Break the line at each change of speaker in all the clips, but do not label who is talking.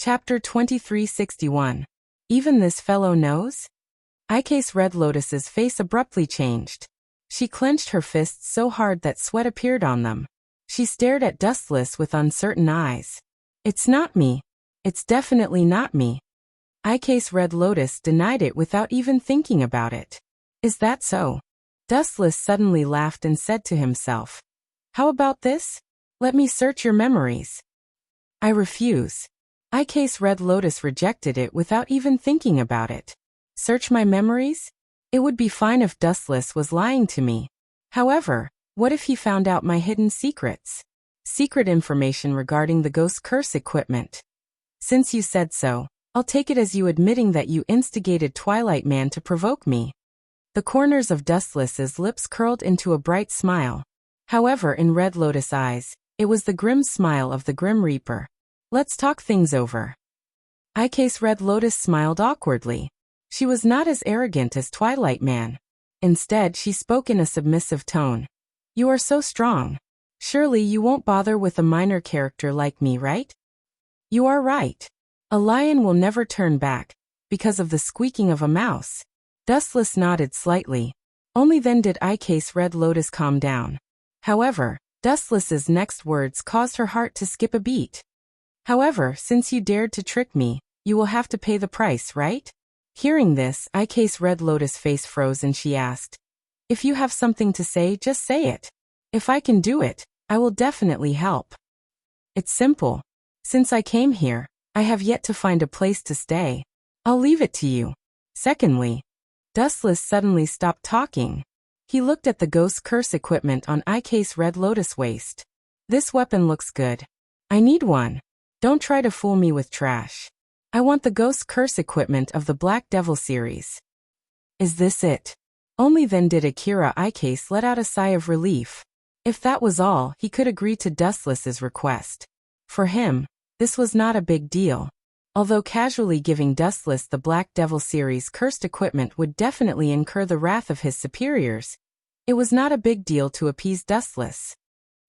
Chapter 2361. Even this fellow knows? Ike's Red Lotus's face abruptly changed. She clenched her fists so hard that sweat appeared on them. She stared at Dustless with uncertain eyes. It's not me. It's definitely not me. Ike's Red Lotus denied it without even thinking about it. Is that so? Dustless suddenly laughed and said to himself, "How about this? Let me search your memories." "I refuse." Ike's Red Lotus rejected it without even thinking about it. Search my memories? It would be fine if Dustless was lying to me. However, what if he found out my hidden secrets? Secret information regarding the ghost curse equipment. Since you said so, I'll take it as you admitting that you instigated Twilight Man to provoke me. The corners of Dustless's lips curled into a bright smile. However, in Red Lotus eyes, it was the grim smile of the Grim Reaper. Let's talk things over. Ike's Red Lotus smiled awkwardly. She was not as arrogant as Twilight Man. Instead, she spoke in a submissive tone. You are so strong. Surely you won't bother with a minor character like me, right? You are right. A lion will never turn back, because of the squeaking of a mouse. Dustless nodded slightly. Only then did Ike's Red Lotus calm down. However, Dustless's next words caused her heart to skip a beat. However, since you dared to trick me, you will have to pay the price, right? Hearing this, Ike's Red Lotus face froze and she asked, "If you have something to say, just say it. If I can do it, I will definitely help. It's simple. Since I came here, I have yet to find a place to stay. I'll leave it to you." Secondly, Dustless suddenly stopped talking. He looked at the ghost curse equipment on Ike's Red Lotus waist. This weapon looks good. I need one. Don't try to fool me with trash. I want the ghost curse equipment of the Black Devil series. Is this it? Only then did Akira Ike's let out a sigh of relief. If that was all, he could agree to Dustless's request. For him, this was not a big deal. Although casually giving Dustless the Black Devil series cursed equipment would definitely incur the wrath of his superiors, it was not a big deal to appease Dustless.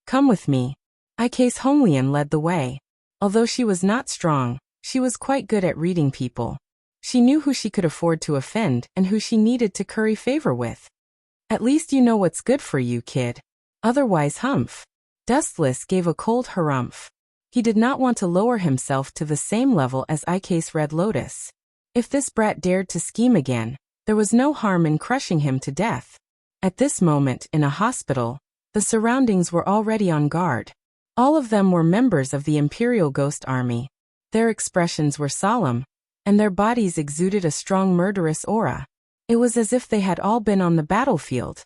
Come with me. Ike's Honglian led the way. Although she was not strong, she was quite good at reading people. She knew who she could afford to offend and who she needed to curry favor with. At least you know what's good for you, kid. Otherwise, humph. Dustless gave a cold harumph. He did not want to lower himself to the same level as Ike's Red Lotus. If this brat dared to scheme again, there was no harm in crushing him to death. At this moment, in a hospital, the surroundings were already on guard. All of them were members of the Imperial Ghost Army. Their expressions were solemn, and their bodies exuded a strong murderous aura. It was as if they had all been on the battlefield.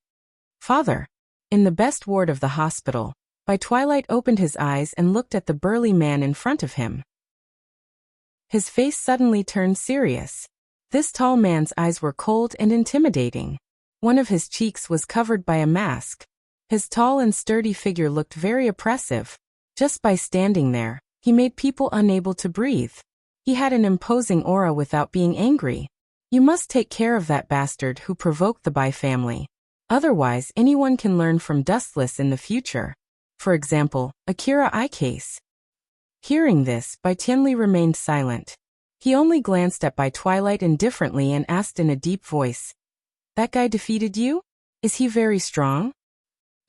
Father. In the best ward of the hospital, by Twilight opened his eyes and looked at the burly man in front of him. His face suddenly turned serious. This tall man's eyes were cold and intimidating. One of his cheeks was covered by a mask. His tall and sturdy figure looked very oppressive. Just by standing there, he made people unable to breathe. He had an imposing aura without being angry. You must take care of that bastard who provoked the Bai family. Otherwise, anyone can learn from Dustless in the future. For example, Akira Ike's. Hearing this, Bai Tianli remained silent. He only glanced at Bai Twilight indifferently and asked in a deep voice, "That guy defeated you? Is he very strong?"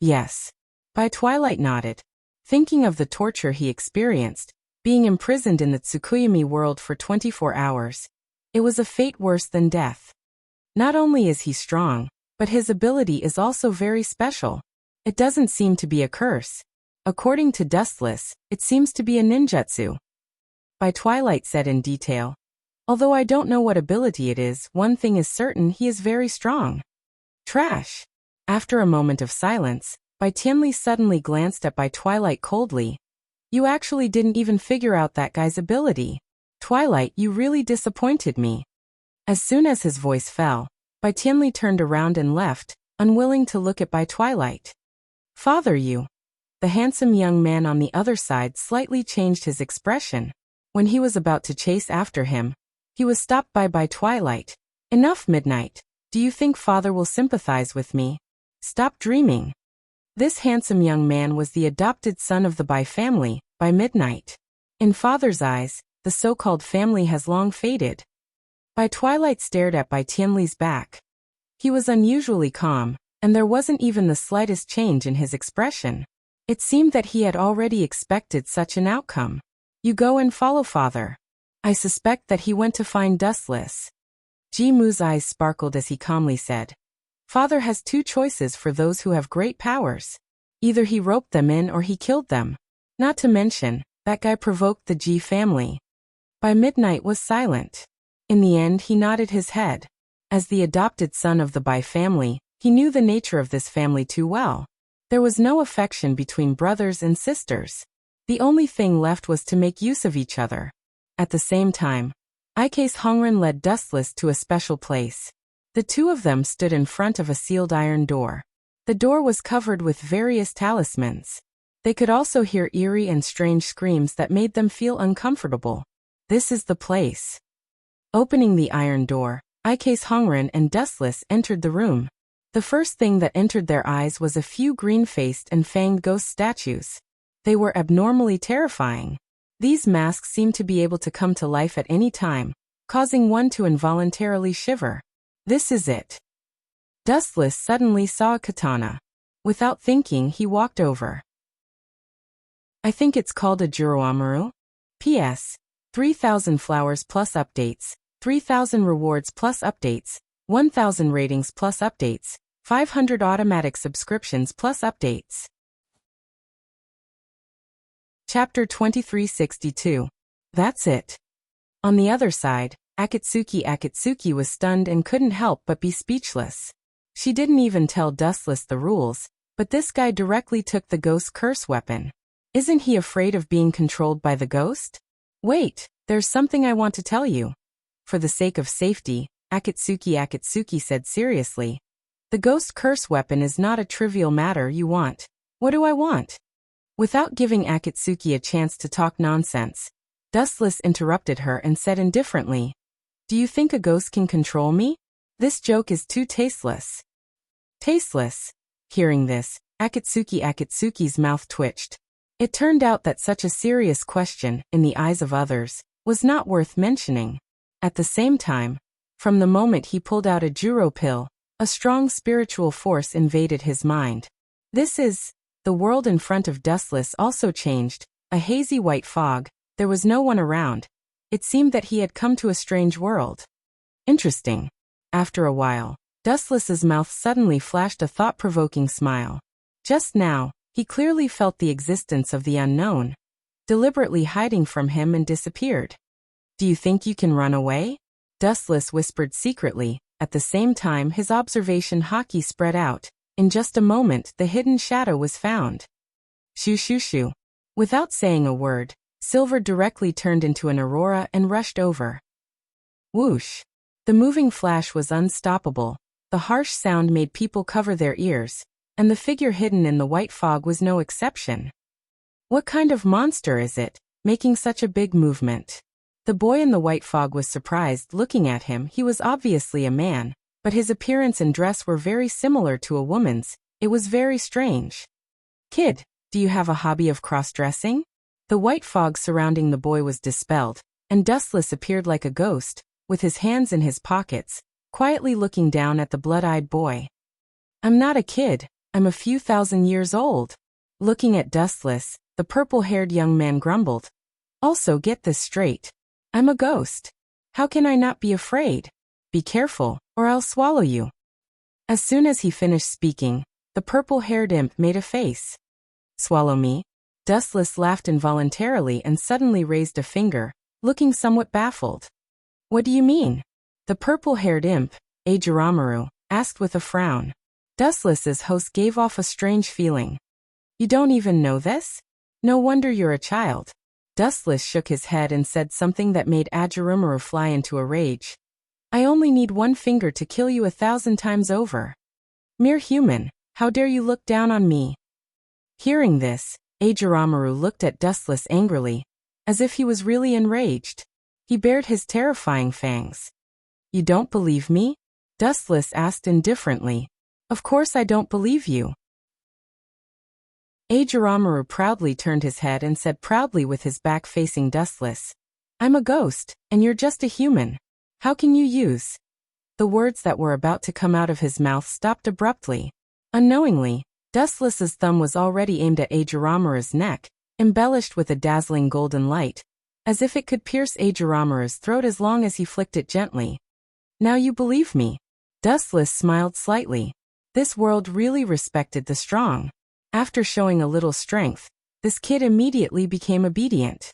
"Yes." Bai Twilight nodded. Thinking of the torture he experienced, being imprisoned in the Tsukuyami world for 24 hours, it was a fate worse than death. Not only is he strong, but his ability is also very special. It doesn't seem to be a curse. According to Dustless, it seems to be a ninjutsu. Bai Twilight said in detail. Although I don't know what ability it is, one thing is certain, he is very strong. Trash. After a moment of silence, Bai Tianli suddenly glanced at Bai Twilight coldly. You actually didn't even figure out that guy's ability. Twilight, you really disappointed me. As soon as his voice fell, Bai Tianli turned around and left, unwilling to look at Bai Twilight. Father, you. The handsome young man on the other side slightly changed his expression. When he was about to chase after him, he was stopped by Twilight. Enough, Midnight. Do you think Father will sympathize with me? Stop dreaming. This handsome young man was the adopted son of the Bai family, by Midnight. In Father's eyes, the so-called family has long faded. By twilight stared at by Tianli's back. He was unusually calm, and there wasn't even the slightest change in his expression. It seemed that he had already expected such an outcome. You go and follow father. I suspect that he went to find Dustless. Ji Mu's eyes sparkled as he calmly said. Father has two choices for those who have great powers. Either he roped them in or he killed them. Not to mention, that guy provoked the Ji family. By midnight was silent. In the end he nodded his head. As the adopted son of the Bai family, he knew the nature of this family too well. There was no affection between brothers and sisters. The only thing left was to make use of each other. At the same time, Ike's Hongren led Dustless to a special place. The two of them stood in front of a sealed iron door. The door was covered with various talismans. They could also hear eerie and strange screams that made them feel uncomfortable. This is the place. Opening the iron door, Ike's Hongren and Dustless entered the room. The first thing that entered their eyes was a few green-faced and fanged ghost statues. They were abnormally terrifying. These masks seemed to be able to come to life at any time, causing one to involuntarily shiver. This is it. Dustless suddenly saw a katana. Without thinking, he walked over. I think it's called a Juroamaru. P.S. 3,000 flowers plus updates, 3,000 rewards plus updates, 1,000 ratings plus updates, 500 automatic subscriptions plus updates. Chapter 2362. That's it. On the other side, Akatsuki was stunned and couldn't help but be speechless. She didn't even tell Dustless the rules, but this guy directly took the ghost curse weapon. Isn't he afraid of being controlled by the ghost? Wait, there's something I want to tell you. For the sake of safety, Akatsuki said seriously. The ghost curse weapon is not a trivial matter you want. What do I want? Without giving Akatsuki a chance to talk nonsense, Dustless interrupted her and said indifferently, Do you think a ghost can control me? This joke is too tasteless. Tasteless? Hearing this, Akatsuki's mouth twitched. It turned out that such a serious question, in the eyes of others, was not worth mentioning. At the same time, from the moment he pulled out a Juro pill, a strong spiritual force invaded his mind. The world in front of Dustless also changed, a hazy white fog. There was no one around. It seemed that he had come to a strange world. Interesting. After a while, Dustless's mouth suddenly flashed a thought-provoking smile. Just now, he clearly felt the existence of the unknown, deliberately hiding from him and disappeared. Do you think you can run away? Dustless whispered secretly. At the same time his observation haki spread out. In just a moment the hidden shadow was found. Shoo shoo shoo. Without saying a word, Silver directly turned into an aurora and rushed over. Whoosh. The moving flash was unstoppable. The harsh sound made people cover their ears, and the figure hidden in the white fog was no exception. What kind of monster is it, making such a big movement? The boy in the white fog was surprised looking at him. He was obviously a man, but his appearance and dress were very similar to a woman's. It was very strange. Kid, do you have a hobby of cross-dressing? The white fog surrounding the boy was dispelled, and Dustless appeared like a ghost, with his hands in his pockets, quietly looking down at the blood-eyed boy. I'm not a kid, I'm a few thousand years old. Looking at Dustless, the purple-haired young man grumbled. Also get this straight. I'm a ghost. How can I not be afraid? Be careful, or I'll swallow you. As soon as he finished speaking, the purple-haired imp made a face. Swallow me? Dustless laughed involuntarily and suddenly raised a finger, looking somewhat baffled. What do you mean? The purple-haired imp, Ajiramaru, asked with a frown. Dustless's host gave off a strange feeling. You don't even know this? No wonder you're a child. Dustless shook his head and said something that made Ajiramaru fly into a rage. I only need one finger to kill you 1,000 times over. Mere human, how dare you look down on me? Hearing this, Ajiramaru looked at Dustless angrily, as if he was really enraged. He bared his terrifying fangs. You don't believe me? Dustless asked indifferently. Of course I don't believe you. Ajiramaru proudly turned his head and said proudly with his back facing Dustless. I'm a ghost, and you're just a human. How can you use? The words that were about to come out of his mouth stopped abruptly. Unknowingly, Dustless's thumb was already aimed at Ajiramura's neck, embellished with a dazzling golden light, as if it could pierce Ajiramura's throat as long as he flicked it gently. Now you believe me. Dustless smiled slightly. This world really respected the strong. After showing a little strength, this kid immediately became obedient.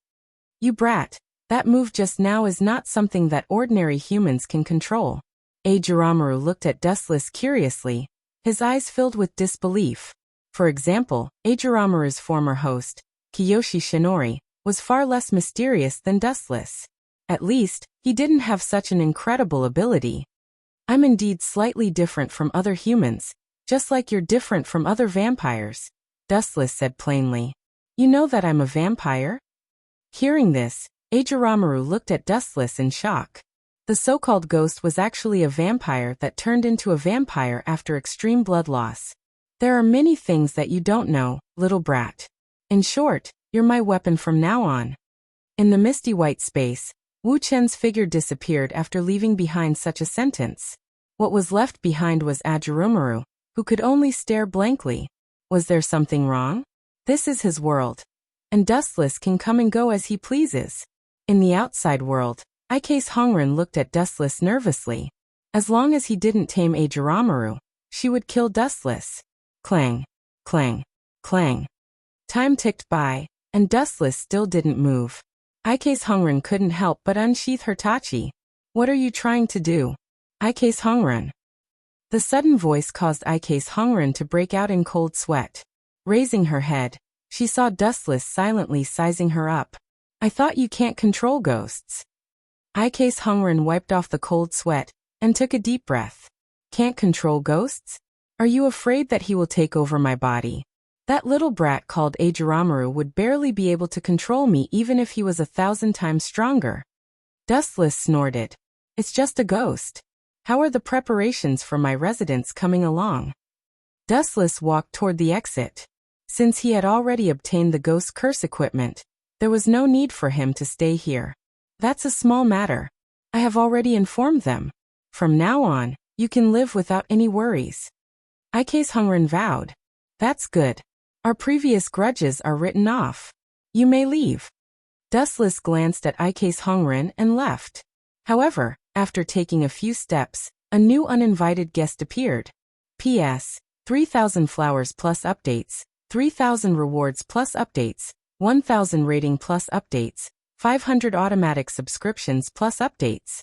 You brat, that move just now is not something that ordinary humans can control. Ajiramura looked at Dustless curiously, his eyes filled with disbelief. For example, Ajiramura's former host, Kiyoshi Shinori, was far less mysterious than Dustless. At least, he didn't have such an incredible ability. I'm indeed slightly different from other humans, just like you're different from other vampires, Dustless said plainly. You know that I'm a vampire? Hearing this, Ajiramura looked at Dustless in shock. The so-called ghost was actually a vampire that turned into a vampire after extreme blood loss. There are many things that you don't know, little brat. In short, you're my weapon from now on. In the misty white space, Wu Chen's figure disappeared after leaving behind such a sentence. What was left behind was Ajiramura, who could only stare blankly. Was there something wrong? This is his world. And Dustless can come and go as he pleases. In the outside world, Ike's Hongren looked at Dustless nervously. As long as he didn't tame Ajiramura, she would kill Dustless. Clang, clang, clang. Time ticked by, and Dustless still didn't move. Ike's Hongren couldn't help but unsheath her tachi. What are you trying to do? Ike's Hongren. The sudden voice caused Ike's Hongren to break out in cold sweat. Raising her head, she saw Dustless silently sizing her up. I thought you can't control ghosts. Ike's Hongren wiped off the cold sweat and took a deep breath. Can't control ghosts? Are you afraid that he will take over my body? That little brat called Ajiramura would barely be able to control me even if he was 1,000 times stronger. Dustless snorted. It's just a ghost. How are the preparations for my residence coming along? Dustless walked toward the exit. Since he had already obtained the ghost curse equipment, there was no need for him to stay here. That's a small matter. I have already informed them. From now on, you can live without any worries. Ike's Hongren vowed. That's good. Our previous grudges are written off. You may leave. Dustless glanced at Ike's Hongren and left. However, after taking a few steps, a new uninvited guest appeared. P.S. 3,000 flowers plus updates, 3,000 rewards plus updates, 1,000 rating plus updates, 500 automatic subscriptions plus updates.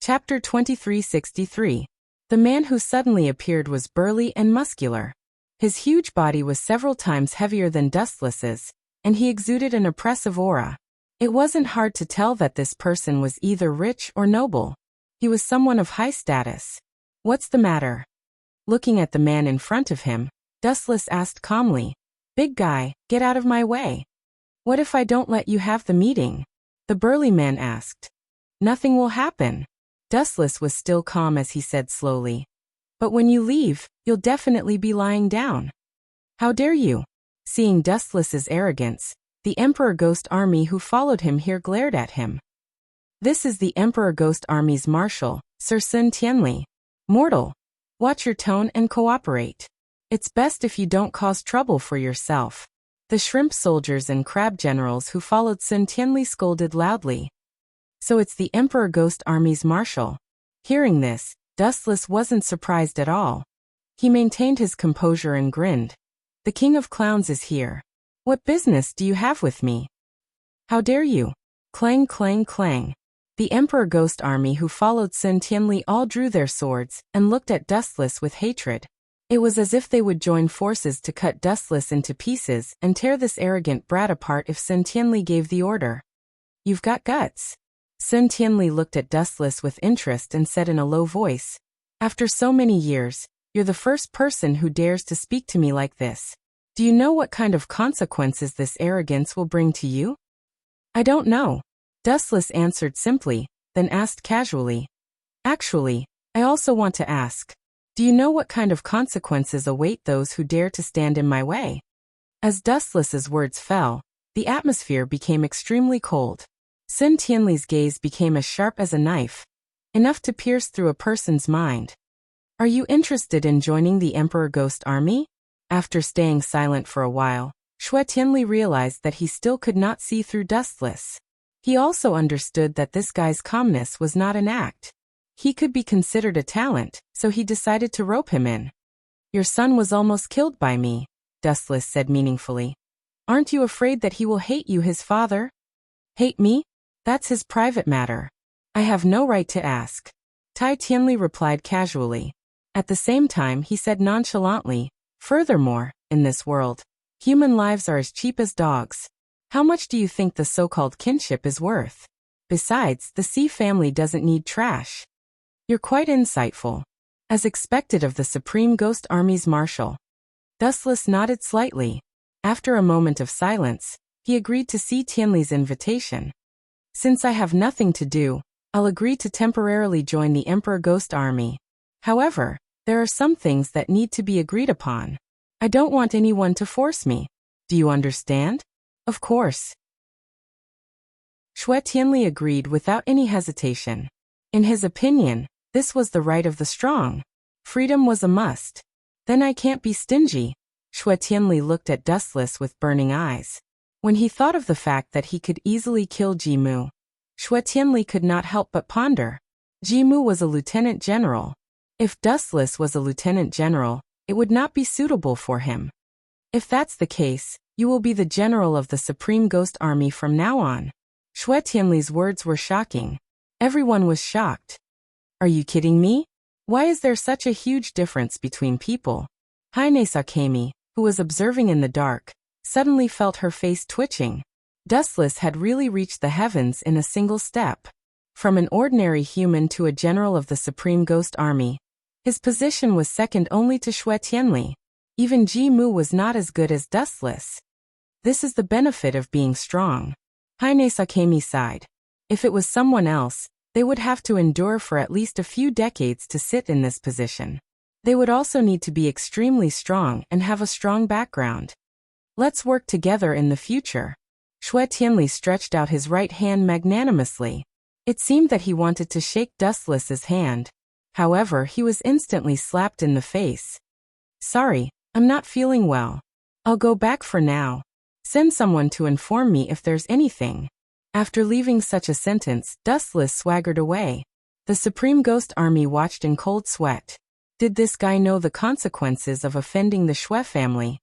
Chapter 2363. The man who suddenly appeared was burly and muscular. His huge body was several times heavier than Dustless's, and he exuded an oppressive aura. It wasn't hard to tell that this person was either rich or noble. He was someone of high status. What's the matter? Looking at the man in front of him, Dustless asked calmly, Big guy, get out of my way. What if I don't let you have the meeting? The burly man asked. Nothing will happen. Dustless was still calm as he said slowly. But when you leave, you'll definitely be lying down. How dare you? Seeing Dustless's arrogance, the Emperor Ghost Army who followed him here glared at him. This is the Emperor Ghost Army's marshal, Sir Sun Tianli. Mortal, watch your tone and cooperate. It's best if you don't cause trouble for yourself. The shrimp soldiers and crab generals who followed Sun Tianli scolded loudly. So it's the Emperor Ghost Army's marshal. Hearing this, Dustless wasn't surprised at all. He maintained his composure and grinned. The King of Clowns is here. What business do you have with me? How dare you? Clang, clang, clang. The Emperor Ghost Army who followed Sun Tianli all drew their swords and looked at Dustless with hatred. It was as if they would join forces to cut Dustless into pieces and tear this arrogant brat apart if Sun Tianli gave the order. You've got guts. Sun Tianli looked at Dustless with interest and said in a low voice, After so many years, you're the first person who dares to speak to me like this. Do you know what kind of consequences this arrogance will bring to you? I don't know. Dustless answered simply, then asked casually. Actually, I also want to ask. Do you know what kind of consequences await those who dare to stand in my way? As Dustless's words fell, The atmosphere became extremely cold. Sun Tianli's gaze became as sharp as a knife, enough to pierce through a person's mind. Are you interested in joining the Emperor Ghost Army? After staying silent for a while, Xue Tianli realized that he still could not see through Dustless. He also understood that this guy's calmness was not an act. He could be considered a talent, so he decided to rope him in. Your son was almost killed by me, Dustless said meaningfully. Aren't you afraid that he will hate you, his father? Hate me? That's his private matter. I have no right to ask. Tai Tianli replied casually. At the same time, he said nonchalantly, furthermore, in this world, human lives are as cheap as dogs. How much do you think the so-called kinship is worth? Besides, the Xi family doesn't need trash. You're quite insightful. As expected of the Supreme Ghost Army's marshal. Dustless nodded slightly. After a moment of silence, he agreed to Xi Tianli's invitation. Since I have nothing to do, I'll agree to temporarily join the Emperor Ghost Army. However, there are some things that need to be agreed upon. I don't want anyone to force me. Do you understand? Of course. Xue Tianli agreed without any hesitation. In his opinion, this was the right of the strong. Freedom was a must. Then I can't be stingy. Xue Tianli looked at Dustless with burning eyes. When he thought of the fact that he could easily kill Jimu, Xue Tianli could not help but ponder. Jimu was a lieutenant general. If Dustless was a lieutenant general, it would not be suitable for him. If that's the case, you will be the general of the Supreme Ghost Army from now on. Xue Tianli's words were shocking. Everyone was shocked. Are you kidding me? Why is there such a huge difference between people? Haine Sakemi, who was observing in the dark, suddenly felt her face twitching. Dustless had really reached the heavens in a single step. From an ordinary human to a general of the Supreme Ghost Army, his position was second only to Xue Tianli. Even Ji Mu was not as good as Dustless. This is the benefit of being strong. Haine Sakemi sighed. If it was someone else, they would have to endure for at least a few decades to sit in this position. They would also need to be extremely strong and have a strong background. Let's work together in the future. Xue Tianli stretched out his right hand magnanimously. It seemed that he wanted to shake Dustless's hand. However, he was instantly slapped in the face. Sorry, I'm not feeling well. I'll go back for now. Send someone to inform me if there's anything. After leaving such a sentence, Dustless swaggered away. The Supreme Ghost Army watched in cold sweat. Did this guy know the consequences of offending the Xue family?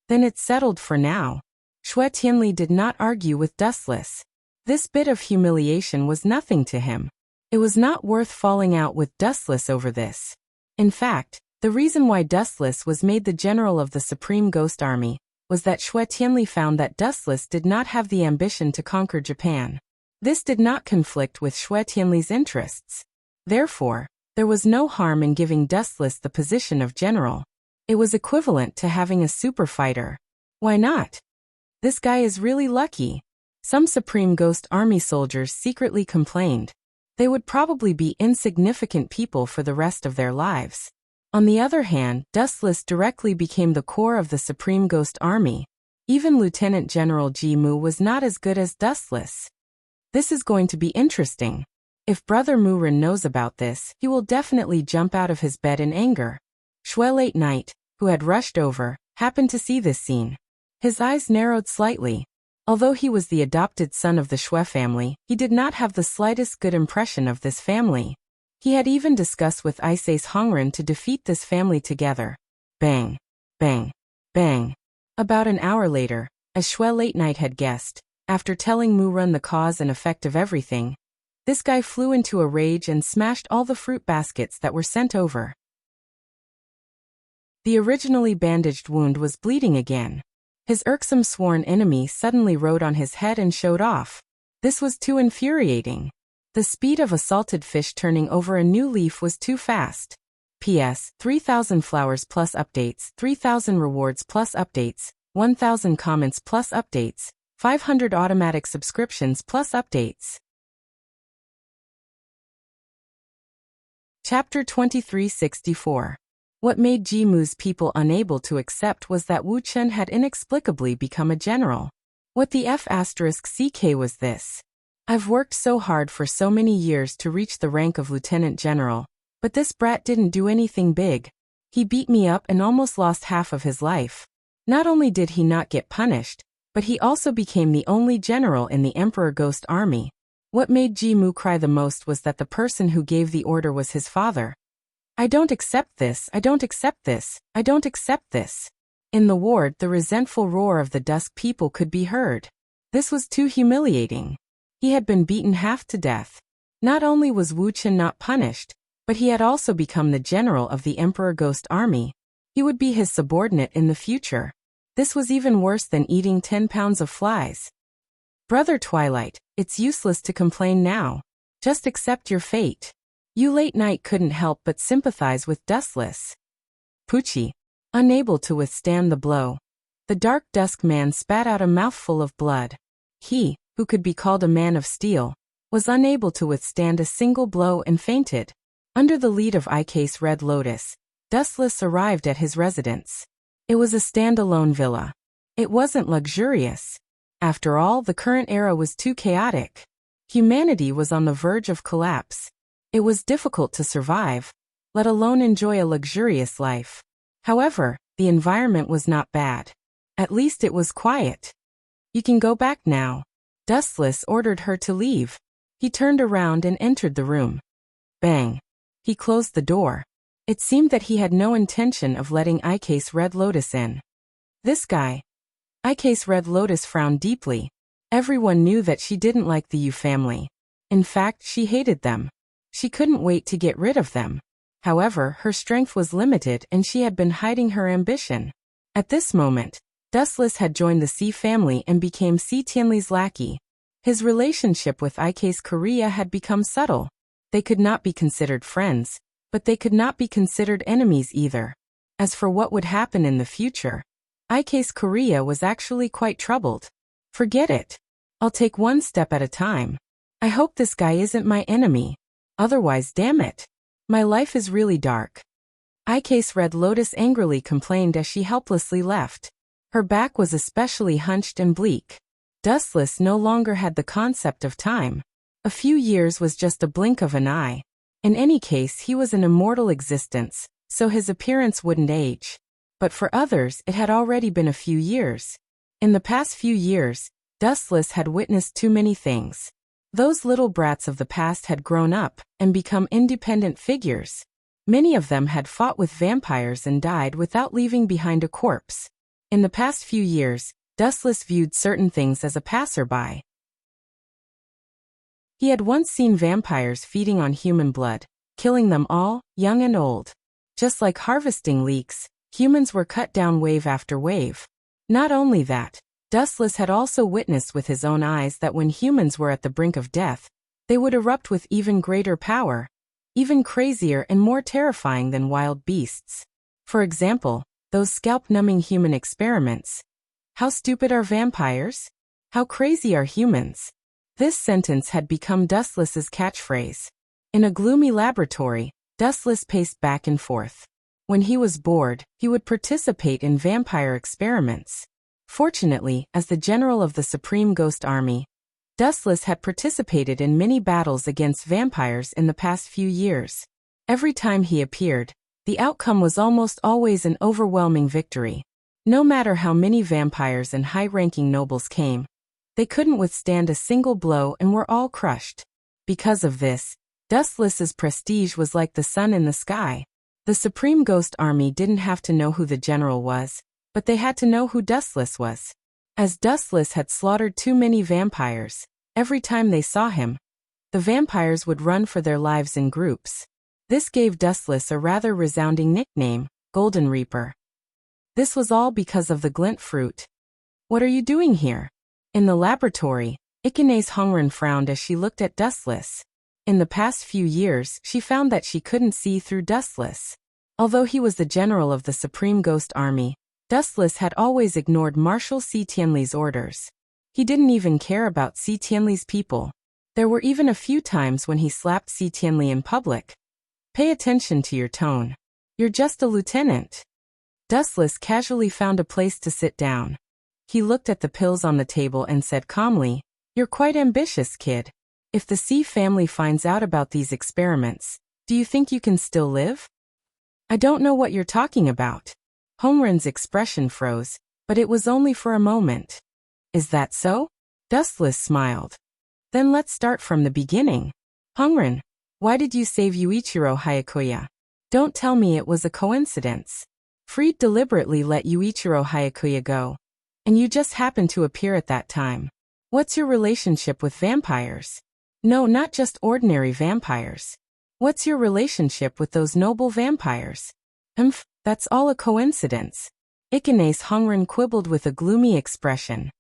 Then it's settled for now. Xue Tianli did not argue with Dustless. This bit of humiliation was nothing to him. It was not worth falling out with Dustless over this. In fact, the reason why Dustless was made the general of the Supreme Ghost Army was that Xue Tianli found that Dustless did not have the ambition to conquer Japan. This did not conflict with Xue Tianli's interests. Therefore, there was no harm in giving Dustless the position of general. It was equivalent to having a super fighter. Why not? This guy is really lucky. Some Supreme Ghost Army soldiers secretly complained. They would probably be insignificant people for the rest of their lives. On the other hand, Dustless directly became the core of the Supreme Ghost Army. Even Lieutenant General Ji Mu was not as good as Dustless. This is going to be interesting. If Brother Murin knows about this, he will definitely jump out of his bed in anger. Xue Late Night, who had rushed over, happened to see this scene. His eyes narrowed slightly. Although he was the adopted son of the Xue family, he did not have the slightest good impression of this family. He had even discussed with Ise's Hongren to defeat this family together. Bang, bang, bang. About an hour later, as Xue Late Night had guessed, after telling Murun the cause and effect of everything, this guy flew into a rage and smashed all the fruit baskets that were sent over. The originally bandaged wound was bleeding again. His irksome sworn enemy suddenly rode on his head and showed off. This was too infuriating. The speed of a salted fish turning over a new leaf was too fast. P.S. 3,000 flowers plus updates, 3,000 rewards plus updates, 1,000 comments plus updates, 500 automatic subscriptions plus updates. Chapter 2364. What made Jimu's people unable to accept was that Wu Chen had inexplicably become a general. What the F***ck was this? I've worked so hard for so many years to reach the rank of lieutenant general, but this brat didn't do anything big. He beat me up and almost lost half of his life. Not only did he not get punished, but he also became the only general in the Emperor Ghost Army. What made Ji-mu cry the most was that the person who gave the order was his father. I don't accept this, I don't accept this, I don't accept this. In the ward, the resentful roar of the Dusk people could be heard. This was too humiliating. He had been beaten half to death. Not only was Wu Chen not punished, but he had also become the general of the Emperor Ghost Army. He would be his subordinate in the future. This was even worse than eating 10 pounds of flies. Brother Twilight, it's useless to complain now. Just accept your fate. You Late Night couldn't help but sympathize with Dustless. Poochie. Unable to withstand the blow, the dark dusk man spat out a mouthful of blood. He, who could be called a man of steel, was unable to withstand a single blow and fainted. Under the lead of Ike's Red Lotus, Dustless arrived at his residence. It was a standalone villa. It wasn't luxurious. After all, the current era was too chaotic. Humanity was on the verge of collapse. It was difficult to survive, let alone enjoy a luxurious life. However, the environment was not bad. At least it was quiet. You can go back now. Dustless ordered her to leave. He turned around and entered the room. Bang. He closed the door. It seemed that he had no intention of letting Ike's Red Lotus in. This guy. Ike's Red Lotus frowned deeply. Everyone knew that she didn't like the Yu family. In fact, she hated them. She couldn't wait to get rid of them. However, her strength was limited and she had been hiding her ambition. At this moment, Dustless had joined the C family and became C Tianli's lackey. His relationship with Ike's Korea had become subtle. They could not be considered friends, but they could not be considered enemies either. As for what would happen in the future, Ike's Korea was actually quite troubled. Forget it. I'll take one step at a time. I hope this guy isn't my enemy. Otherwise, damn it. My life is really dark. Ike's Red Lotus angrily complained as she helplessly left. Her back was especially hunched and bleak. Dustless no longer had the concept of time. A few years was just a blink of an eye. In any case, he was an immortal existence, so his appearance wouldn't age. But for others, it had already been a few years. In the past few years, Dustless had witnessed too many things. Those little brats of the past had grown up and become independent figures. Many of them had fought with vampires and died without leaving behind a corpse. In the past few years, Dustless viewed certain things as a passerby. He had once seen vampires feeding on human blood, killing them all, young and old. Just like harvesting leeks, humans were cut down wave after wave. Not only that, Dustless had also witnessed with his own eyes that when humans were at the brink of death, they would erupt with even greater power, even crazier and more terrifying than wild beasts. For example, those scalp-numbing human experiments. How stupid are vampires? How crazy are humans? This sentence had become Dustless's catchphrase. In a gloomy laboratory, Dustless paced back and forth. When he was bored, he would participate in vampire experiments. Fortunately, as the general of the Supreme Ghost Army, Dustless had participated in many battles against vampires in the past few years. Every time he appeared, the outcome was almost always an overwhelming victory. No matter how many vampires and high-ranking nobles came, they couldn't withstand a single blow and were all crushed. Because of this, Dustless's prestige was like the sun in the sky. The Supreme Ghost Army didn't have to know who the general was, but they had to know who Dustless was. As Dustless had slaughtered too many vampires, every time they saw him, the vampires would run for their lives in groups. This gave Dustless a rather resounding nickname, Golden Reaper. This was all because of the glint fruit. What are you doing here? In the laboratory, Ikane's Hongren frowned as she looked at Dustless. In the past few years, she found that she couldn't see through Dustless. Although he was the general of the Supreme Ghost Army, Dustless had always ignored Marshal C. Tianli's orders. He didn't even care about C. Tianli's people. There were even a few times when he slapped C. Tianli in public. Pay attention to your tone. You're just a lieutenant. Dustless casually found a place to sit down. He looked at the pills on the table and said calmly, "You're quite ambitious, kid. If the C family finds out about these experiments, do you think you can still live?" "I don't know what you're talking about." Hongren's expression froze, but it was only for a moment. "Is that so?" Dustless smiled. "Then let's start from the beginning. Hongren, why did you save Yuichiro Hayakuya? Don't tell me it was a coincidence. Freed deliberately let Yuichiro Hayakuya go, and you just happened to appear at that time. What's your relationship with vampires? No, not just ordinary vampires. What's your relationship with those noble vampires?" That's all a coincidence." Ikane's Hongren quibbled with a gloomy expression.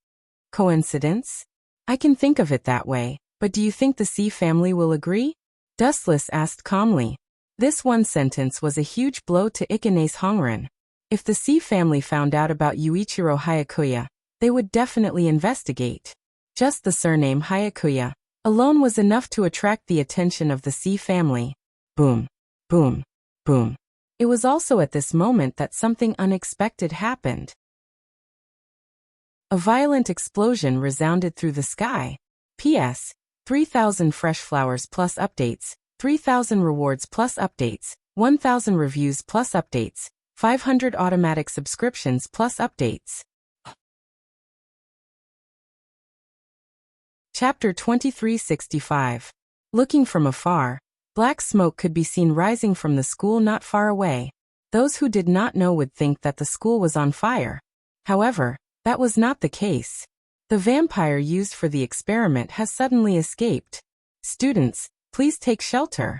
"Coincidence? I can think of it that way, but do you think the C family will agree?" Dustless asked calmly. This one sentence was a huge blow to Ikane's Hongren. If the C family found out about Yuichiro Hayakuya, they would definitely investigate. Just the surname Hayakuya alone was enough to attract the attention of the C family. Boom, boom, boom. It was also at this moment that something unexpected happened. A violent explosion resounded through the sky. P.S. 3,000 fresh flowers plus updates, 3,000 rewards plus updates, 1,000 reviews plus updates, 500 automatic subscriptions plus updates. Chapter 2365. Looking from afar, black smoke could be seen rising from the school not far away. Those who did not know would think that the school was on fire. However, that was not the case. The vampire used for the experiment has suddenly escaped. Students, please take shelter.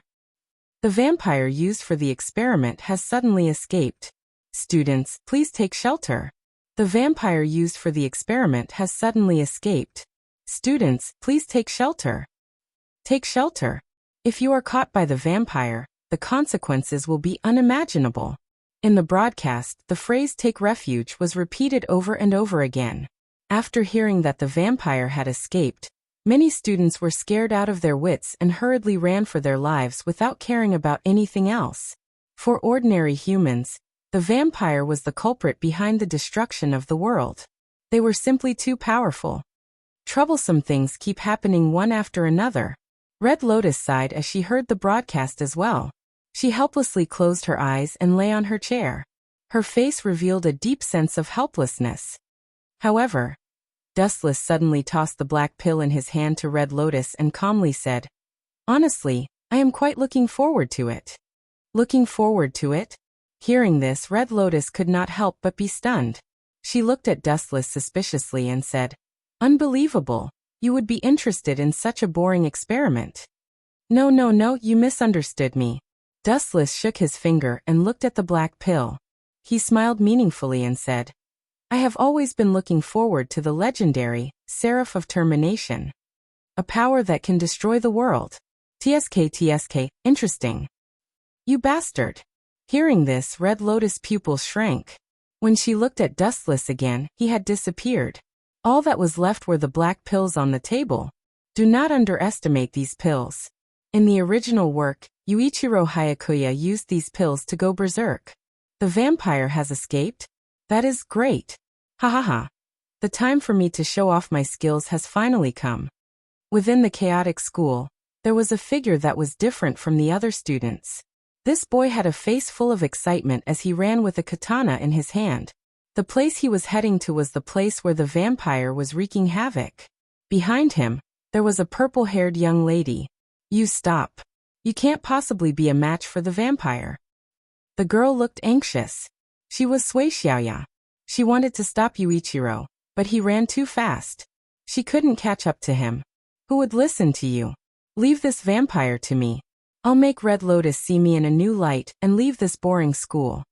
The vampire used for the experiment has suddenly escaped. Students, please take shelter. The vampire used for the experiment has suddenly escaped. Students, please take shelter. Take shelter. If you are caught by the vampire, the consequences will be unimaginable. In the broadcast, the phrase "take refuge" was repeated over and over again. After hearing that the vampire had escaped, many students were scared out of their wits and hurriedly ran for their lives without caring about anything else. For ordinary humans, the vampire was the culprit behind the destruction of the world. They were simply too powerful. Troublesome things keep happening one after another. Red Lotus sighed as she heard the broadcast as well. She helplessly closed her eyes and lay on her chair. Her face revealed a deep sense of helplessness. However, Dustless suddenly tossed the black pill in his hand to Red Lotus and calmly said, "Honestly, I am quite looking forward to it." Looking forward to it? Hearing this, Red Lotus could not help but be stunned. She looked at Dustless suspiciously and said, "Unbelievable. You would be interested in such a boring experiment." No, you misunderstood me." Dustless shook his finger and looked at the black pill. He smiled meaningfully and said, "I have always been looking forward to the legendary Seraph of Termination. A power that can destroy the world. TSK, interesting." "You bastard." Hearing this, Red Lotus' pupils shrank. When she looked at Dustless again, he had disappeared. All that was left were the black pills on the table. Do not underestimate these pills. In the original work, Yuichiro Hayakuya used these pills to go berserk. The vampire has escaped? That is great. Ha ha ha. The time for me to show off my skills has finally come. Within the chaotic school, there was a figure that was different from the other students. This boy had a face full of excitement as he ran with a katana in his hand. The place he was heading to was the place where the vampire was wreaking havoc. Behind him, there was a purple-haired young lady. "You stop. You can't possibly be a match for the vampire." The girl looked anxious. She was Sui Xiaoya. She wanted to stop Yuichiro, but he ran too fast. She couldn't catch up to him. "Who would listen to you? Leave this vampire to me. I'll make Red Lotus see me in a new light and leave this boring school."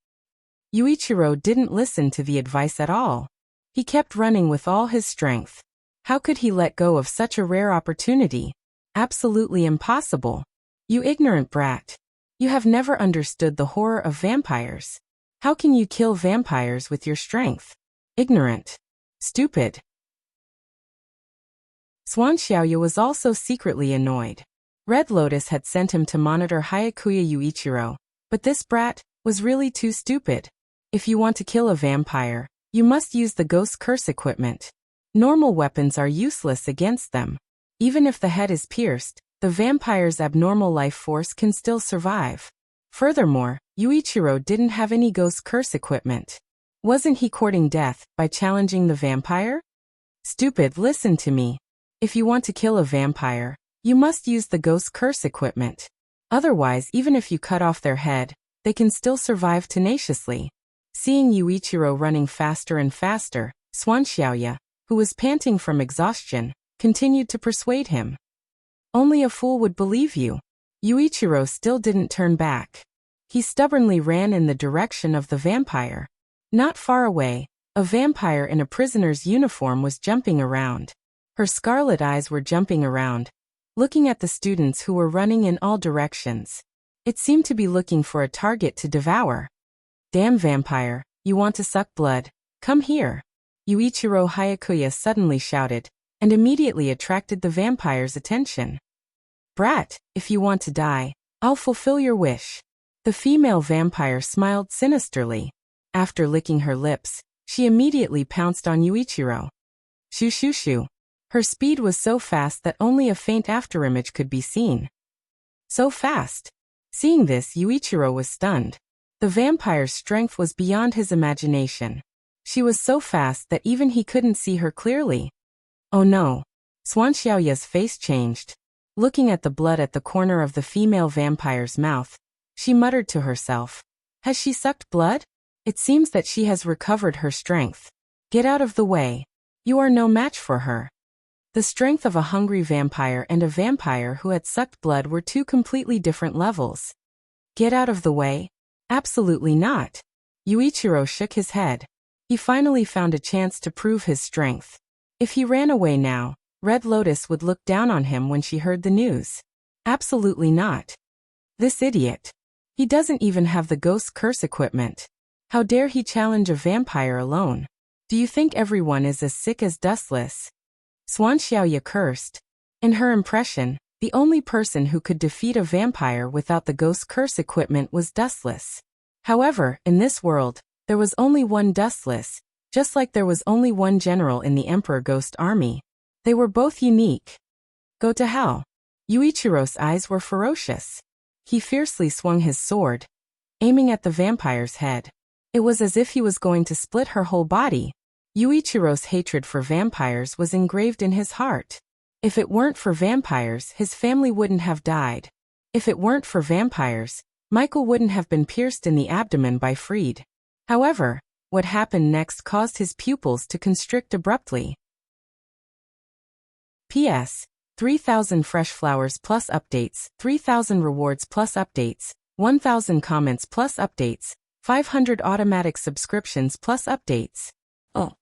Yuichiro didn't listen to the advice at all. He kept running with all his strength. How could he let go of such a rare opportunity? Absolutely impossible. "You ignorant brat. You have never understood the horror of vampires. How can you kill vampires with your strength? Ignorant. Stupid." Swan Xiaoya was also secretly annoyed. Red Lotus had sent him to monitor Hayakuya Yuichiro, but this brat was really too stupid. If you want to kill a vampire, You must use the ghost curse equipment. Normal weapons are useless against them. Even if the head is pierced, the vampire's abnormal life force can still survive. Furthermore, Yuichiro didn't have any ghost curse equipment. Wasn't he courting death by challenging the vampire? Stupid, listen to me. If you want to kill a vampire, you must use the ghost curse equipment. Otherwise, even if you cut off their head, they can still survive tenaciously. Seeing Yuichiro running faster and faster, Xuanxiaoya, who was panting from exhaustion, continued to persuade him. Only a fool would believe you. Yuichiro still didn't turn back. He stubbornly ran in the direction of the vampire. Not far away, a vampire in a prisoner's uniform was jumping around. Her scarlet eyes were jumping around, looking at the students who were running in all directions. It seemed to be looking for a target to devour. Damn vampire, you want to suck blood? Come here. Yuichiro Hayakuya suddenly shouted, and immediately attracted the vampire's attention. Brat, if you want to die, I'll fulfill your wish. The female vampire smiled sinisterly. After licking her lips, she immediately pounced on Yuichiro. Shoo shoo shoo. Her speed was so fast that only a faint afterimage could be seen. So fast. Seeing this, Yuichiro was stunned. The vampire's strength was beyond his imagination. She was so fast that even he couldn't see her clearly. Oh no. Xuanxiaoya's face changed. Looking at the blood at the corner of the female vampire's mouth, she muttered to herself. Has she sucked blood? It seems that she has recovered her strength. Get out of the way. You are no match for her. The strength of a hungry vampire and a vampire who had sucked blood were two completely different levels. Get out of the way? Absolutely not. Yuichiro shook his head. He finally found a chance to prove his strength. If he ran away now, Red Lotus would look down on him when she heard the news. Absolutely not. This idiot. He doesn't even have the ghost curse equipment. How dare he challenge a vampire alone? Do you think everyone is as sick as Dustless? Xuanxiaoya cursed. In her impression, the only person who could defeat a vampire without the ghost curse equipment was Dustless. However, in this world, there was only one Dustless, just like there was only one general in the Emperor Ghost Army. They were both unique. Go to hell. Yuichiro's eyes were ferocious. He fiercely swung his sword, aiming at the vampire's head. It was as if he was going to split her whole body. Yuichiro's hatred for vampires was engraved in his heart. If it weren't for vampires, his family wouldn't have died. If it weren't for vampires, Michael wouldn't have been pierced in the abdomen by Freed. However, what happened next caused his pupils to constrict abruptly. P.S. 3,000 fresh flowers plus updates, 3,000 rewards plus updates, 1,000 comments plus updates, 500 automatic subscriptions plus updates. Oh.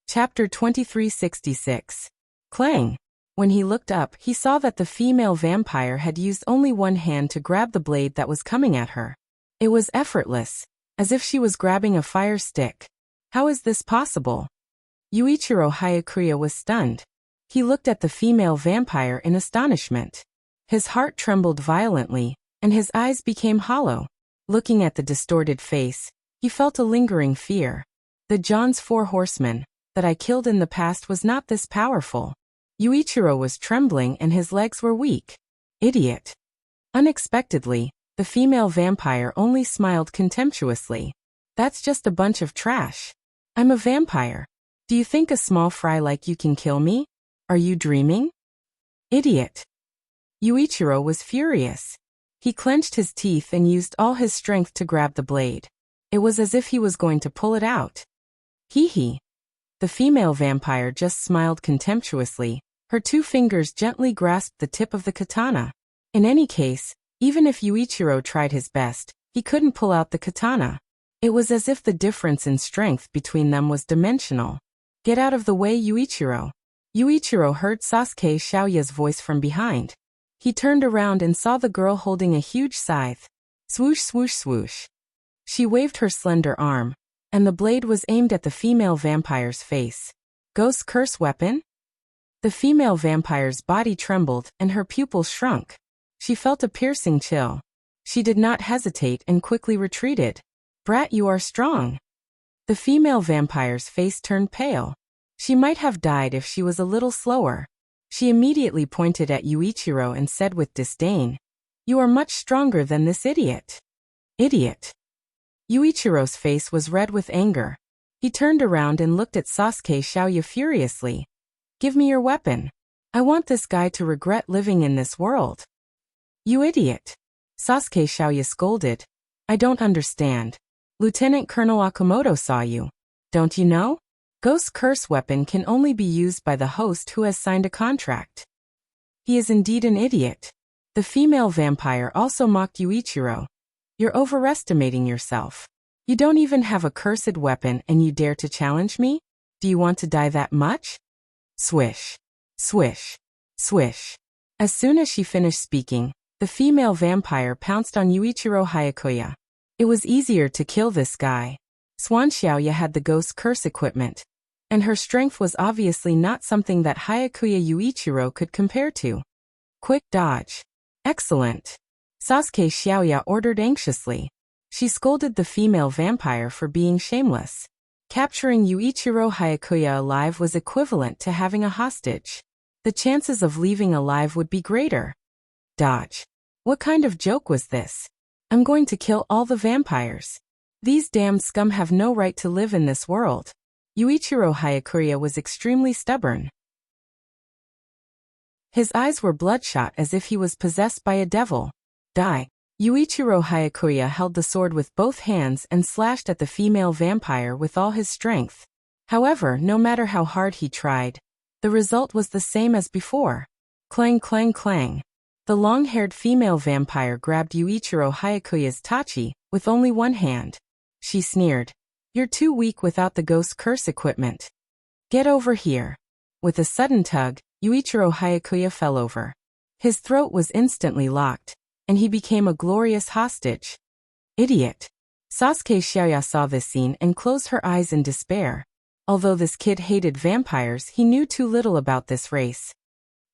Chapter 2366. Clang. When he looked up, he saw that the female vampire had used only one hand to grab the blade that was coming at her. It was effortless, as if she was grabbing a fire stick. How is this possible? Yuichiro Hayakuya was stunned. He looked at the female vampire in astonishment. His heart trembled violently, and his eyes became hollow. Looking at the distorted face, he felt a lingering fear. The John's Four Horsemen that I killed in the past was not this powerful. Yuichiro was trembling and his legs were weak. Idiot. Unexpectedly, the female vampire only smiled contemptuously. That's just a bunch of trash. I'm a vampire. Do you think a small fry like you can kill me? Are you dreaming? Idiot. Yuichiro was furious. He clenched his teeth and used all his strength to grab the blade. It was as if he was going to pull it out. Hee hee. The female vampire just smiled contemptuously. Her two fingers gently grasped the tip of the katana. In any case, even if Yuichiro tried his best, he couldn't pull out the katana. It was as if the difference in strength between them was dimensional. Get out of the way, Yuichiro. Yuichiro heard Sasuke Xiaoya's voice from behind. He turned around and saw the girl holding a huge scythe. Swoosh swoosh swoosh. She waved her slender arm, and the blade was aimed at the female vampire's face. Ghost curse weapon? The female vampire's body trembled and her pupils shrunk. She felt a piercing chill. She did not hesitate and quickly retreated. Brat, you are strong. The female vampire's face turned pale. She might have died if she was a little slower. She immediately pointed at Yuichiro and said with disdain, "You are much stronger than this idiot." Idiot. Yuichiro's face was red with anger. He turned around and looked at Sasuke Xiaoya furiously. "Give me your weapon. I want this guy to regret living in this world." "You idiot." Sasuke Xiaoya scolded. "I don't understand. Lieutenant Colonel Akamoto saw you. Don't you know? Ghost curse weapon can only be used by the host who has signed a contract." He is indeed an idiot. The female vampire also mocked Yuichiro. "You're overestimating yourself. You don't even have a cursed weapon and you dare to challenge me? Do you want to die that much?" Swish. Swish. Swish. As soon as she finished speaking, the female vampire pounced on Yuichiro Hayakuya. It was easier to kill this guy. Swan Xiaoya had the ghost curse equipment, and her strength was obviously not something that Hayakuya Yuichiro could compare to. Quick dodge. Excellent. Sasuke Xiaoya ordered anxiously. She scolded the female vampire for being shameless. Capturing Yuichiro Hayakuya alive was equivalent to having a hostage. The chances of leaving alive would be greater. Dodge. What kind of joke was this? I'm going to kill all the vampires. These damned scum have no right to live in this world. Yuichiro Hayakuya was extremely stubborn. His eyes were bloodshot as if he was possessed by a devil. Die. Yuichiro Hayakuya held the sword with both hands and slashed at the female vampire with all his strength. However, no matter how hard he tried, the result was the same as before. Clang clang clang. The long-haired female vampire grabbed Yuichiro Hayakuya's tachi with only one hand. She sneered, "You're too weak without the ghost curse equipment. Get over here." With a sudden tug, Yuichiro Hayakuya fell over. His throat was instantly locked, and he became a glorious hostage. Idiot. Sasuke Xiaoya saw this scene and closed her eyes in despair. Although this kid hated vampires, he knew too little about this race.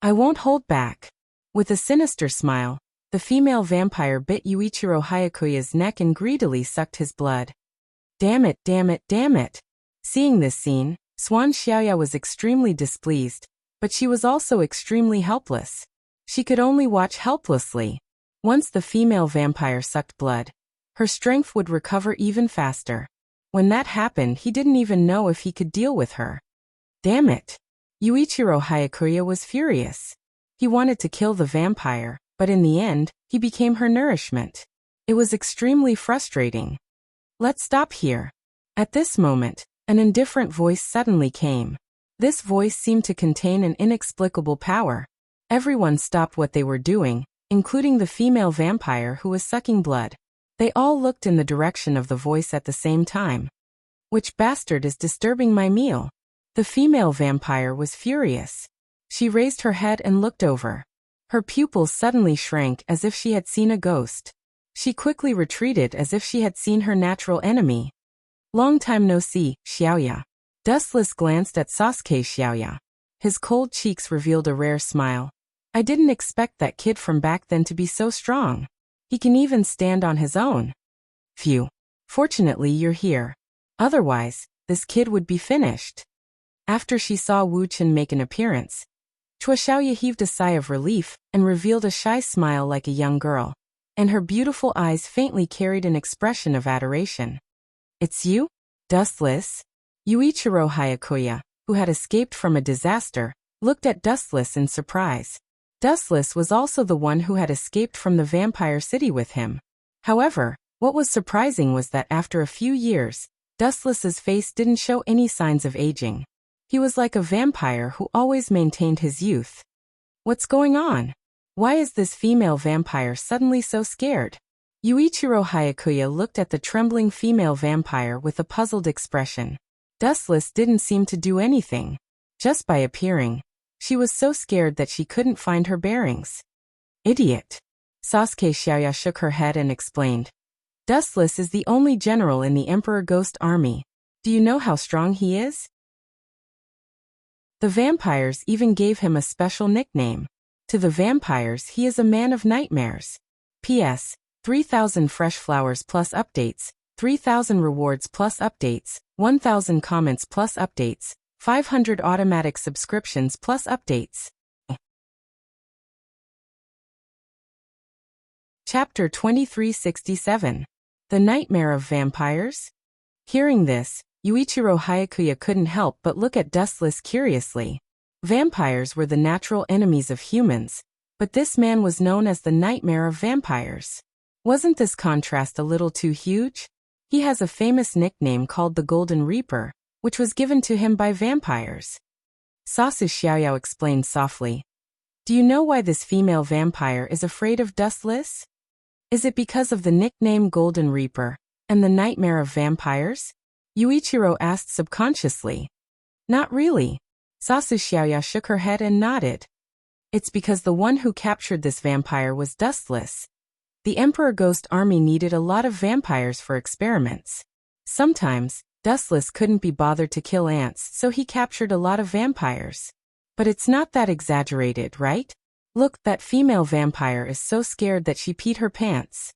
"I won't hold back." With a sinister smile, the female vampire bit Yuichiro Hayakuya's neck and greedily sucked his blood. Damn it, damn it, damn it. Seeing this scene, Swan Xiaoya was extremely displeased, but she was also extremely helpless. She could only watch helplessly. Once the female vampire sucked blood, her strength would recover even faster. When that happened, he didn't even know if he could deal with her. Damn it. Yuichiro Hayakuya was furious. He wanted to kill the vampire, but in the end, he became her nourishment. It was extremely frustrating. Let's stop here. At this moment, an indifferent voice suddenly came. This voice seemed to contain an inexplicable power. Everyone stopped what they were doing, including the female vampire who was sucking blood. They all looked in the direction of the voice at the same time. Which bastard is disturbing my meal? The female vampire was furious. She raised her head and looked over. Her pupils suddenly shrank as if she had seen a ghost. She quickly retreated as if she had seen her natural enemy. Long time no see, Xiaoya. Dustless glanced at Sasuke Xiaoya. His cold cheeks revealed a rare smile. I didn't expect that kid from back then to be so strong. He can even stand on his own. Phew. Fortunately you're here. Otherwise, this kid would be finished. After she saw Wu Chen make an appearance, Chua Xiaoya heaved a sigh of relief and revealed a shy smile like a young girl, and her beautiful eyes faintly carried an expression of adoration. It's you? Dustless? Yuichiro Hayakuya, who had escaped from a disaster, looked at Dustless in surprise. Dustless was also the one who had escaped from the vampire city with him. However, what was surprising was that after a few years, Dustless's face didn't show any signs of aging. He was like a vampire who always maintained his youth. What's going on? Why is this female vampire suddenly so scared? Yuichiro Hayakuya looked at the trembling female vampire with a puzzled expression. Dustless didn't seem to do anything. Just by appearing, she was so scared that she couldn't find her bearings. Idiot. Sasuke Xiaoya shook her head and explained. Dustless is the only general in the Emperor Ghost Army. Do you know how strong he is? The vampires even gave him a special nickname. To the vampires, he is a man of nightmares. P.S. 3,000 fresh flowers plus updates. 3,000 rewards plus updates, 1,000 comments plus updates, 500 automatic subscriptions plus updates. Chapter 2367. The Nightmare of Vampires? Hearing this, Yuichiro Hayakuya couldn't help but look at Dustless curiously. Vampires were the natural enemies of humans, but this man was known as the Nightmare of Vampires. Wasn't this contrast a little too huge? He has a famous nickname called the Golden Reaper, which was given to him by vampires. Sasu Xiaoyao explained softly. Do you know why this female vampire is afraid of Dustless? Is it because of the nickname Golden Reaper and the Nightmare of Vampires? Yuichiro asked subconsciously. Not really. Sasu Xiaoyao shook her head and nodded. It's because the one who captured this vampire was Dustless. The Emperor Ghost Army needed a lot of vampires for experiments. Sometimes, Dustless couldn't be bothered to kill ants, so he captured a lot of vampires. But it's not that exaggerated, right? Look, that female vampire is so scared that she peed her pants.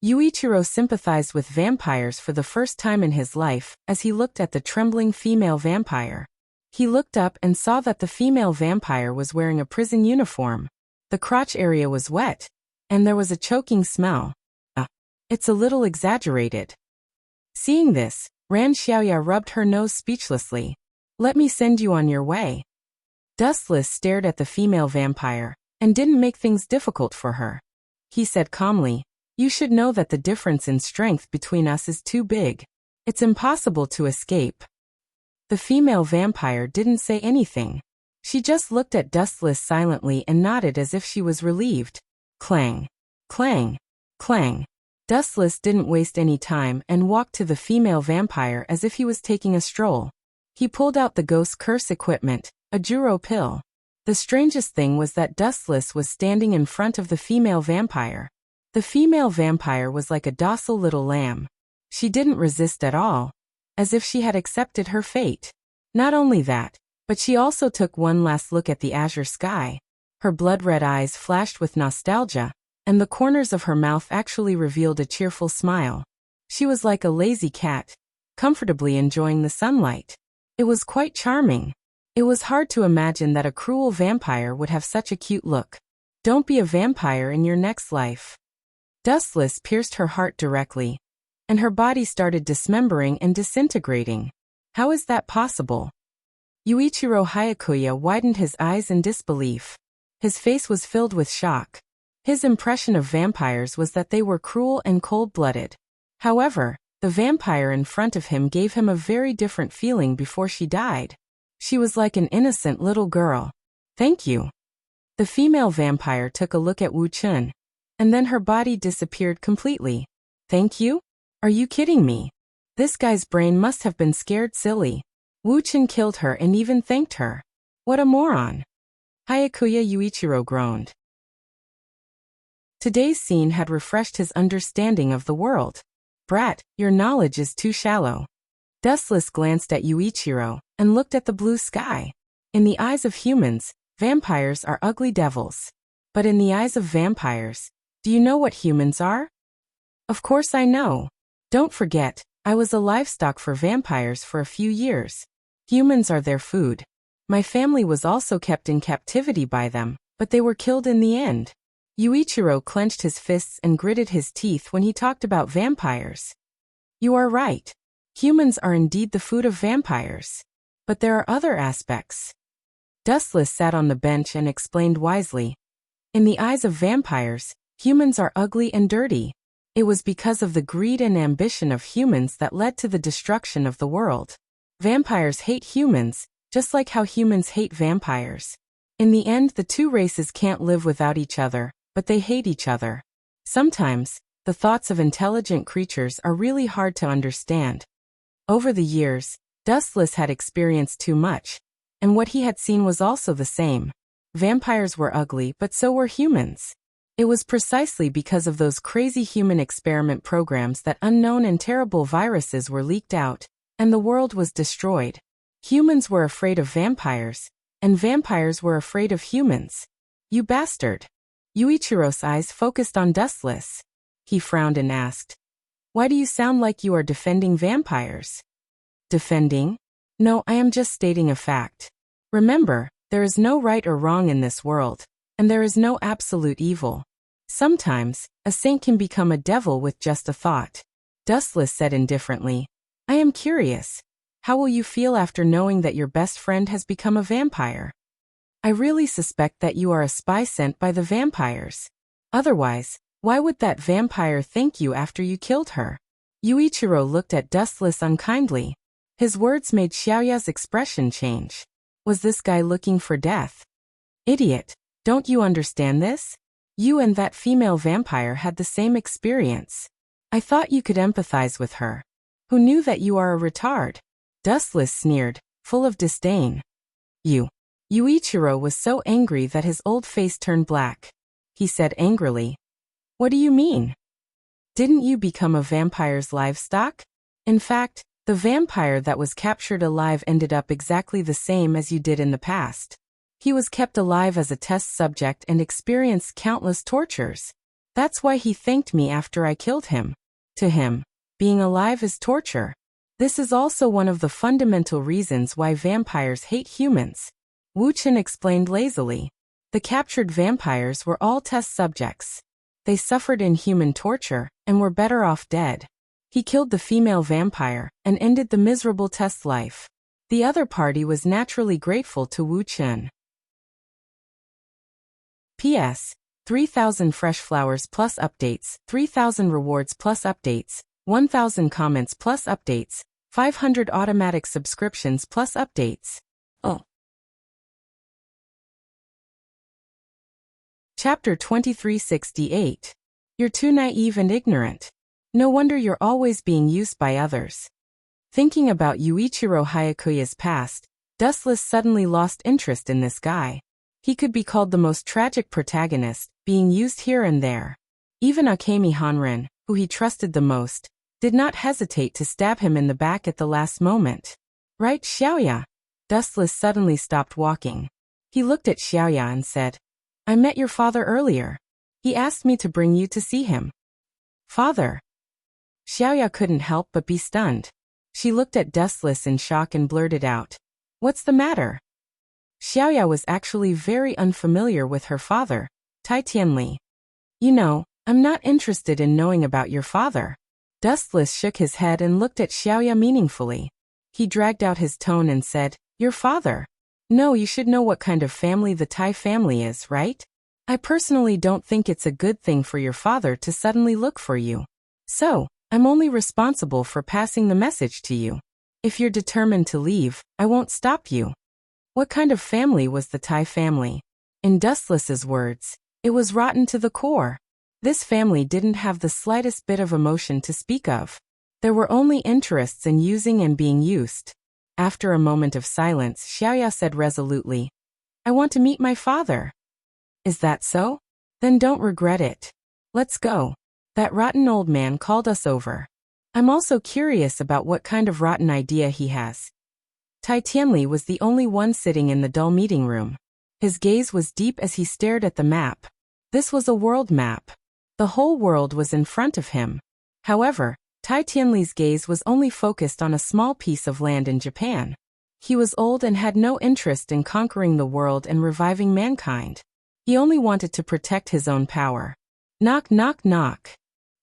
Yuichiro sympathized with vampires for the first time in his life as he looked at the trembling female vampire. He looked up and saw that the female vampire was wearing a prison uniform. The crotch area was wet, and there was a choking smell. It's a little exaggerated. Seeing this, Ran Xiaoya rubbed her nose speechlessly. Let me send you on your way. Dustless stared at the female vampire and didn't make things difficult for her. He said calmly, You should know that the difference in strength between us is too big. It's impossible to escape. The female vampire didn't say anything. She just looked at Dustless silently and nodded as if she was relieved. Clang, clang, clang. Dustless didn't waste any time and walked to the female vampire as if he was taking a stroll. He pulled out the ghost curse equipment, a Juro pill. The strangest thing was that Dustless was standing in front of the female vampire. The female vampire was like a docile little lamb. She didn't resist at all, as if she had accepted her fate. Not only that, but she also took one last look at the azure sky. Her blood-red eyes flashed with nostalgia, and the corners of her mouth actually revealed a cheerful smile. She was like a lazy cat, comfortably enjoying the sunlight. It was quite charming. It was hard to imagine that a cruel vampire would have such a cute look. Don't be a vampire in your next life. Dustless pierced her heart directly, and her body started dismembering and disintegrating. How is that possible? Yuichiro Hayakuya widened his eyes in disbelief. His face was filled with shock. His impression of vampires was that they were cruel and cold-blooded. However, the vampire in front of him gave him a very different feeling before she died. She was like an innocent little girl. Thank you. The female vampire took a look at Wu Chun, and then her body disappeared completely. Thank you? Are you kidding me? This guy's brain must have been scared silly. Wu Chun killed her and even thanked her. What a moron. Hayakuya Yuichiro groaned. Today's scene had refreshed his understanding of the world. Brat, your knowledge is too shallow. Dustless glanced at Yuichiro and looked at the blue sky. In the eyes of humans, vampires are ugly devils. But in the eyes of vampires, do you know what humans are? Of course I know. Don't forget, I was a livestock for vampires for a few years. Humans are their food. My family was also kept in captivity by them, but they were killed in the end. Yuichiro clenched his fists and gritted his teeth when he talked about vampires. You are right. Humans are indeed the food of vampires. But there are other aspects. Dustless sat on the bench and explained wisely. In the eyes of vampires, humans are ugly and dirty. It was because of the greed and ambition of humans that led to the destruction of the world. Vampires hate humans, just like how humans hate vampires. In the end, the two races can't live without each other, but they hate each other. Sometimes, the thoughts of intelligent creatures are really hard to understand. Over the years, Dustless had experienced too much, and what he had seen was also the same. Vampires were ugly, but so were humans. It was precisely because of those crazy human experiment programs that unknown and terrible viruses were leaked out, and the world was destroyed. Humans were afraid of vampires, and vampires were afraid of humans. You bastard. Yuichiro's eyes focused on Dustless. He frowned and asked, Why do you sound like you are defending vampires? Defending? No, I am just stating a fact. Remember, there is no right or wrong in this world, and there is no absolute evil. Sometimes, a saint can become a devil with just a thought. Dustless said indifferently, I am curious. How will you feel after knowing that your best friend has become a vampire? I really suspect that you are a spy sent by the vampires. Otherwise, why would that vampire thank you after you killed her? Yuichiro looked at Dustless unkindly. His words made Xiaoya's expression change. Was this guy looking for death? Idiot, don't you understand this? You and that female vampire had the same experience. I thought you could empathize with her. Who knew that you are a retard? Dustless sneered, full of disdain. Yuichiro was so angry that his old face turned black. He said angrily, What do you mean? Didn't you become a vampire's livestock? In fact, the vampire that was captured alive ended up exactly the same as you did in the past. He was kept alive as a test subject and experienced countless tortures. That's why he thanked me after I killed him. To him, being alive is torture. This is also one of the fundamental reasons why vampires hate humans. Wu Chen explained lazily. The captured vampires were all test subjects. They suffered inhuman torture and were better off dead. He killed the female vampire and ended the miserable test life. The other party was naturally grateful to Wu Chen. P.S. 3,000 fresh flowers plus updates, 3,000 rewards plus updates, 1,000 comments plus updates, 500 automatic subscriptions plus updates. Oh. Chapter 2368. You're too naive and ignorant. No wonder you're always being used by others. Thinking about Yuichiro Hayakuya's past, Dustless suddenly lost interest in this guy. He could be called the most tragic protagonist, being used here and there. Even Akemi Hanren, who he trusted the most, did not hesitate to stab him in the back at the last moment. Right, Xiaoya? Dustless suddenly stopped walking. He looked at Xiaoya and said, I met your father earlier. He asked me to bring you to see him. Father? Xiaoya couldn't help but be stunned. She looked at Dustless in shock and blurted out, What's the matter? Xiaoya was actually very unfamiliar with her father, Tai Tianli. You know, I'm not interested in knowing about your father. Dustless shook his head and looked at Xiaoya meaningfully. He dragged out his tone and said, Your father? No, you should know what kind of family the Tai family is, right? I personally don't think it's a good thing for your father to suddenly look for you. So, I'm only responsible for passing the message to you. If you're determined to leave, I won't stop you. What kind of family was the Tai family? In Dustless's words, it was rotten to the core. This family didn't have the slightest bit of emotion to speak of. There were only interests in using and being used. After a moment of silence, Xiaoya said resolutely, I want to meet my father. Is that so? Then don't regret it. Let's go. That rotten old man called us over. I'm also curious about what kind of rotten idea he has. Tai Tianli was the only one sitting in the dull meeting room. His gaze was deep as he stared at the map. This was a world map. The whole world was in front of him. However, Tai Tianli's gaze was only focused on a small piece of land in Japan. He was old and had no interest in conquering the world and reviving mankind. He only wanted to protect his own power. Knock, knock, knock.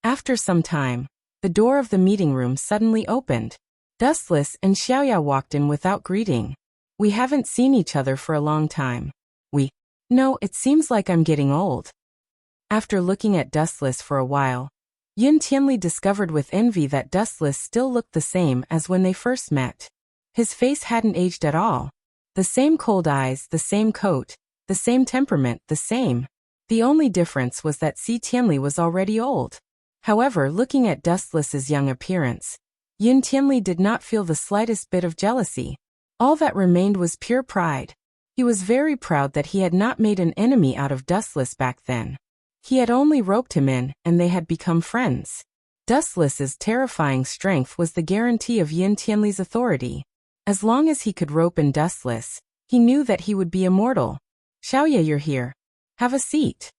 After some time, the door of the meeting room suddenly opened. Dustless and Xiaoya walked in without greeting. We haven't seen each other for a long time. No, it seems like I'm getting old. After looking at Dustless for a while, Yun Tianli discovered with envy that Dustless still looked the same as when they first met. His face hadn't aged at all. The same cold eyes, the same coat, the same temperament, the same. The only difference was that Si Tianli was already old. However, looking at Dustless's young appearance, Yun Tianli did not feel the slightest bit of jealousy. All that remained was pure pride. He was very proud that he had not made an enemy out of Dustless back then. He had only roped him in, and they had become friends. Dustless's terrifying strength was the guarantee of Yun Tianli's authority. As long as he could rope in Dustless, he knew that he would be immortal. Xiaoya, you're here. Have a seat.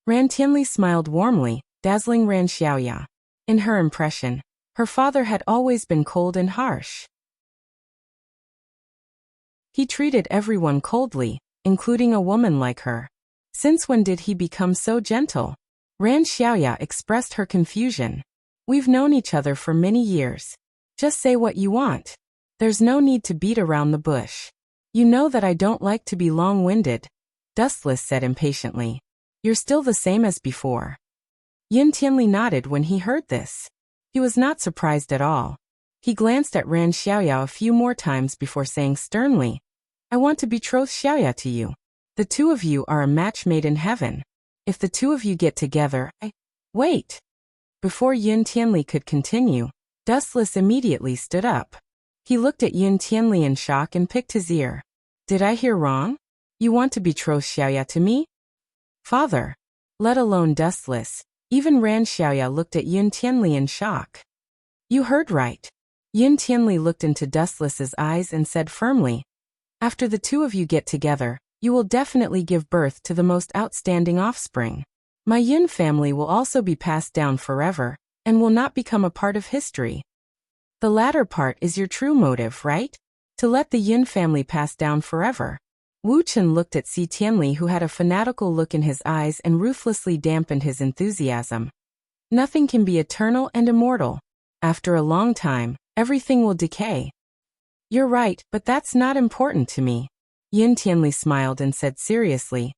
Ran Tianli smiled warmly, dazzling Ran Xiaoya. In her impression, her father had always been cold and harsh. He treated everyone coldly, including a woman like her. Since when did he become so gentle? Ran Xiaoya expressed her confusion. We've known each other for many years. Just say what you want. There's no need to beat around the bush. You know that I don't like to be long-winded, Dustless said impatiently. You're still the same as before. Yin Tianli nodded when he heard this. He was not surprised at all. He glanced at Ran Xiaoya a few more times before saying sternly, I want to betroth Xiaoya to you. The two of you are a match made in heaven. If the two of you get together, Wait! Before Yin Tianli could continue, Dustless immediately stood up. He looked at Yin Tianli in shock and picked his ear. Did I hear wrong? You want to betroth Xiaoya to me? Father! Let alone Dustless, even Ran Xiaoya looked at Yin Tianli in shock. You heard right. Yin Tianli looked into Dustless's eyes and said firmly, After the two of you get together, you will definitely give birth to the most outstanding offspring. My Yin family will also be passed down forever, and will not become a part of history. The latter part is your true motive, right? To let the Yin family pass down forever. Wu Chen looked at Si Tianli, who had a fanatical look in his eyes and ruthlessly dampened his enthusiasm. Nothing can be eternal and immortal. After a long time, everything will decay. You're right, but that's not important to me. Yin Tianli smiled and said seriously,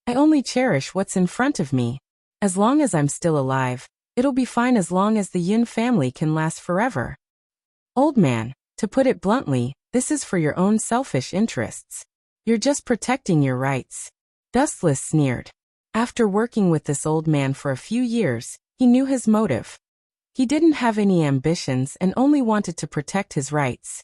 I only cherish what's in front of me. As long as I'm still alive, it'll be fine as long as the Yin family can last forever. Old man, to put it bluntly, this is for your own selfish interests. You're just protecting your rights. Dustless sneered. After working with this old man for a few years, he knew his motive. He didn't have any ambitions and only wanted to protect his rights.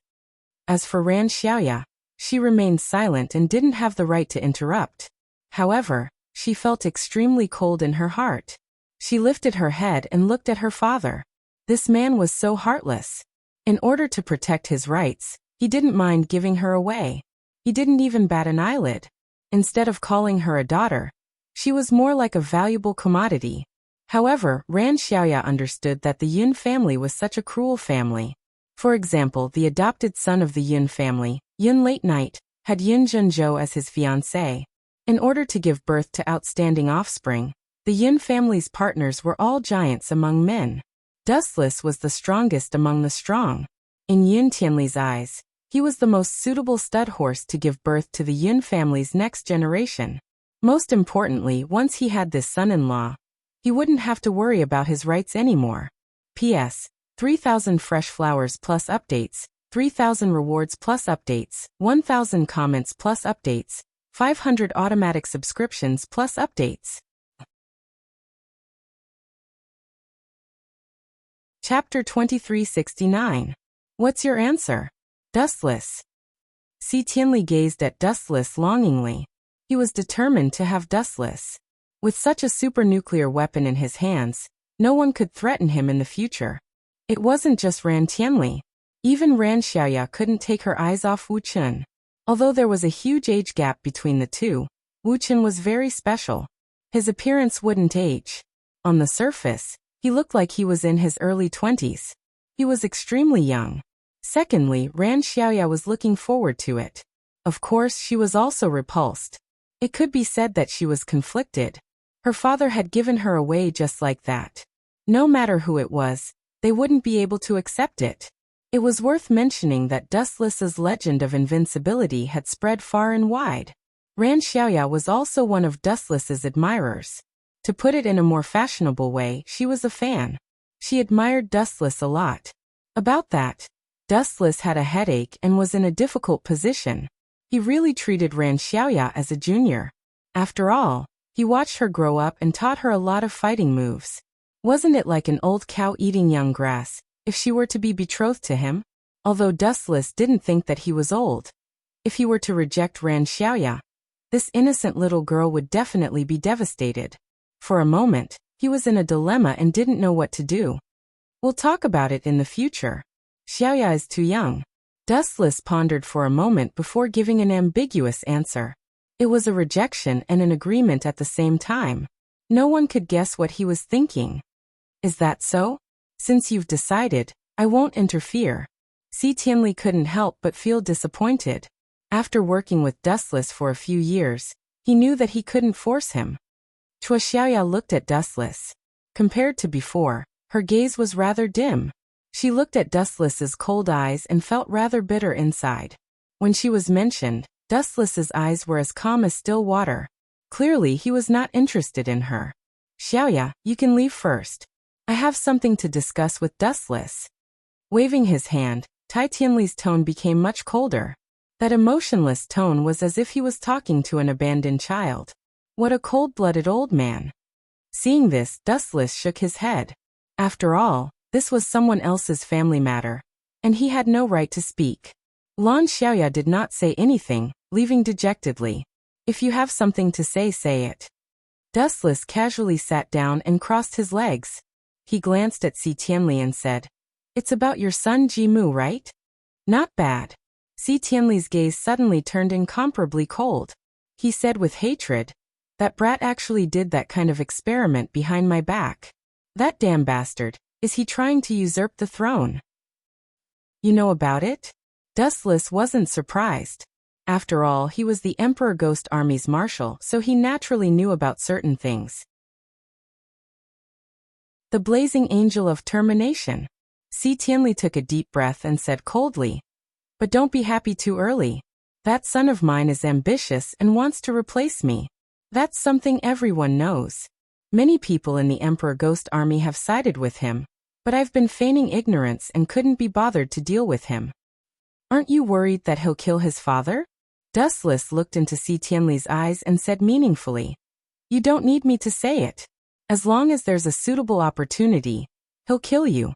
As for Ran Xiaoya, she remained silent and didn't have the right to interrupt. However, she felt extremely cold in her heart. She lifted her head and looked at her father. This man was so heartless. In order to protect his rights, he didn't mind giving her away. He didn't even bat an eyelid. Instead of calling her a daughter, she was more like a valuable commodity. However, Ran Xiaoya understood that the Yin family was such a cruel family. For example, the adopted son of the Yin family, Yin Late Night, had Yin Zhenzhou as his fiancée. In order to give birth to outstanding offspring, the Yin family's partners were all giants among men. Dustless was the strongest among the strong. In Yin Tianli's eyes, he was the most suitable stud horse to give birth to the Yin family's next generation. Most importantly, once he had this son-in-law, he wouldn't have to worry about his rights anymore. P.S. 3,000 fresh flowers plus updates, 3,000 rewards plus updates, 1,000 comments plus updates, 500 automatic subscriptions plus updates. Chapter 2369. What's your answer? Dustless. Si Tianli gazed at Dustless longingly. He was determined to have Dustless. With such a supernuclear weapon in his hands, no one could threaten him in the future. It wasn't just Ran Tianli. Even Ran Xiaoya couldn't take her eyes off Wu Chen. Although there was a huge age gap between the two, Wu Chen was very special. His appearance wouldn't age. On the surface, he looked like he was in his early 20s. He was extremely young. Secondly, Ran Xiaoya was looking forward to it. Of course, she was also repulsed. It could be said that she was conflicted. Her father had given her away just like that. No matter who it was, they wouldn't be able to accept it. It was worth mentioning that Dustless's legend of invincibility had spread far and wide. Ran Xiaoya was also one of Dustless's admirers. To put it in a more fashionable way, she was a fan. She admired Dustless a lot. About that, Dustless had a headache and was in a difficult position. He really treated Ran Xiaoya as a junior. After all, he watched her grow up and taught her a lot of fighting moves. Wasn't it like an old cow eating young grass, if she were to be betrothed to him? Although Dustless didn't think that he was old. If he were to reject Ran Xiaoya, this innocent little girl would definitely be devastated. For a moment, he was in a dilemma and didn't know what to do. We'll talk about it in the future. Xiaoya is too young. Dustless pondered for a moment before giving an ambiguous answer. It was a rejection and an agreement at the same time. No one could guess what he was thinking. Is that so? Since you've decided, I won't interfere. Si Tianli couldn't help but feel disappointed. After working with Dustless for a few years, he knew that he couldn't force him. Chua Xiaoya looked at Dustless. Compared to before, her gaze was rather dim. She looked at Dustless's cold eyes and felt rather bitter inside. When she was mentioned, Dustless's eyes were as calm as still water. Clearly he was not interested in her. Xiaoya, you can leave first. I have something to discuss with Dustless. Waving his hand, Tai Tianli's tone became much colder. That emotionless tone was as if he was talking to an abandoned child. What a cold-blooded old man. Seeing this, Dustless shook his head. After all, this was someone else's family matter, and he had no right to speak. Lan Xiaoya did not say anything, leaving dejectedly. If you have something to say it. Dustless casually sat down and crossed his legs. He glanced at Si Tianli and said, "It's about your son Jimu, right?" "Not bad." Si Tianli's gaze suddenly turned incomparably cold. He said with hatred, "That brat actually did that kind of experiment behind my back. That damn bastard, is he trying to usurp the throne?" "You know about it?" Dustless wasn't surprised. After all, he was the Emperor Ghost Army's marshal, so he naturally knew about certain things. The blazing angel of termination. Si Tianli took a deep breath and said coldly, "But don't be happy too early. That son of mine is ambitious and wants to replace me. That's something everyone knows. Many people in the Emperor Ghost Army have sided with him, but I've been feigning ignorance and couldn't be bothered to deal with him. Aren't you worried that he'll kill his father?" Dustless looked into Si Tianli's eyes and said meaningfully, "You don't need me to say it. As long as there's a suitable opportunity, he'll kill you."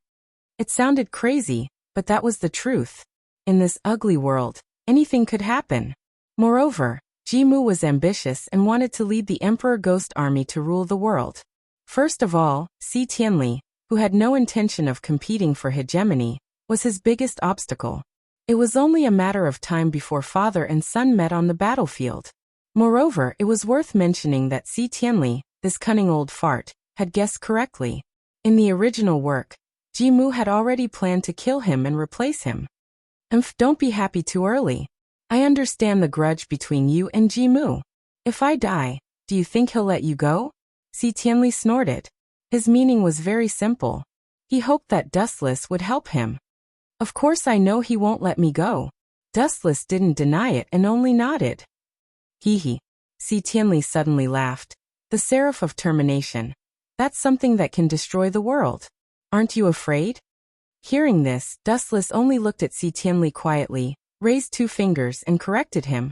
It sounded crazy, but that was the truth. In this ugly world, anything could happen. Moreover, Jimu was ambitious and wanted to lead the Emperor Ghost Army to rule the world. First of all, Si Tianli, who had no intention of competing for hegemony, was his biggest obstacle. It was only a matter of time before father and son met on the battlefield. Moreover, it was worth mentioning that Si Tianli, this cunning old fart, had guessed correctly. In the original work, Jimu had already planned to kill him and replace him. Don't be happy too early. I understand the grudge between you and Jimu. If I die, do you think he'll let you go?" Si Tianli snorted. His meaning was very simple. He hoped that Dustless would help him. "Of course I know he won't let me go." Dustless didn't deny it and only nodded. "Hee." Si Tianli suddenly laughed. "The Seraph of Termination. That's something that can destroy the world. Aren't you afraid?" Hearing this, Dustless only looked at Si Tianli quietly, raised 2 fingers and corrected him.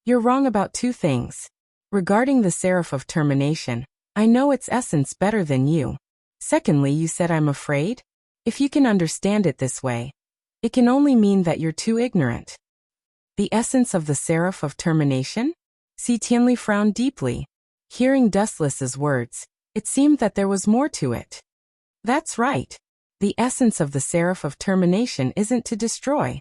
"You're wrong about 2 things. Regarding the Seraph of Termination, I know its essence better than you. Secondly, you said I'm afraid? If you can understand it this way, it can only mean that you're too ignorant." The essence of the Seraph of Termination? Si Tianli frowned deeply. Hearing Dustless's words, it seemed that there was more to it. That's right. The essence of the Seraph of Termination isn't to destroy.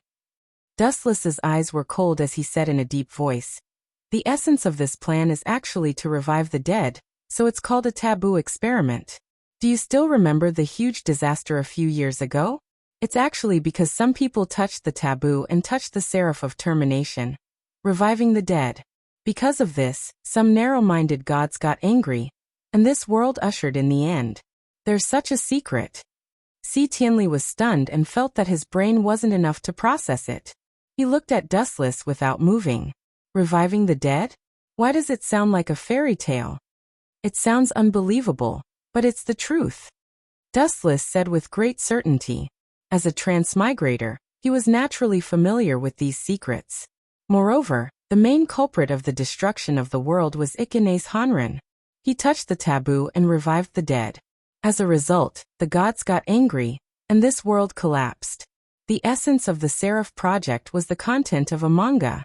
Dustless's eyes were cold as he said in a deep voice, "The essence of this plan is actually to revive the dead, so it's called a taboo experiment. Do you still remember the huge disaster a few years ago? It's actually because some people touched the taboo and touched the Seraph of Termination, reviving the dead. Because of this, some narrow-minded gods got angry, and this world ushered in the end. There's such a secret." Si Tianli was stunned and felt that his brain wasn't enough to process it. He looked at Dustless without moving. Reviving the dead? Why does it sound like a fairy tale? It sounds unbelievable, but it's the truth. Dustless said with great certainty. As a transmigrator, he was naturally familiar with these secrets. Moreover, the main culprit of the destruction of the world was Ikane's Hanren. He touched the taboo and revived the dead. As a result, the gods got angry, and this world collapsed. The essence of the Seraph project was the content of a manga.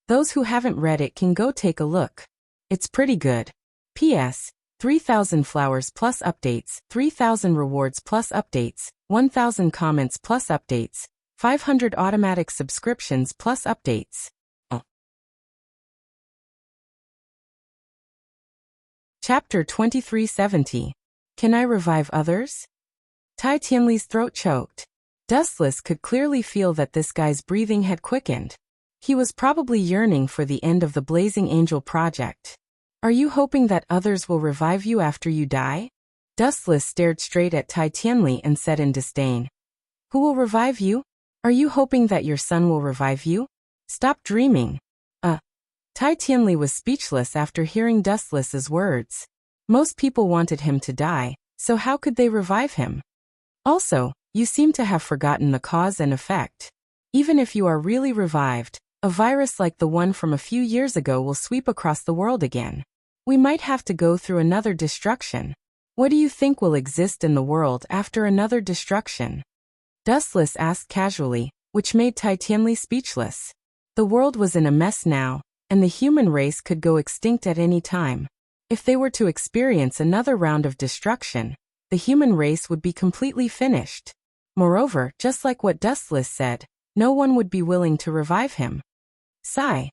Those who haven't read it can go take a look. It's pretty good. P.S. 3,000 flowers plus updates, 3,000 rewards plus updates, 1,000 comments plus updates, 500 automatic subscriptions plus updates. Chapter 2370. Can I revive others? Tai Tianli's throat choked. Dustless could clearly feel that this guy's breathing had quickened. He was probably yearning for the end of the Blazing Angel project. Are you hoping that others will revive you after you die? Dustless stared straight at Tai Tianli and said in disdain. Who will revive you? Are you hoping that your son will revive you? Stop dreaming. Tai Tianli was speechless after hearing Dustless's words. Most people wanted him to die, so how could they revive him? Also, you seem to have forgotten the cause and effect. Even if you are really revived, a virus like the one from a few years ago will sweep across the world again. We might have to go through another destruction. What do you think will exist in the world after another destruction? Dustless asked casually, which made Tai Tianli speechless. The world was in a mess now, and the human race could go extinct at any time. If they were to experience another round of destruction, the human race would be completely finished. Moreover, just like what Dustless said, no one would be willing to revive him. Sigh.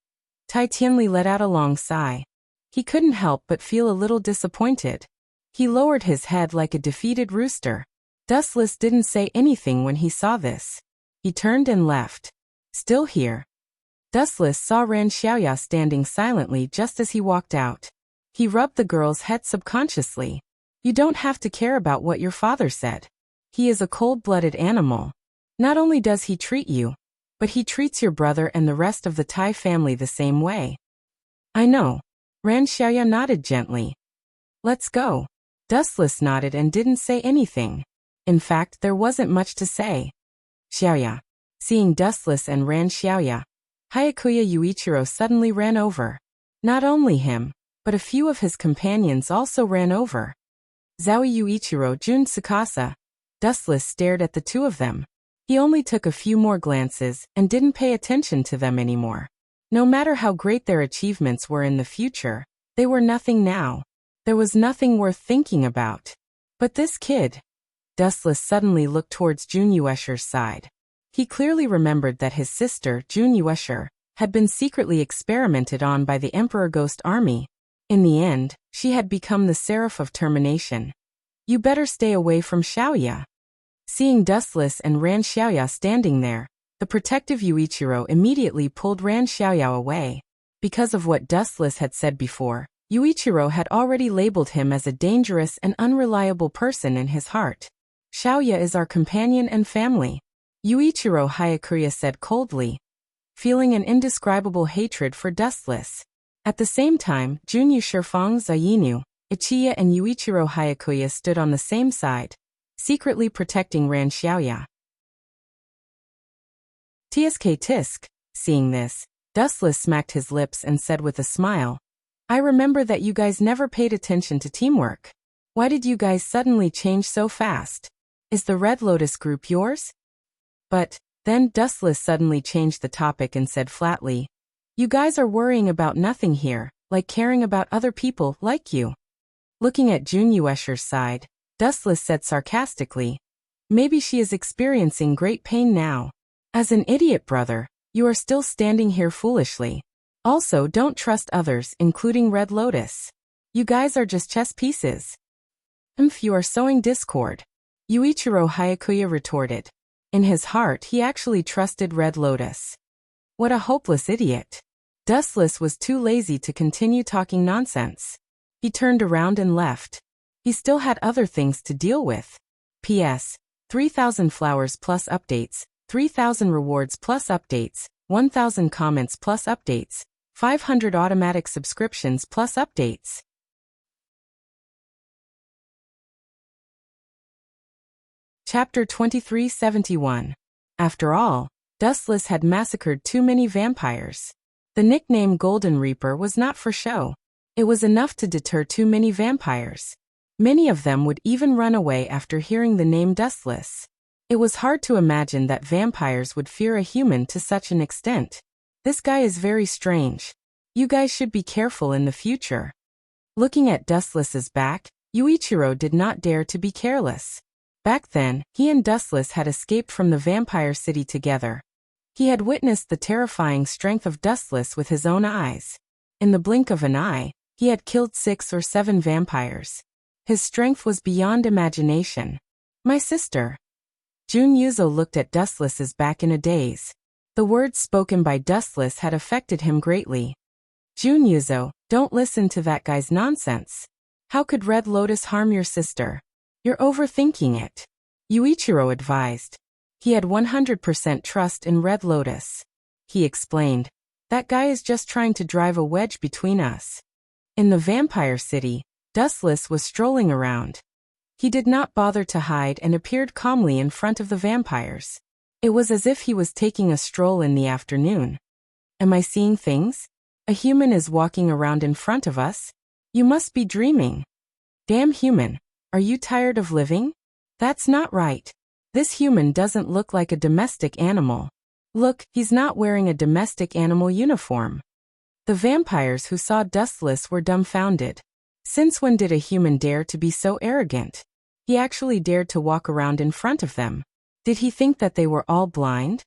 Tai Tianli let out a long sigh. He couldn't help but feel a little disappointed. He lowered his head like a defeated rooster. Dustless didn't say anything when he saw this. He turned and left. Still here. Dustless saw Ran Xiaoya standing silently just as he walked out. He rubbed the girl's head subconsciously. You don't have to care about what your father said. He is a cold-blooded animal. Not only does he treat you, but he treats your brother and the rest of the Tai family the same way. I know. Ran Xiaoya nodded gently. Let's go. Dustless nodded and didn't say anything. In fact, there wasn't much to say. Xiaoya. Seeing Dustless and Ran Xiaoya, Hayakuya Yuichiro suddenly ran over. Not only him, but a few of his companions also ran over. Zowie Yuichiro Jun Tsukasa. Dustless stared at the two of them. He only took a few more glances and didn't pay attention to them anymore. No matter how great their achievements were in the future, they were nothing now. There was nothing worth thinking about. But this kid. Dustless suddenly looked towards Jun Yuesher's side. He clearly remembered that his sister, Jun Yuesher, had been secretly experimented on by the Emperor Ghost Army. In the end, she had become the Seraph of Termination. You better stay away from Xiaoya. Seeing Dustless and Ran Xiaoya standing there, the protective Yuichiro immediately pulled Ran Xiaoya away. Because of what Dustless had said before, Yuichiro had already labeled him as a dangerous and unreliable person in his heart. Xiaoya is our companion and family. Yuichiro Hayakuya said coldly, feeling an indescribable hatred for Dustless. At the same time, Junyu Shifang Zayinu, Ichiya and Yuichiro Hayakuya stood on the same side, secretly protecting Ran Xiaoya. Tsk tisk. Seeing this, Dustless smacked his lips and said with a smile, I remember that you guys never paid attention to teamwork. Why did you guys suddenly change so fast? Is the Red Lotus group yours? But, then Dustless suddenly changed the topic and said flatly, you guys are worrying about nothing here, like caring about other people like you. Looking at Jun Yuesher's side, Dustless said sarcastically, maybe she is experiencing great pain now. As an idiot brother, you are still standing here foolishly. Also, don't trust others, including Red Lotus. You guys are just chess pieces. You are sowing discord. Yuichiro Hayakuya retorted. In his heart, he actually trusted Red Lotus. What a hopeless idiot. Dustless was too lazy to continue talking nonsense. He turned around and left. He still had other things to deal with. P.S. 3,000 flowers plus updates, 3,000 rewards plus updates, 1,000 comments plus updates, 500 automatic subscriptions plus updates. Chapter 2371. After all, Dustless had massacred too many vampires. The nickname Golden Reaper was not for show. It was enough to deter too many vampires. Many of them would even run away after hearing the name Dustless. It was hard to imagine that vampires would fear a human to such an extent. This guy is very strange. You guys should be careful in the future. Looking at Dustless's back, Yuichiro did not dare to be careless. Back then, he and Dustless had escaped from the vampire city together. He had witnessed the terrifying strength of Dustless with his own eyes. In the blink of an eye, he had killed 6 or 7 vampires. His strength was beyond imagination. My sister. Jun Yuzo looked at Dustless's back in a daze. The words spoken by Dustless had affected him greatly. Jun Yuzo, don't listen to that guy's nonsense. How could Red Lotus harm your sister? You're overthinking it. Yuichiro advised. He had 100% trust in Red Lotus. He explained. That guy is just trying to drive a wedge between us. In the vampire city, Dustless was strolling around. He did not bother to hide and appeared calmly in front of the vampires. It was as if he was taking a stroll in the afternoon. Am I seeing things? A human is walking around in front of us? You must be dreaming. Damn human, are you tired of living? That's not right. This human doesn't look like a domestic animal. Look, he's not wearing a domestic animal uniform. The vampires who saw Dustless were dumbfounded. Since when did a human dare to be so arrogant? He actually dared to walk around in front of them. Did he think that they were all blind?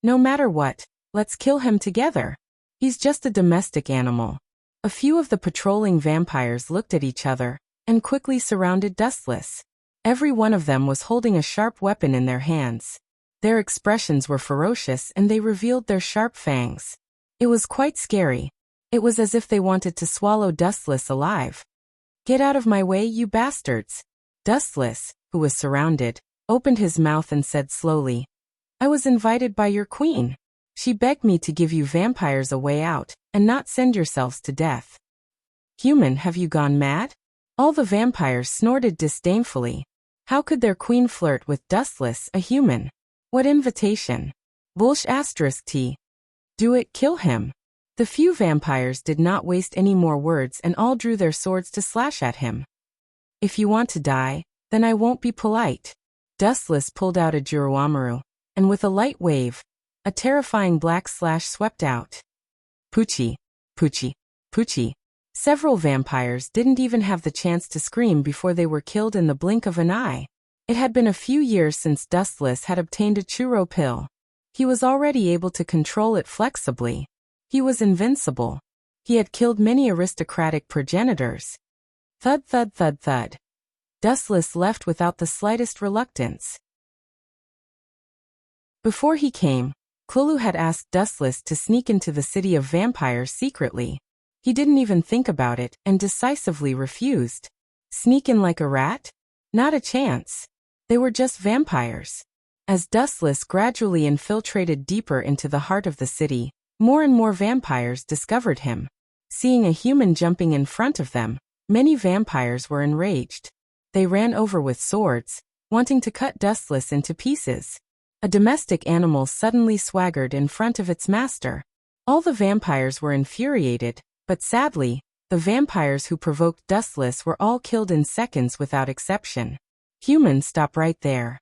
No matter what, let's kill him together. He's just a domestic animal. A few of the patrolling vampires looked at each other and quickly surrounded Dustless. Every one of them was holding a sharp weapon in their hands. Their expressions were ferocious and they revealed their sharp fangs. It was quite scary. It was as if they wanted to swallow Dustless alive. Get out of my way, you bastards. Dustless, who was surrounded, opened his mouth and said slowly, I was invited by your queen. She begged me to give you vampires a way out and not send yourselves to death. Human, have you gone mad? All the vampires snorted disdainfully. How could their queen flirt with Dustless, a human? What invitation? Bullsh***. Do it, kill him. The few vampires did not waste any more words and all drew their swords to slash at him. If you want to die, then I won't be polite. Dustless pulled out a Juruamaru, and with a light wave, a terrifying black slash swept out. Poochie, Poochie, Poochie. Several vampires didn't even have the chance to scream before they were killed in the blink of an eye. It had been a few years since Dustless had obtained a churro pill. He was already able to control it flexibly. He was invincible. He had killed many aristocratic progenitors. Thud thud thud thud. Dustless left without the slightest reluctance. Before he came, Klulu had asked Dustless to sneak into the city of vampires secretly. He didn't even think about it and decisively refused. Sneak in like a rat? Not a chance. They were just vampires. As Dustless gradually infiltrated deeper into the heart of the city, more and more vampires discovered him. Seeing a human jumping in front of them, many vampires were enraged. They ran over with swords, wanting to cut Dustless into pieces. A domestic animal suddenly swaggered in front of its master. All the vampires were infuriated, but sadly, the vampires who provoked Dustless were all killed in seconds without exception. Human, stop right there.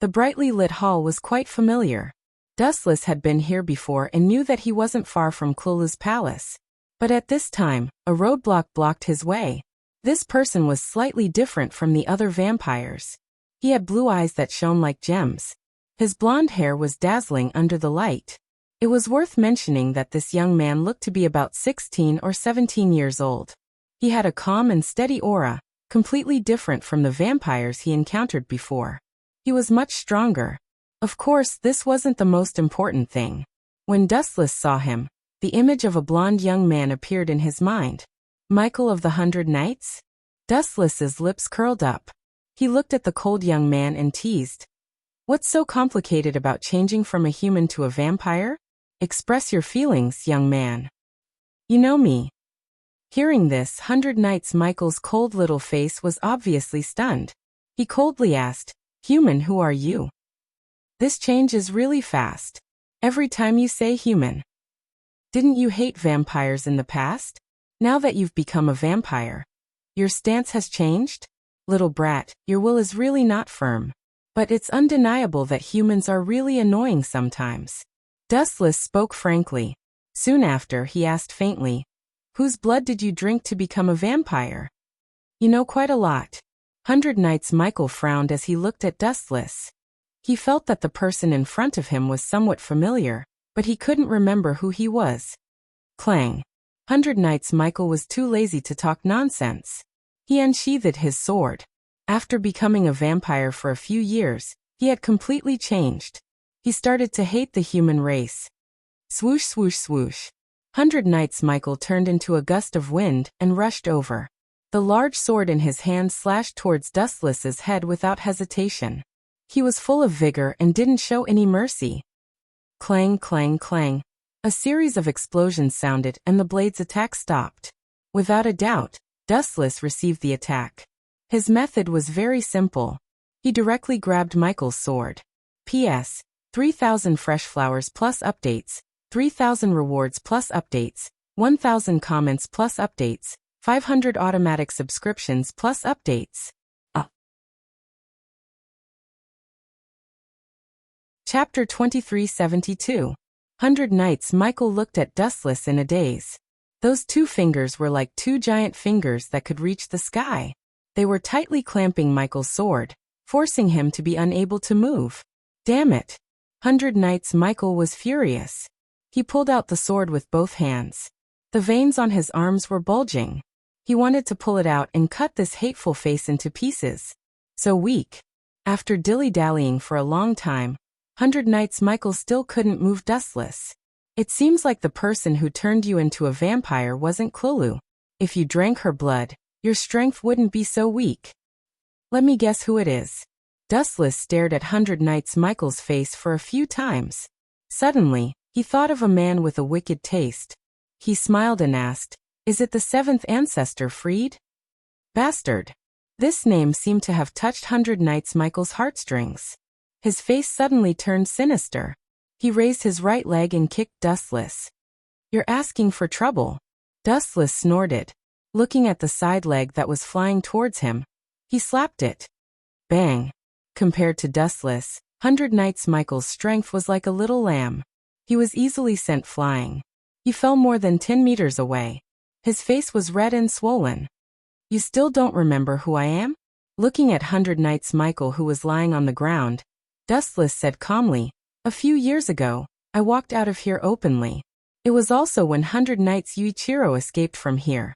The brightly lit hall was quite familiar. Dustless had been here before and knew that he wasn't far from Klulu's palace. But at this time, a roadblock blocked his way. This person was slightly different from the other vampires. He had blue eyes that shone like gems. His blonde hair was dazzling under the light. It was worth mentioning that this young man looked to be about 16 or 17 years old. He had a calm and steady aura, completely different from the vampires he encountered before. He was much stronger. Of course, this wasn't the most important thing. When Dustless saw him, the image of a blonde young man appeared in his mind. Michael of the 100 Knights? Dustless's lips curled up. He looked at the cold young man and teased. What's so complicated about changing from a human to a vampire? Express your feelings, young man. You know me. Hearing this, 100 Knights Michael's cold little face was obviously stunned. He coldly asked, Human, who are you? This change is really fast. Every time you say human. Didn't you hate vampires in the past? Now that you've become a vampire, your stance has changed? Little brat, your will is really not firm. But it's undeniable that humans are really annoying sometimes. Dustless spoke frankly. Soon after, he asked faintly, Whose blood did you drink to become a vampire? You know, quite a lot. 100 Knights Michael frowned as he looked at Dustless. He felt that the person in front of him was somewhat familiar, but he couldn't remember who he was. Clang. 100 Knights Michael was too lazy to talk nonsense. He unsheathed his sword. After becoming a vampire for a few years, he had completely changed. He started to hate the human race. Swoosh, swoosh, swoosh. 100 Knights Michael turned into a gust of wind and rushed over. The large sword in his hand slashed towards Dustless's head without hesitation. He was full of vigor and didn't show any mercy. Clang, clang, clang. A series of explosions sounded and the blade's attack stopped. Without a doubt, Dustless received the attack. His method was very simple. He directly grabbed Michael's sword. P.S. 3,000 fresh flowers plus updates, 3,000 rewards plus updates, 1,000 comments plus updates, 500 automatic subscriptions plus updates. Chapter 2372. 100 Knights Michael looked at Dustless in a daze. Those two fingers were like two giant fingers that could reach the sky. They were tightly clamping Michael's sword, forcing him to be unable to move. Damn it! 100 Knights Michael was furious. He pulled out the sword with both hands. The veins on his arms were bulging. He wanted to pull it out and cut this hateful face into pieces. So weak. After dilly-dallying for a long time, 100 Knights Michael still couldn't move Dustless. It seems like the person who turned you into a vampire wasn't Clulu. If you drank her blood, your strength wouldn't be so weak. Let me guess who it is. Dustless stared at 100 Knights Michael's face for a few times. Suddenly, he thought of a man with a wicked taste. He smiled and asked, "Is it the seventh ancestor freed?" Bastard. This name seemed to have touched 100 Knights Michael's heartstrings. His face suddenly turned sinister. He raised his right leg and kicked Dustless. "You're asking for trouble." Dustless snorted. Looking at the side leg that was flying towards him, he slapped it. Bang. Compared to Dustless, 100 Knights Michael's strength was like a little lamb. He was easily sent flying. He fell more than 10 meters away. His face was red and swollen. "You still don't remember who I am?" Looking at 100 Knights Michael, who was lying on the ground, Dustless said calmly, "A few years ago, I walked out of here openly. It was also when 100 Knights Yuichiro escaped from here."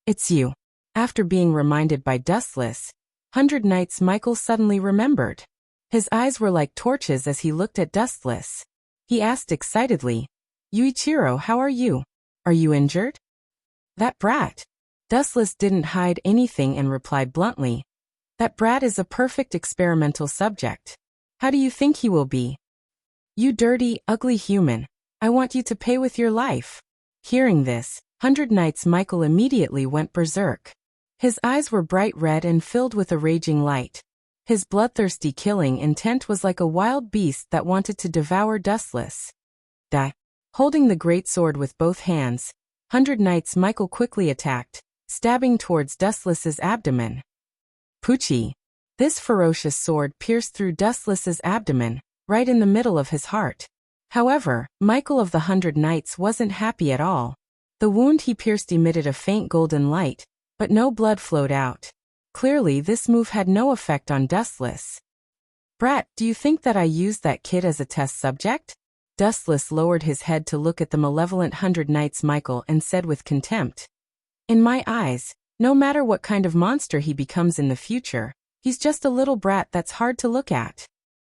"It's you." After being reminded by Dustless, 100 Knights Michael suddenly remembered. His eyes were like torches as he looked at Dustless. He asked excitedly, "Yuichiro, how are you? Are you injured?" "That brat." Dustless didn't hide anything and replied bluntly, "That brat is a perfect experimental subject. How do you think he will be?" "You dirty, ugly human. I want you to pay with your life." Hearing this, 100 Knights Michael immediately went berserk. His eyes were bright red and filled with a raging light. His bloodthirsty killing intent was like a wild beast that wanted to devour Dustless. Holding the great sword with both hands, 100 Knights Michael quickly attacked, stabbing towards Dustless's abdomen. Poochie. This ferocious sword pierced through Dustless's abdomen, right in the middle of his heart. However, Michael of the 100 Knights wasn't happy at all. The wound he pierced emitted a faint golden light, but no blood flowed out. Clearly, this move had no effect on Dustless. "Brat, do you think that I used that kid as a test subject?" Dustless lowered his head to look at the malevolent 100 Knights Michael and said with contempt, "In my eyes, no matter what kind of monster he becomes in the future, he's just a little brat that's hard to look at.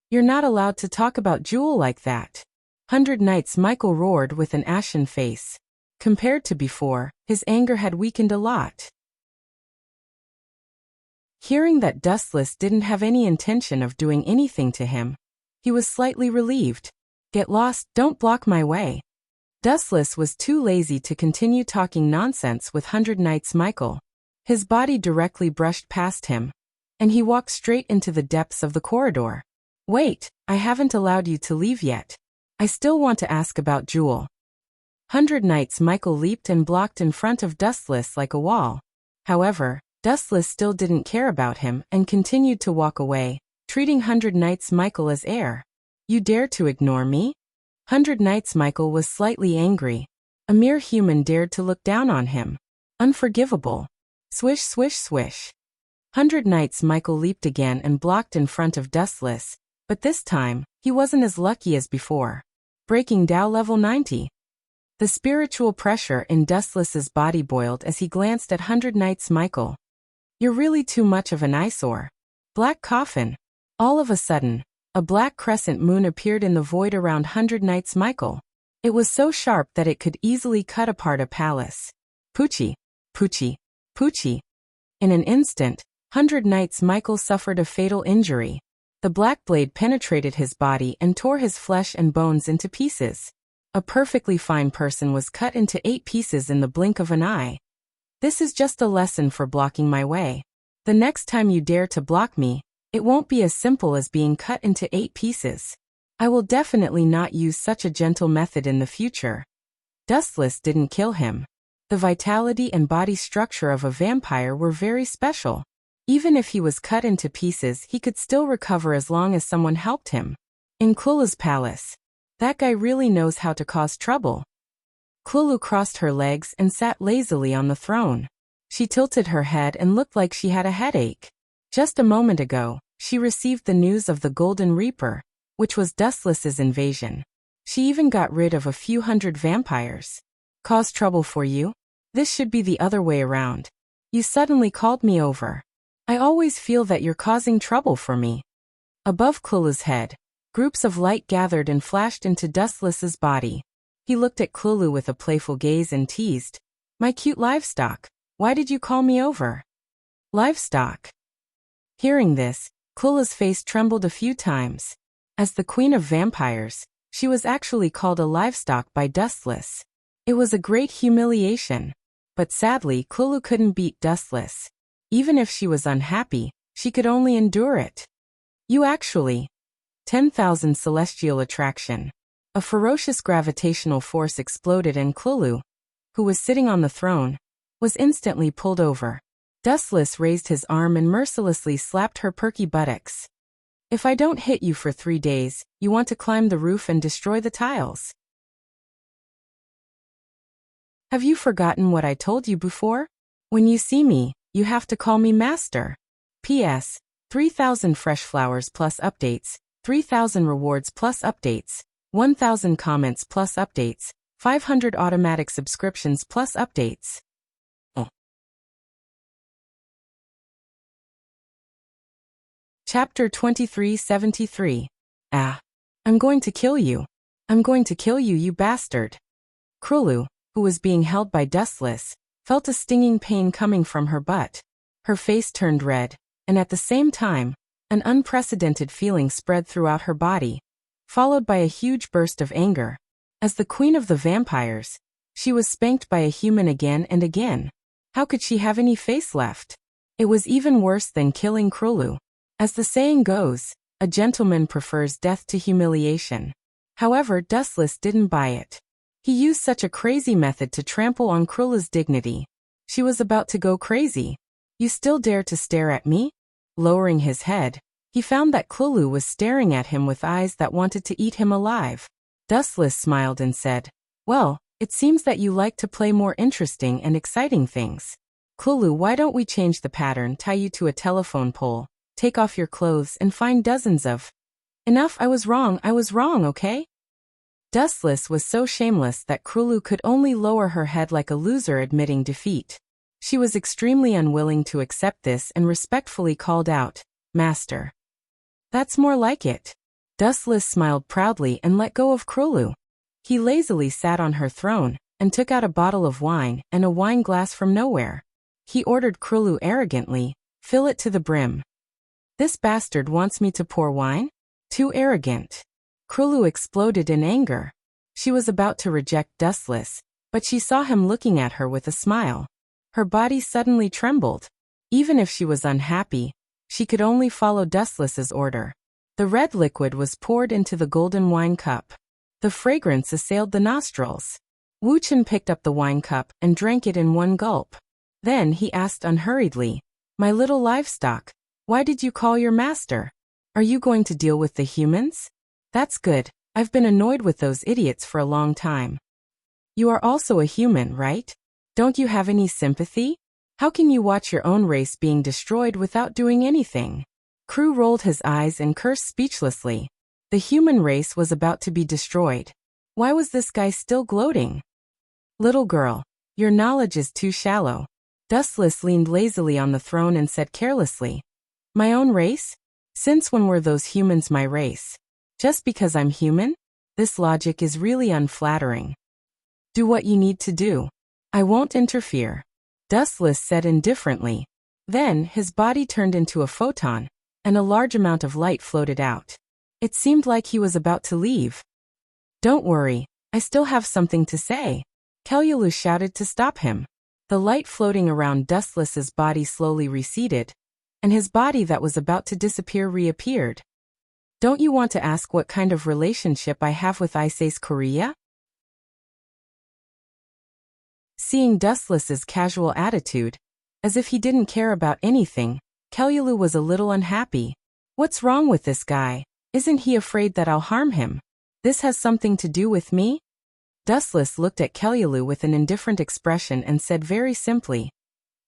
You're not allowed to talk about Jewel like that." 100 Knights Michael roared with an ashen face. Compared to before, his anger had weakened a lot. Hearing that Dustless didn't have any intention of doing anything to him, he was slightly relieved. "Get lost, don't block my way." Dustless was too lazy to continue talking nonsense with 100 Knights Michael. His body directly brushed past him, and he walked straight into the depths of the corridor. "Wait, I haven't allowed you to leave yet. I still want to ask about Jewel." 100 Knights Michael leaped and blocked in front of Dustless like a wall. However, Dustless still didn't care about him and continued to walk away, treating 100 Knights Michael as air. "You dare to ignore me?" 100 Knights Michael was slightly angry. A mere human dared to look down on him. Unforgivable. Swish, swish, swish. 100 Knights Michael leaped again and blocked in front of Dustless, but this time, he wasn't as lucky as before. Breaking Dow level 90. The spiritual pressure in Dustless's body boiled as he glanced at 100 Knights Michael. You're really too much of an eyesore. Black coffin. All of a sudden, a black crescent moon appeared in the void around 100 Knights Michael. It was so sharp that it could easily cut apart a palace. Poochie, Poochie, Poochie. In an instant, 100 Knights Michael suffered a fatal injury. The black blade penetrated his body and tore his flesh and bones into pieces. A perfectly fine person was cut into 8 pieces in the blink of an eye. This is just a lesson for blocking my way. The next time you dare to block me, it won't be as simple as being cut into 8 pieces. I will definitely not use such a gentle method in the future. Dustless didn't kill him. The vitality and body structure of a vampire were very special. Even if he was cut into pieces, he could still recover as long as someone helped him. In Klula's palace, that guy really knows how to cause trouble. Klulu crossed her legs and sat lazily on the throne. She tilted her head and looked like she had a headache. Just a moment ago, she received the news of the Golden Reaper, which was Dustless's invasion. She even got rid of a few hundred vampires. Cause trouble for you? This should be the other way around. You suddenly called me over. I always feel that you're causing trouble for me. Above Klulu's head, groups of light gathered and flashed into Dustless's body. He looked at Klulu with a playful gaze and teased, "My cute livestock, why did you call me over?" Livestock. Hearing this, Klula's face trembled a few times. As the queen of vampires, she was actually called a livestock by Dustless. It was a great humiliation. But sadly, Klulu couldn't beat Dustless. Even if she was unhappy, she could only endure it. You actually. 10,000 celestial attraction. A ferocious gravitational force exploded and Klulu, who was sitting on the throne, was instantly pulled over. Dustless raised his arm and mercilessly slapped her perky buttocks. If I don't hit you for 3 days, you want to climb the roof and destroy the tiles. Have you forgotten what I told you before? When you see me, you have to call me Master. P.S. 3,000 fresh flowers plus updates, 3,000 rewards plus updates, 1,000 comments plus updates, 500 automatic subscriptions plus updates. Chapter 2373. I'm going to kill you. I'm going to kill you, you bastard. Krulu, who was being held by Dustless, felt a stinging pain coming from her butt. Her face turned red, and at the same time, an unprecedented feeling spread throughout her body, followed by a huge burst of anger. As the queen of the vampires, she was spanked by a human again and again. How could she have any face left? It was even worse than killing Krulu. As the saying goes, a gentleman prefers death to humiliation. However, Dustless didn't buy it. He used such a crazy method to trample on Krula's dignity. She was about to go crazy. You still dare to stare at me? Lowering his head, he found that Klulu was staring at him with eyes that wanted to eat him alive. Dustless smiled and said, "Well, it seems that you like to play more interesting and exciting things. Klulu, why don't we change the pattern, tie you to a telephone pole, take off your clothes and find dozens of..." Enough, I was wrong, okay? Dustless was so shameless that Krulu could only lower her head like a loser admitting defeat. She was extremely unwilling to accept this and respectfully called out, "Master." That's more like it. Dustless smiled proudly and let go of Krulu. He lazily sat on her throne and took out a bottle of wine and a wine glass from nowhere. He ordered Krulu arrogantly, "Fill it to the brim." This bastard wants me to pour wine? Too arrogant. Krulu exploded in anger. She was about to reject Dustless, but she saw him looking at her with a smile. Her body suddenly trembled. Even if she was unhappy, she could only follow Dustless's order. The red liquid was poured into the golden wine cup. The fragrance assailed the nostrils. Wu Chen picked up the wine cup and drank it in one gulp. Then he asked unhurriedly, "My little livestock, why did you call your master? Are you going to deal with the humans? That's good, I've been annoyed with those idiots for a long time." You are also a human, right? Don't you have any sympathy? How can you watch your own race being destroyed without doing anything? Crew rolled his eyes and cursed speechlessly. The human race was about to be destroyed. Why was this guy still gloating? Little girl, your knowledge is too shallow. Dustless leaned lazily on the throne and said carelessly, "My own race? Since when were those humans my race? Just because I'm human? This logic is really unflattering. Do what you need to do. I won't interfere," Dustless said indifferently. Then, his body turned into a photon, and a large amount of light floated out. It seemed like he was about to leave. "Don't worry, I still have something to say," Kelulu shouted to stop him. The light floating around Dustless's body slowly receded, and his body that was about to disappear reappeared. "Don't you want to ask what kind of relationship I have with Ise's Korea?" Seeing Dustless's casual attitude, as if he didn't care about anything, Kelulu was a little unhappy. "What's wrong with this guy? Isn't he afraid that I'll harm him? This has something to do with me?" Dustless looked at Kelulu with an indifferent expression and said very simply,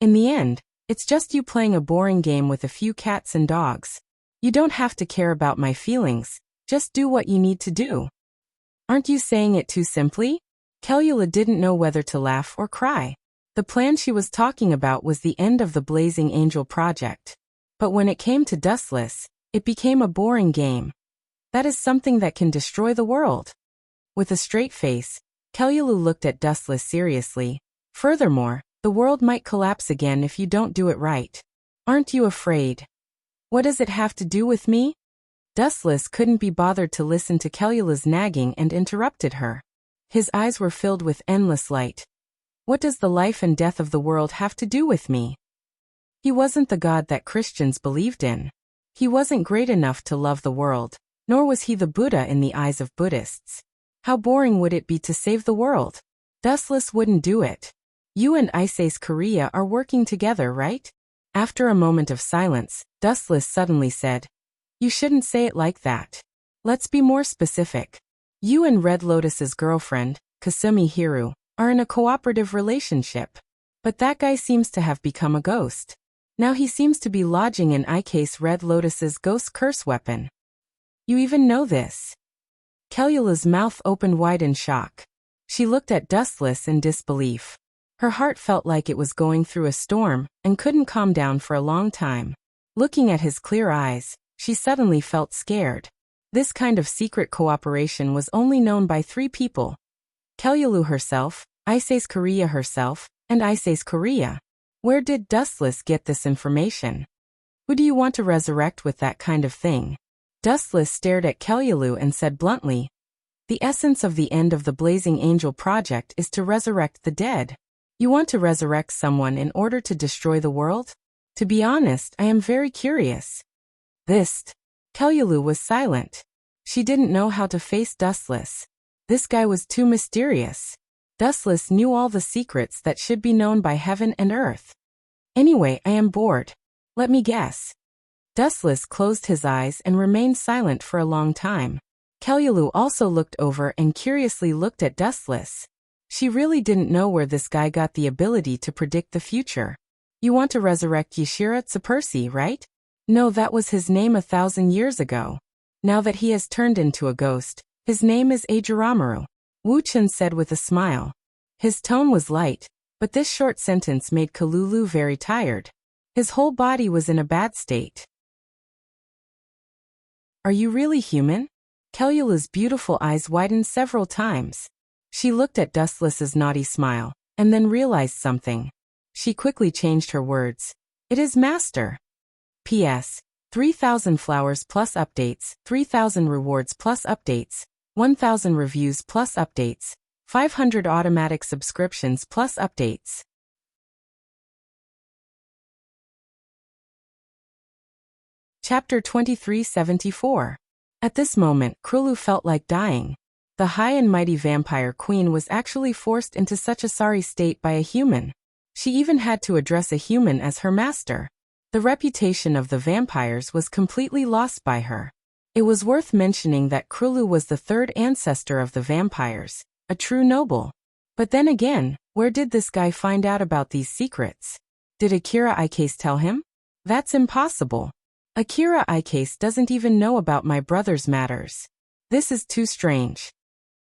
"In the end, it's just you playing a boring game with a few cats and dogs. You don't have to care about my feelings, just do what you need to do." "Aren't you saying it too simply?" Kelula didn't know whether to laugh or cry. The plan she was talking about was the end of the Blazing Angel project. But when it came to Dustless, it became a boring game. That is something that can destroy the world. With a straight face, Kelulu looked at Dustless seriously. "Furthermore, the world might collapse again if you don't do it right. Aren't you afraid?" "What does it have to do with me?" Dustless couldn't be bothered to listen to Kelula's nagging and interrupted her. His eyes were filled with endless light. "What does the life and death of the world have to do with me?" He wasn't the God that Christians believed in. He wasn't great enough to love the world, nor was he the Buddha in the eyes of Buddhists. How boring would it be to save the world? Dustless wouldn't do it. "You and Ise's Korea are working together, right?" After a moment of silence, Dustless suddenly said, "You shouldn't say it like that. Let's be more specific. You and Red Lotus's girlfriend, Kasumi Hiru, are in a cooperative relationship. But that guy seems to have become a ghost. Now he seems to be lodging in Ike's Red Lotus's ghost curse weapon. You even know this?" Kelula's mouth opened wide in shock. She looked at Dustless in disbelief. Her heart felt like it was going through a storm and couldn't calm down for a long time. Looking at his clear eyes, she suddenly felt scared. This kind of secret cooperation was only known by 3 people. Kelulu herself, Ise's Korea herself, and Ise's Korea. Where did Dustless get this information? Who do you want to resurrect with that kind of thing? Dustless stared at Kelulu and said bluntly, "The essence of the end of the Blazing Angel project is to resurrect the dead. You want to resurrect someone in order to destroy the world? To be honest, I am very curious." Kelulu was silent. She didn't know how to face Dustless. This guy was too mysterious. Dustless knew all the secrets that should be known by heaven and earth. "Anyway, I am bored. Let me guess." Dustless closed his eyes and remained silent for a long time. Kelulu also looked over and curiously looked at Dustless. She really didn't know where this guy got the ability to predict the future. "You want to resurrect Yashira Tsupersi, right?" "No, that was his name 1,000 years ago. Now that he has turned into a ghost, his name is Ajiramaru," Wu-chan said with a smile. His tone was light, but this short sentence made Kelulu very tired. His whole body was in a bad state. "Are you really human?" Kelula's beautiful eyes widened several times. She looked at Dustless's naughty smile, and then realized something. She quickly changed her words. "It is Master. P.S. 3,000 flowers plus updates, 3,000 rewards plus updates, 1,000 reviews plus updates, 500 automatic subscriptions plus updates." Chapter 2374. At this moment, Krulu felt like dying. The high and mighty vampire queen was actually forced into such a sorry state by a human. She even had to address a human as her master. The reputation of the vampires was completely lost by her. It was worth mentioning that Krulu was the 3rd ancestor of the vampires, a true noble. But then again, where did this guy find out about these secrets? Did Akira Ikase tell him? That's impossible. Akira Ikase doesn't even know about my brother's matters. This is too strange.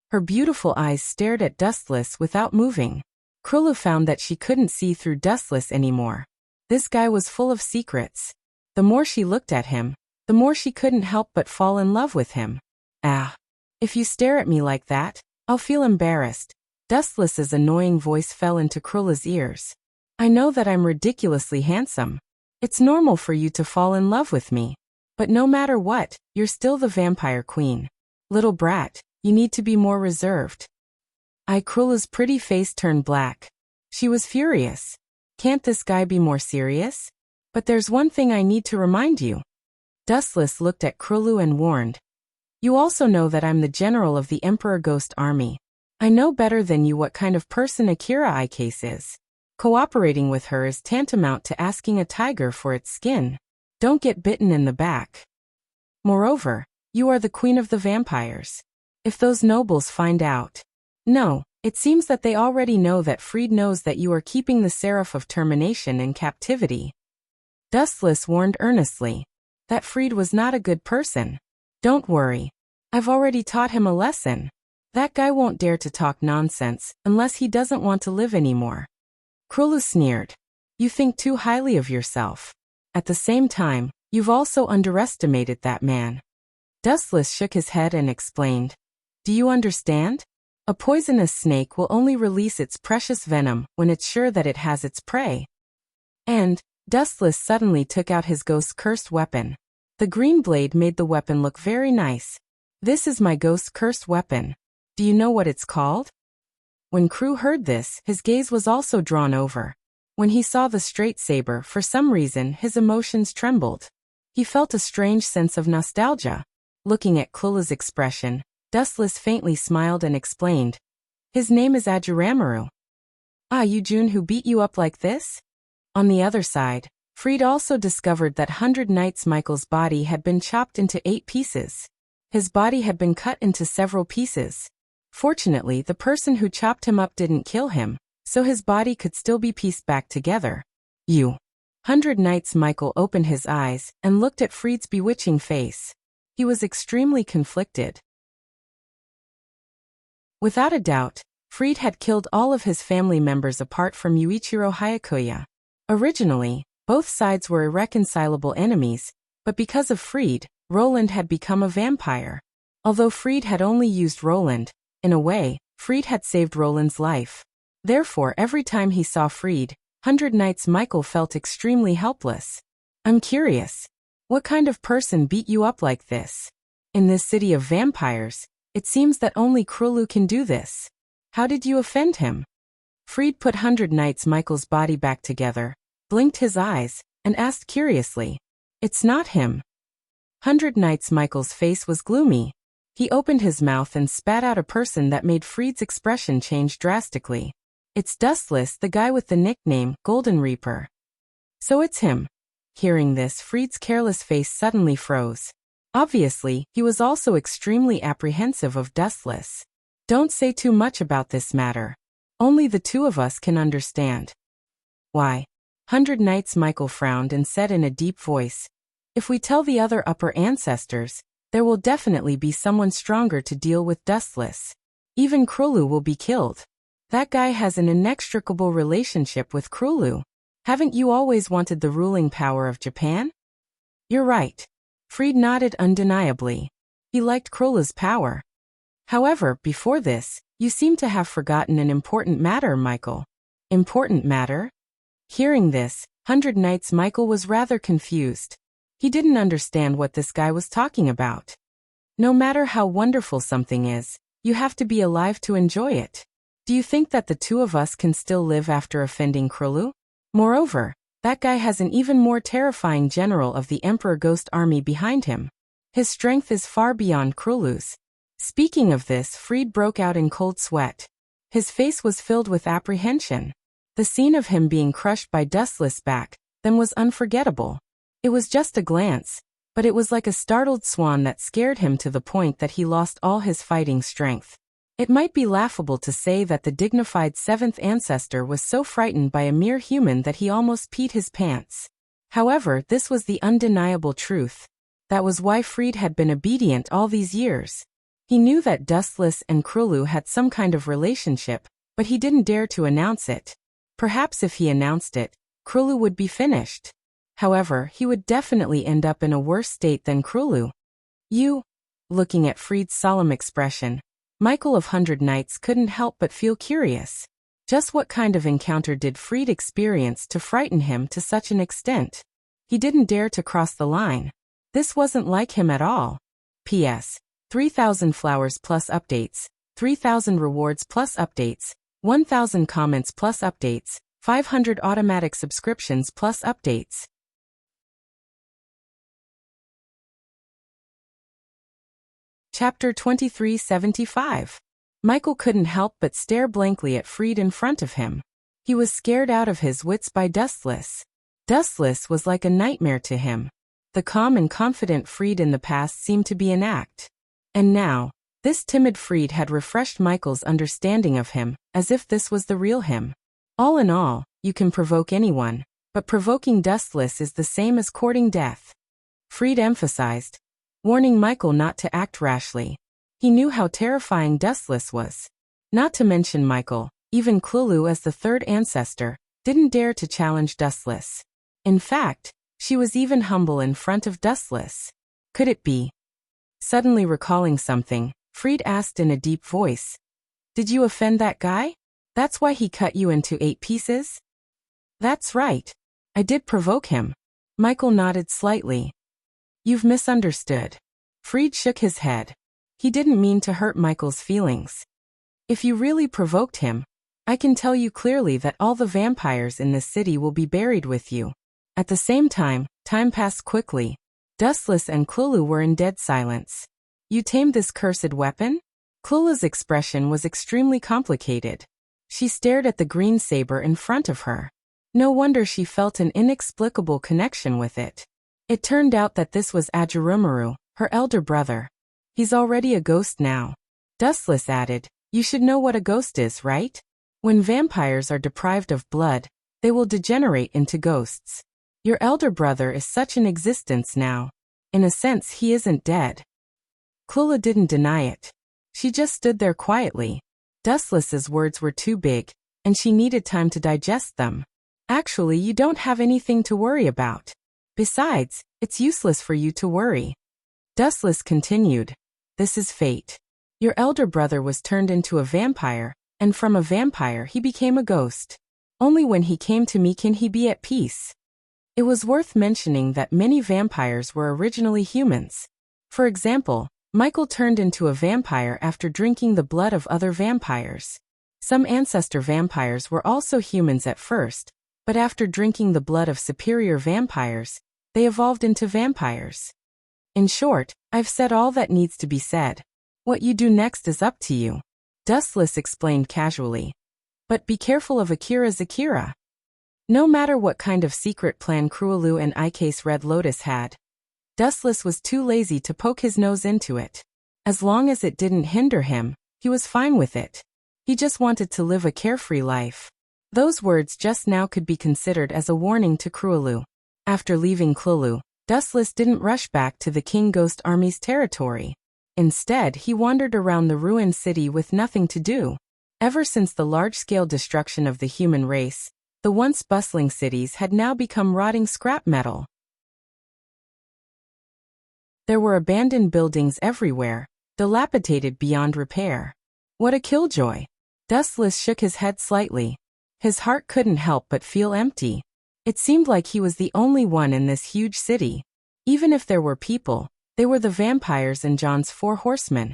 Her beautiful eyes stared at Dustless without moving. Krulu found that she couldn't see through Dustless anymore. This guy was full of secrets. The more she looked at him, the more she couldn't help but fall in love with him. Ah. If you stare at me like that, I'll feel embarrassed. Dustless's annoying voice fell into Krula's ears. I know that I'm ridiculously handsome. It's normal for you to fall in love with me. But no matter what, you're still the vampire queen. Little brat, you need to be more reserved. Krula's pretty face turned black. She was furious. Can't this guy be more serious? But there's one thing I need to remind you. Dustless looked at Krulu and warned. You also know that I'm the general of the Emperor Ghost Army. I know better than you what kind of person Akira Icase is. Cooperating with her is tantamount to asking a tiger for its skin. Don't get bitten in the back. Moreover, you are the queen of the vampires. If those nobles find out. No, it seems that they already know that Fried knows that you are keeping the Seraph of Termination in captivity. Dustless warned earnestly. That Fried was not a good person. Don't worry. I've already taught him a lesson. That guy won't dare to talk nonsense unless he doesn't want to live anymore. Krulu sneered. You think too highly of yourself. At the same time, you've also underestimated that man. Dustless shook his head and explained. Do you understand? A poisonous snake will only release its precious venom when it's sure that it has its prey. And, Dustless suddenly took out his ghost's cursed weapon. The green blade made the weapon look very nice. This is my ghost's cursed weapon. Do you know what it's called? When Krulu heard this, his gaze was also drawn over. When he saw the straight saber, for some reason his emotions trembled. He felt a strange sense of nostalgia. Looking at Krula's expression, Dustless faintly smiled and explained. His name is Ajuramaru. Ah, you June who beat you up like this? On the other side, Fried also discovered that 100 Knights Michael's body had been chopped into 8 pieces. His body had been cut into several pieces. Fortunately, the person who chopped him up didn't kill him, so his body could still be pieced back together. You. 100 Knights Michael opened his eyes and looked at Fried's bewitching face. He was extremely conflicted. Without a doubt, Fried had killed all of his family members apart from Yuichiro Hayakuya. Originally, both sides were irreconcilable enemies, but because of Fried, Roland had become a vampire. Although Fried had only used Roland, in a way, Fried had saved Roland's life. Therefore, every time he saw Fried, 100 Knights Michael felt extremely helpless. I'm curious. What kind of person beat you up like this? In this city of vampires, it seems that only Krulu can do this. How did you offend him? Fried put 100 Knights Michael's body back together, blinked his eyes, and asked curiously. It's not him. 100 Knights Michael's face was gloomy. He opened his mouth and spat out a person that made Fried's expression change drastically. It's Dustless, the guy with the nickname Golden Reaper. So it's him. Hearing this, Fried's careless face suddenly froze. Obviously, he was also extremely apprehensive of Dustless. Don't say too much about this matter. Only the two of us can understand. Why? 100 Knights Michael frowned and said in a deep voice. If we tell the other upper ancestors, there will definitely be someone stronger to deal with Dustless. Even Krulu will be killed. That guy has an inextricable relationship with Krulu. Haven't you always wanted the ruling power of Japan? You're right. Fried nodded undeniably. He liked Krulu's power. However, before this, you seem to have forgotten an important matter, Michael. Important matter? Hearing this, 100 Knights Michael was rather confused. He didn't understand what this guy was talking about. No matter how wonderful something is, you have to be alive to enjoy it. Do you think that the two of us can still live after offending Krulu? Moreover, that guy has an even more terrifying general of the Emperor Ghost Army behind him. His strength is far beyond Krulu's. Speaking of this, Fried broke out in cold sweat. His face was filled with apprehension. The scene of him being crushed by Dustless back then was unforgettable. It was just a glance, but it was like a startled swan that scared him to the point that he lost all his fighting strength. It might be laughable to say that the dignified 7th ancestor was so frightened by a mere human that he almost peed his pants. However, this was the undeniable truth. That was why Fried had been obedient all these years. He knew that Dustless and Krulu had some kind of relationship, But he didn't dare to announce it. Perhaps if he announced it, Krulu would be finished. However, he would definitely end up in a worse state than Krulu. You? Looking at Fried's solemn expression, Michael of 100 Nights couldn't help but feel curious. Just what kind of encounter did Fried experience to frighten him to such an extent? He didn't dare to cross the line. This wasn't like him at all. P.S. 3,000 flowers plus updates, 3,000 rewards plus updates, 1,000 comments plus updates, 500 automatic subscriptions plus updates. Chapter 2375. Michael couldn't help but stare blankly at Fried in front of him. He was scared out of his wits by Dustless. Dustless was like a nightmare to him. The calm and confident Fried in the past seemed to be an act. And now, this timid Fried had refreshed Michael's understanding of him, as if this was the real him. All in all, you can provoke anyone, but provoking Dustless is the same as courting death. Fried emphasized, warning Michael not to act rashly. He knew how terrifying Dustless was. Not to mention Michael, even Klulu as the third ancestor, didn't dare to challenge Dustless. In fact, she was even humble in front of Dustless. Could it be? Suddenly recalling something, Fried asked in a deep voice. Did you offend that guy? That's why he cut you into 8 pieces? That's right. I did provoke him. Michael nodded slightly. You've misunderstood. Fried shook his head. He didn't mean to hurt Michael's feelings. If you really provoked him, I can tell you clearly that all the vampires in this city will be buried with you. At the same time, time passed quickly. Dustless and Klulu were in dead silence. You tamed this cursed weapon? Klula's expression was extremely complicated. She stared at the green saber in front of her. No wonder she felt an inexplicable connection with it. It turned out that this was Ajurumaru, her elder brother. He's already a ghost now. Dustless added, you should know what a ghost is, right? When vampires are deprived of blood, they will degenerate into ghosts. Your elder brother is such in existence now. In a sense, he isn't dead. Klula didn't deny it. She just stood there quietly. Dustless's words were too big, and she needed time to digest them. Actually, you don't have anything to worry about. Besides, it's useless for you to worry. Dustless continued. This is fate. Your elder brother was turned into a vampire, and from a vampire he became a ghost. Only when he came to me can he be at peace. It was worth mentioning that many vampires were originally humans. For example, Michael turned into a vampire after drinking the blood of other vampires. Some ancestor vampires were also humans at first, but after drinking the blood of superior vampires, they evolved into vampires. In short, I've said all that needs to be said. What you do next is up to you. Dustless explained casually. But be careful of Akira's Akira. No matter what kind of secret plan Cruelu and Ike's Red Lotus had, Dustless was too lazy to poke his nose into it. As long as it didn't hinder him, he was fine with it. He just wanted to live a carefree life. Those words just now could be considered as a warning to Cruelu. After leaving Klulu, Dustless didn't rush back to the King Ghost Army's territory. Instead, he wandered around the ruined city with nothing to do. Ever since the large-scale destruction of the human race, the once bustling cities had now become rotting scrap metal. There were abandoned buildings everywhere, dilapidated beyond repair. What a killjoy! Dustless shook his head slightly. His heart couldn't help but feel empty. It seemed like he was the only one in this huge city. Even if there were people, they were the vampires and John's 4 horsemen.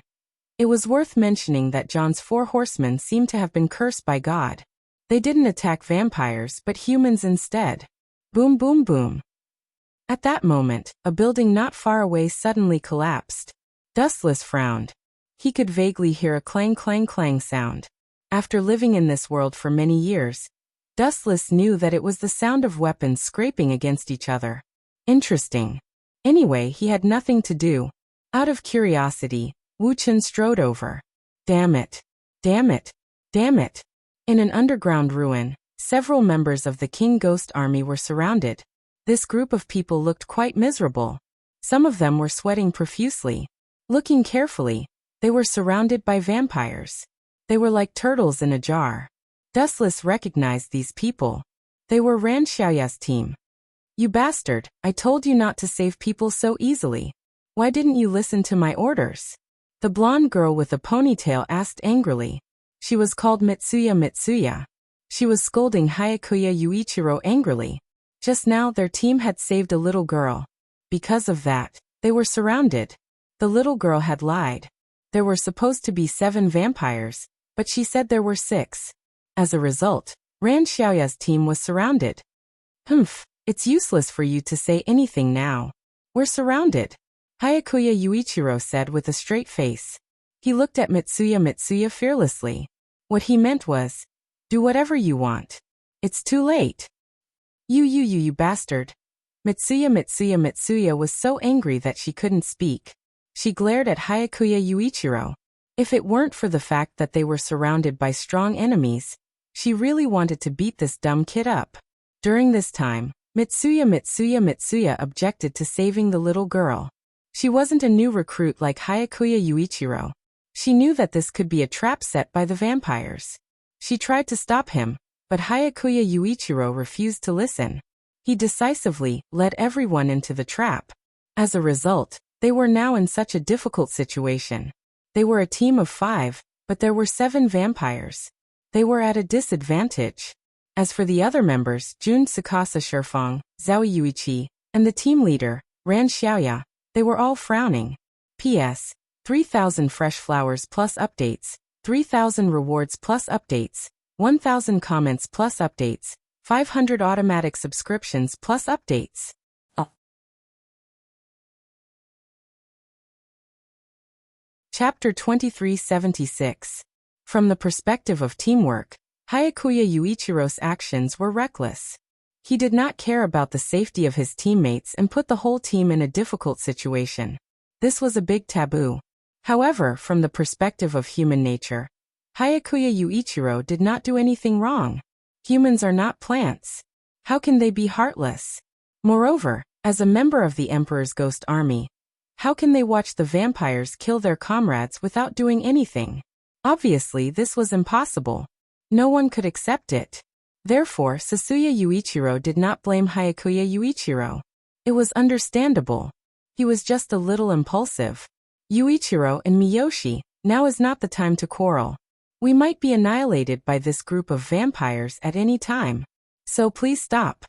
It was worth mentioning that John's 4 horsemen seemed to have been cursed by God. They didn't attack vampires but humans instead. Boom boom boom. At that moment, a building not far away suddenly collapsed. Dustless frowned. He could vaguely hear a clang clang clang sound. After living in this world for many years, Dustless knew that it was the sound of weapons scraping against each other. Interesting. Anyway, he had nothing to do. Out of curiosity, Wu Chen strode over. Damn it. Damn it. Damn it. In an underground ruin, several members of the King Ghost Army were surrounded. This group of people looked quite miserable. Some of them were sweating profusely. Looking carefully, they were surrounded by vampires. They were like turtles in a jar. Dustless recognized these people. They were Ran Xiaoya's team. You bastard, I told you not to save people so easily. Why didn't you listen to my orders? The blonde girl with the ponytail asked angrily. She was called Mitsuya. She was scolding Hayakuya Yuichiro angrily. Just now their team had saved a little girl. Because of that, they were surrounded. The little girl had lied. There were supposed to be 7 vampires, but she said there were 6. As a result, Ran Xiaoya's team was surrounded. It's useless for you to say anything now. We're surrounded, Hayakuya Yuichiro said with a straight face. He looked at Mitsuya fearlessly. What he meant was, do whatever you want. It's too late. You bastard. Mitsuya was so angry that she couldn't speak. She glared at Hayakuya Yuichiro. If it weren't for the fact that they were surrounded by strong enemies, she really wanted to beat this dumb kid up. During this time, Mitsuya objected to saving the little girl. She wasn't a new recruit like Hayakuya Yuichiro. She knew that this could be a trap set by the vampires. She tried to stop him, but Hayakuya Yuichiro refused to listen. He decisively led everyone into the trap. As a result, they were now in such a difficult situation. They were a team of 5, but there were 7 vampires. They were at a disadvantage. As for the other members, Jun Tsukasa Shifeng, Zhao Yuichi, and the team leader, Ran Xiaoya, they were all frowning. P.S. 3,000 fresh flowers plus updates, 3,000 rewards plus updates, 1,000 comments plus updates, 500 automatic subscriptions plus updates. Chapter 2376. From the perspective of teamwork, Hayakuya Yuichiro's actions were reckless. He did not care about the safety of his teammates and put the whole team in a difficult situation. This was a big taboo. However, from the perspective of human nature, Hayakuya Yuichiro did not do anything wrong. Humans are not plants. How can they be heartless? Moreover, as a member of the Emperor's Ghost Army, how can they watch the vampires kill their comrades without doing anything? Obviously, this was impossible. No one could accept it. Therefore, Sasuya Yuichiro did not blame Hayakuya Yuichiro. It was understandable. He was just a little impulsive. Yuichiro and Miyoshi, now is not the time to quarrel. We might be annihilated by this group of vampires at any time. So please stop.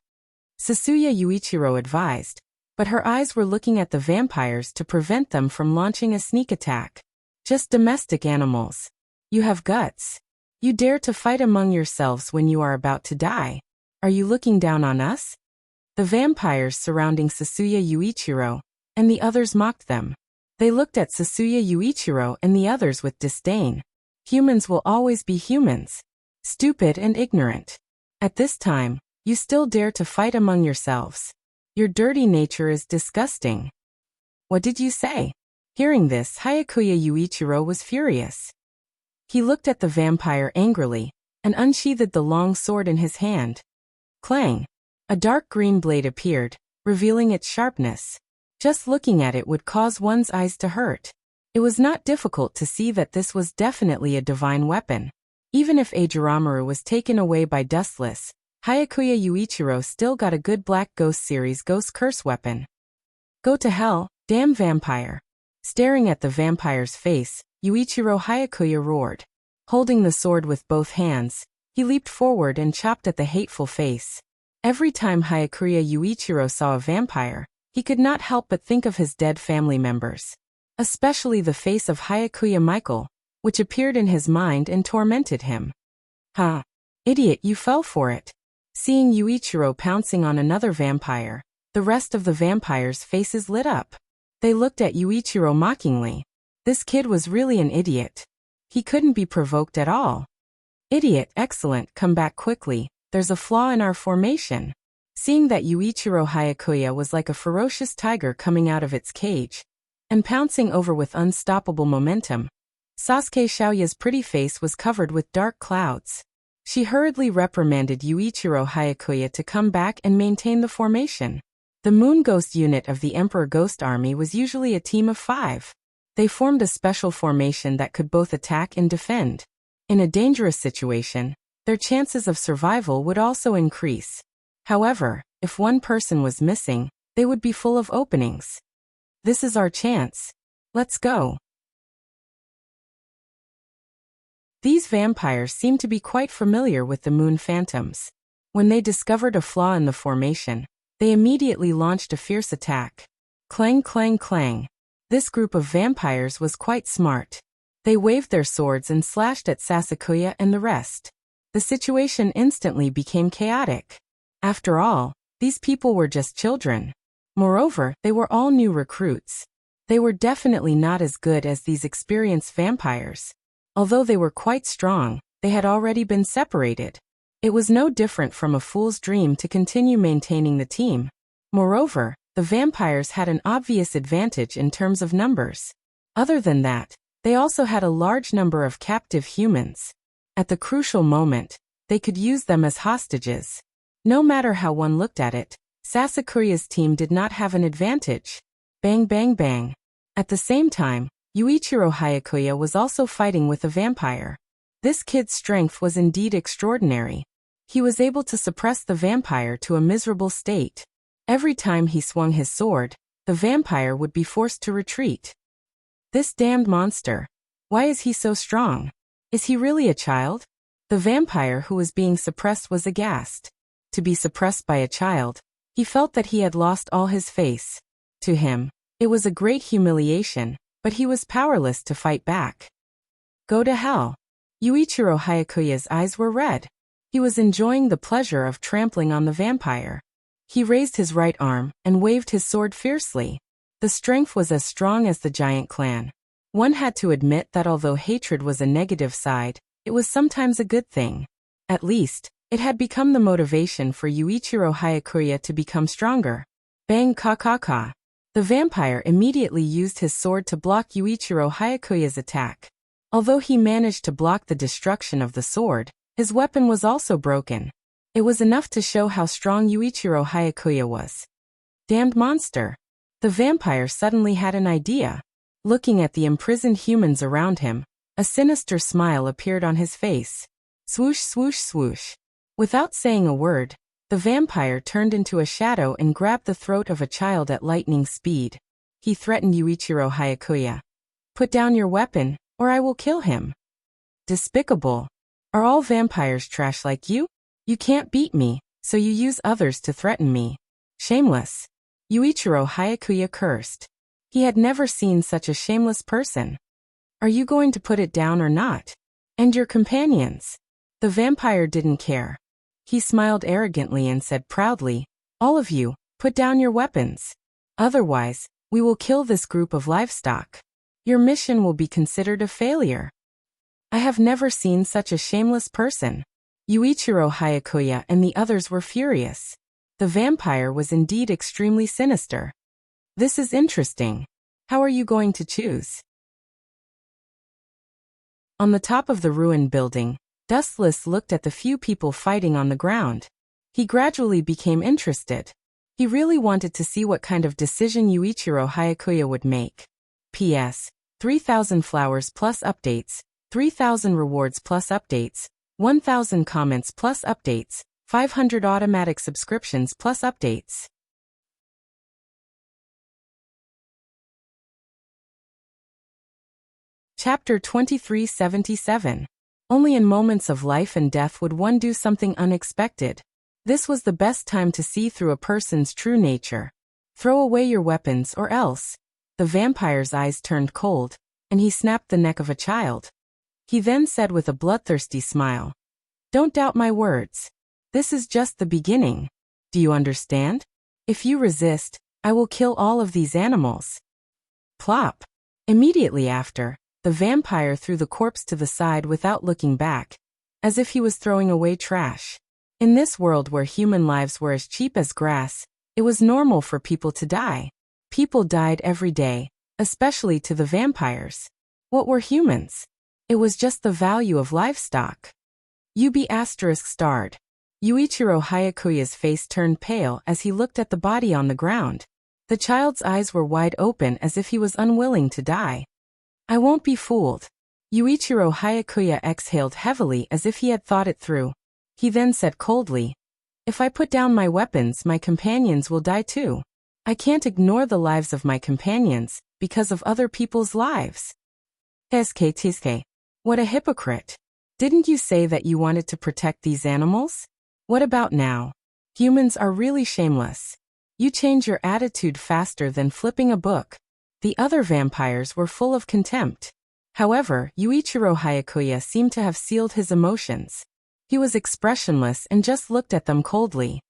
Sasuya Yuichiro advised, but her eyes were looking at the vampires to prevent them from launching a sneak attack. Just domestic animals. You have guts. You dare to fight among yourselves when you are about to die. Are you looking down on us? The vampires surrounding Sasuya Yuichiro and the others mocked them. They looked at Sasuya Yuichiro and the others with disdain. Humans will always be humans. Stupid and ignorant. At this time, you still dare to fight among yourselves. Your dirty nature is disgusting. What did you say? Hearing this, Hayakuya Yuichiro was furious. He looked at the vampire angrily and unsheathed the long sword in his hand. Clang! A dark green blade appeared, revealing its sharpness. Just looking at it would cause one's eyes to hurt. It was not difficult to see that this was definitely a divine weapon. Even if Ajiramuru was taken away by Dustless, Hayakuya Yuichiro still got a good Black Ghost series Ghost Curse weapon. Go to hell, damn vampire. Staring at the vampire's face, Yuichiro Hayakuya roared. Holding the sword with both hands, he leaped forward and chopped at the hateful face. Every time Hayakuya Yuichiro saw a vampire, he could not help but think of his dead family members. Especially the face of Hayakuya Michael, which appeared in his mind and tormented him. Ha! Idiot, you fell for it. Seeing Yuichiro pouncing on another vampire, the rest of the vampires' faces lit up. They looked at Yuichiro mockingly. This kid was really an idiot. He couldn't be provoked at all. Idiot, excellent, come back quickly, there's a flaw in our formation. Seeing that Yuichiro Hayakuya was like a ferocious tiger coming out of its cage, and pouncing over with unstoppable momentum, Sasuke Xiaoya's pretty face was covered with dark clouds. She hurriedly reprimanded Yuichiro Hayakuya to come back and maintain the formation. The Moon Ghost unit of the Emperor Ghost Army was usually a team of 5. They formed a special formation that could both attack and defend. In a dangerous situation, their chances of survival would also increase. However, if one person was missing, they would be full of openings. This is our chance. Let's go. These vampires seemed to be quite familiar with the moon phantoms. When they discovered a flaw in the formation, they immediately launched a fierce attack. Clang, clang, clang. This group of vampires was quite smart. They waved their swords and slashed at Sasakaya and the rest. The situation instantly became chaotic. After all, these people were just children. Moreover, they were all new recruits. They were definitely not as good as these experienced vampires. Although they were quite strong, they had already been separated. It was no different from a fool's dream to continue maintaining the team. Moreover, the vampires had an obvious advantage in terms of numbers. Other than that, they also had a large number of captive humans. At the crucial moment, they could use them as hostages. No matter how one looked at it, Sasakuria's team did not have an advantage. Bang, bang, bang. At the same time, Yuichiro Hayakuya was also fighting with a vampire. This kid's strength was indeed extraordinary. He was able to suppress the vampire to a miserable state. Every time he swung his sword, the vampire would be forced to retreat. This damned monster. Why is he so strong? Is he really a child? The vampire who was being suppressed was aghast. To be suppressed by a child, he felt that he had lost all his face. To him, it was a great humiliation, but he was powerless to fight back. Go to hell. Yuichiro Hayakuya's eyes were red. He was enjoying the pleasure of trampling on the vampire. He raised his right arm and waved his sword fiercely. The strength was as strong as the giant clan. One had to admit that although hatred was a negative side, it was sometimes a good thing. At least, it had become the motivation for Yuichiro Hayakuya to become stronger. Bang, ka ka ka. The vampire immediately used his sword to block Yuichiro Hayakuya's attack. Although he managed to block the destruction of the sword, his weapon was also broken. It was enough to show how strong Yuichiro Hayakuya was. Damned monster. The vampire suddenly had an idea. Looking at the imprisoned humans around him, a sinister smile appeared on his face. Swoosh, swoosh, swoosh. Without saying a word, the vampire turned into a shadow and grabbed the throat of a child at lightning speed. He threatened Yuichiro Hayakuya. Put down your weapon, or I will kill him. Despicable. Are all vampires trash like you? You can't beat me, so you use others to threaten me. Shameless. Yuichiro Hayakuya cursed. He had never seen such a shameless person. Are you going to put it down or not? And your companions? The vampire didn't care. He smiled arrogantly and said proudly, all of you, put down your weapons. Otherwise, we will kill this group of livestock. Your mission will be considered a failure. I have never seen such a shameless person. Yuichiro Hayakuya and the others were furious. The vampire was indeed extremely sinister. This is interesting. How are you going to choose? On the top of the ruined building, Dustless looked at the few people fighting on the ground. He gradually became interested. He really wanted to see what kind of decision Yuichiro Hayakuya would make. P.S. 3,000 flowers plus updates, 3,000 rewards plus updates, 1,000 comments plus updates, 500 automatic subscriptions plus updates. Chapter 2377. Only in moments of life and death would one do something unexpected. This was the best time to see through a person's true nature. Throw away your weapons or else. The vampire's eyes turned cold, and he snapped the neck of a child. He then said with a bloodthirsty smile, don't doubt my words. This is just the beginning. Do you understand? If you resist, I will kill all of these animals. Plop. Immediately after, the vampire threw the corpse to the side without looking back, as if he was throwing away trash. In this world where human lives were as cheap as grass, it was normal for people to die. People died every day, especially to the vampires. What were humans? It was just the value of livestock. ****. Yuichiro Hayakuya's face turned pale as he looked at the body on the ground. The child's eyes were wide open as if he was unwilling to die. I won't be fooled. Yuichiro Hayakuya exhaled heavily as if he had thought it through. He then said coldly, "If I put down my weapons, my companions will die too. I can't ignore the lives of my companions because of other people's lives." SKTSK. What a hypocrite. Didn't you say that you wanted to protect these animals? What about now? Humans are really shameless. You change your attitude faster than flipping a book. The other vampires were full of contempt. However, Yuichiro Hayakuya seemed to have sealed his emotions. He was expressionless and just looked at them coldly.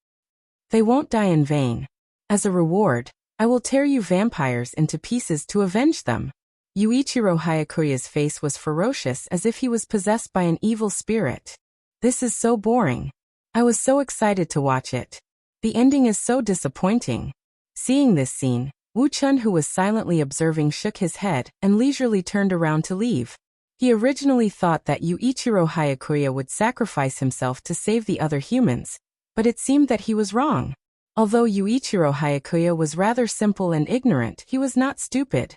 They won't die in vain. As a reward, I will tear you vampires into pieces to avenge them. Yuichiro Hayakuya's face was ferocious as if he was possessed by an evil spirit. This is so boring. I was so excited to watch it. The ending is so disappointing. Seeing this scene, Wu-chun, who was silently observing, shook his head and leisurely turned around to leave. He originally thought that Yuichiro Hayakuya would sacrifice himself to save the other humans, but it seemed that he was wrong. Although Yuichiro Hayakuya was rather simple and ignorant, he was not stupid.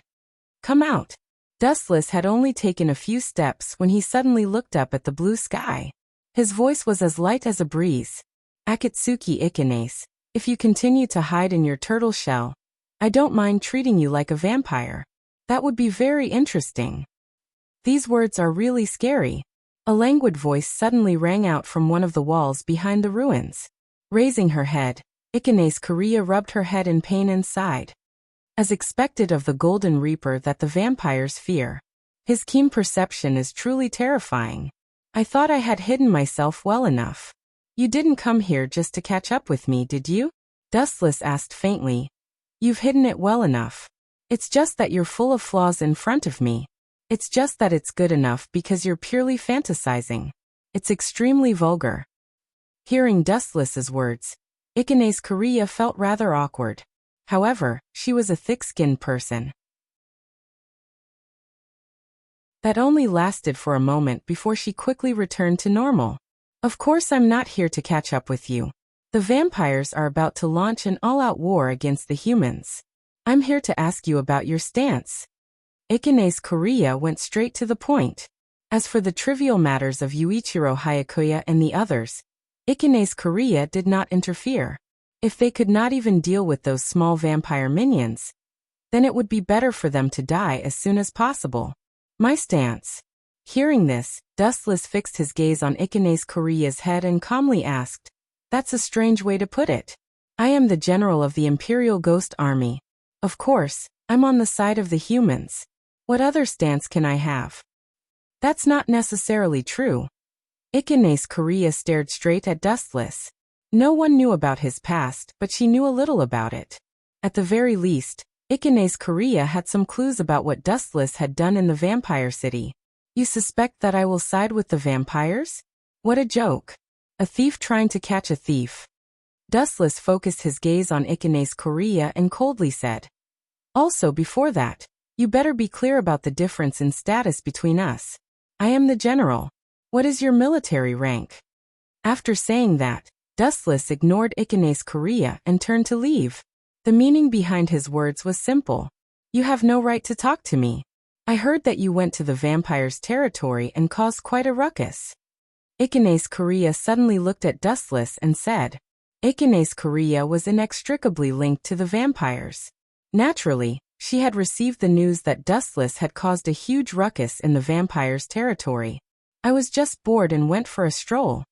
"Come out." Dustless had only taken a few steps when he suddenly looked up at the blue sky. His voice was as light as a breeze. "Akatsuki Ikanase, if you continue to hide in your turtle shell, I don't mind treating you like a vampire. That would be very interesting." These words are really scary. A languid voice suddenly rang out from one of the walls behind the ruins. Raising her head, Ikanase Korea rubbed her head in pain and sighed. As expected of the Golden Reaper that the vampires fear. His keen perception is truly terrifying. "I thought I had hidden myself well enough. You didn't come here just to catch up with me, did you?" Dustless asked faintly. "You've hidden it well enough. It's just that you're full of flaws in front of me. It's just that it's good enough because you're purely fantasizing. It's extremely vulgar." Hearing Dustless's words, Ikanase Korea felt rather awkward. However, she was a thick-skinned person. That only lasted for a moment before she quickly returned to normal. "Of course I'm not here to catch up with you. The vampires are about to launch an all-out war against the humans. I'm here to ask you about your stance." Ikanase Korea went straight to the point. As for the trivial matters of Yuichiro Hayakuya and the others, Ikanase Korea did not interfere. If they could not even deal with those small vampire minions, then it would be better for them to die as soon as possible. "My stance." Hearing this, Dustless fixed his gaze on Ikanase Korea's head and calmly asked, "That's a strange way to put it. I am the general of the Imperial Ghost Army. Of course, I'm on the side of the humans. What other stance can I have?" "That's not necessarily true." Ikanase Korea stared straight at Dustless. No one knew about his past, but she knew a little about it. At the very least, Ikanase Korea had some clues about what Dustless had done in the vampire city. "You suspect that I will side with the vampires? What a joke. A thief trying to catch a thief." Dustless focused his gaze on Ikanase Korea and coldly said, "Also before that, you better be clear about the difference in status between us. I am the general. What is your military rank?" After saying that, Dustless ignored Ikanase Korea and turned to leave. The meaning behind his words was simple. "You have no right to talk to me. I heard that you went to the vampire's territory and caused quite a ruckus." Ikanase Korea suddenly looked at Dustless and said, Ikanase Korea was inextricably linked to the vampires. Naturally, she had received the news that Dustless had caused a huge ruckus in the vampire's territory. "I was just bored and went for a stroll."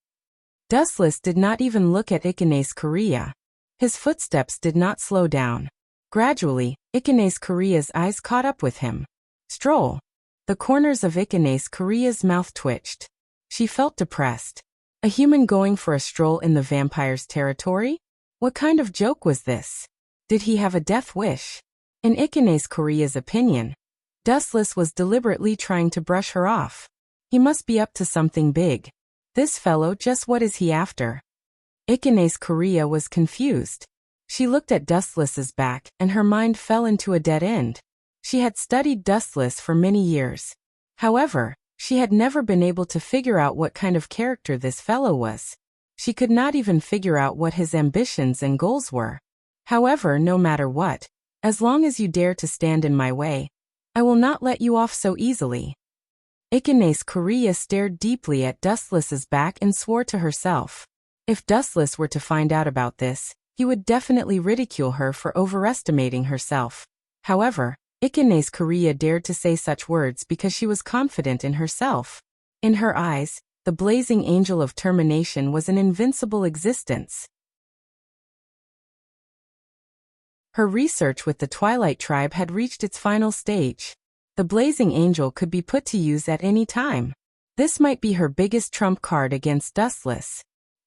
Dustless did not even look at Ikanase Korea. His footsteps did not slow down. Gradually, Ikanase Korea's eyes caught up with him. "Stroll." The corners of Ikanase Korea's mouth twitched. She felt depressed. A human going for a stroll in the vampire's territory? What kind of joke was this? Did he have a death wish? In Ikanase Korea's opinion, Dustless was deliberately trying to brush her off. He must be up to something big. This fellow, just what is he after? Ikanase Korea was confused. She looked at Dustless's back and her mind fell into a dead end. She had studied Dustless for many years. However, she had never been able to figure out what kind of character this fellow was. She could not even figure out what his ambitions and goals were. However, no matter what, as long as you dare to stand in my way, I will not let you off so easily. Icanace Korea stared deeply at Dustless's back and swore to herself. If Dustless were to find out about this, he would definitely ridicule her for overestimating herself. However, Icanace Korea dared to say such words because she was confident in herself. In her eyes, the blazing angel of termination was an invincible existence. Her research with the Twilight Tribe had reached its final stage. The blazing angel could be put to use at any time. This might be her biggest trump card against Dustless.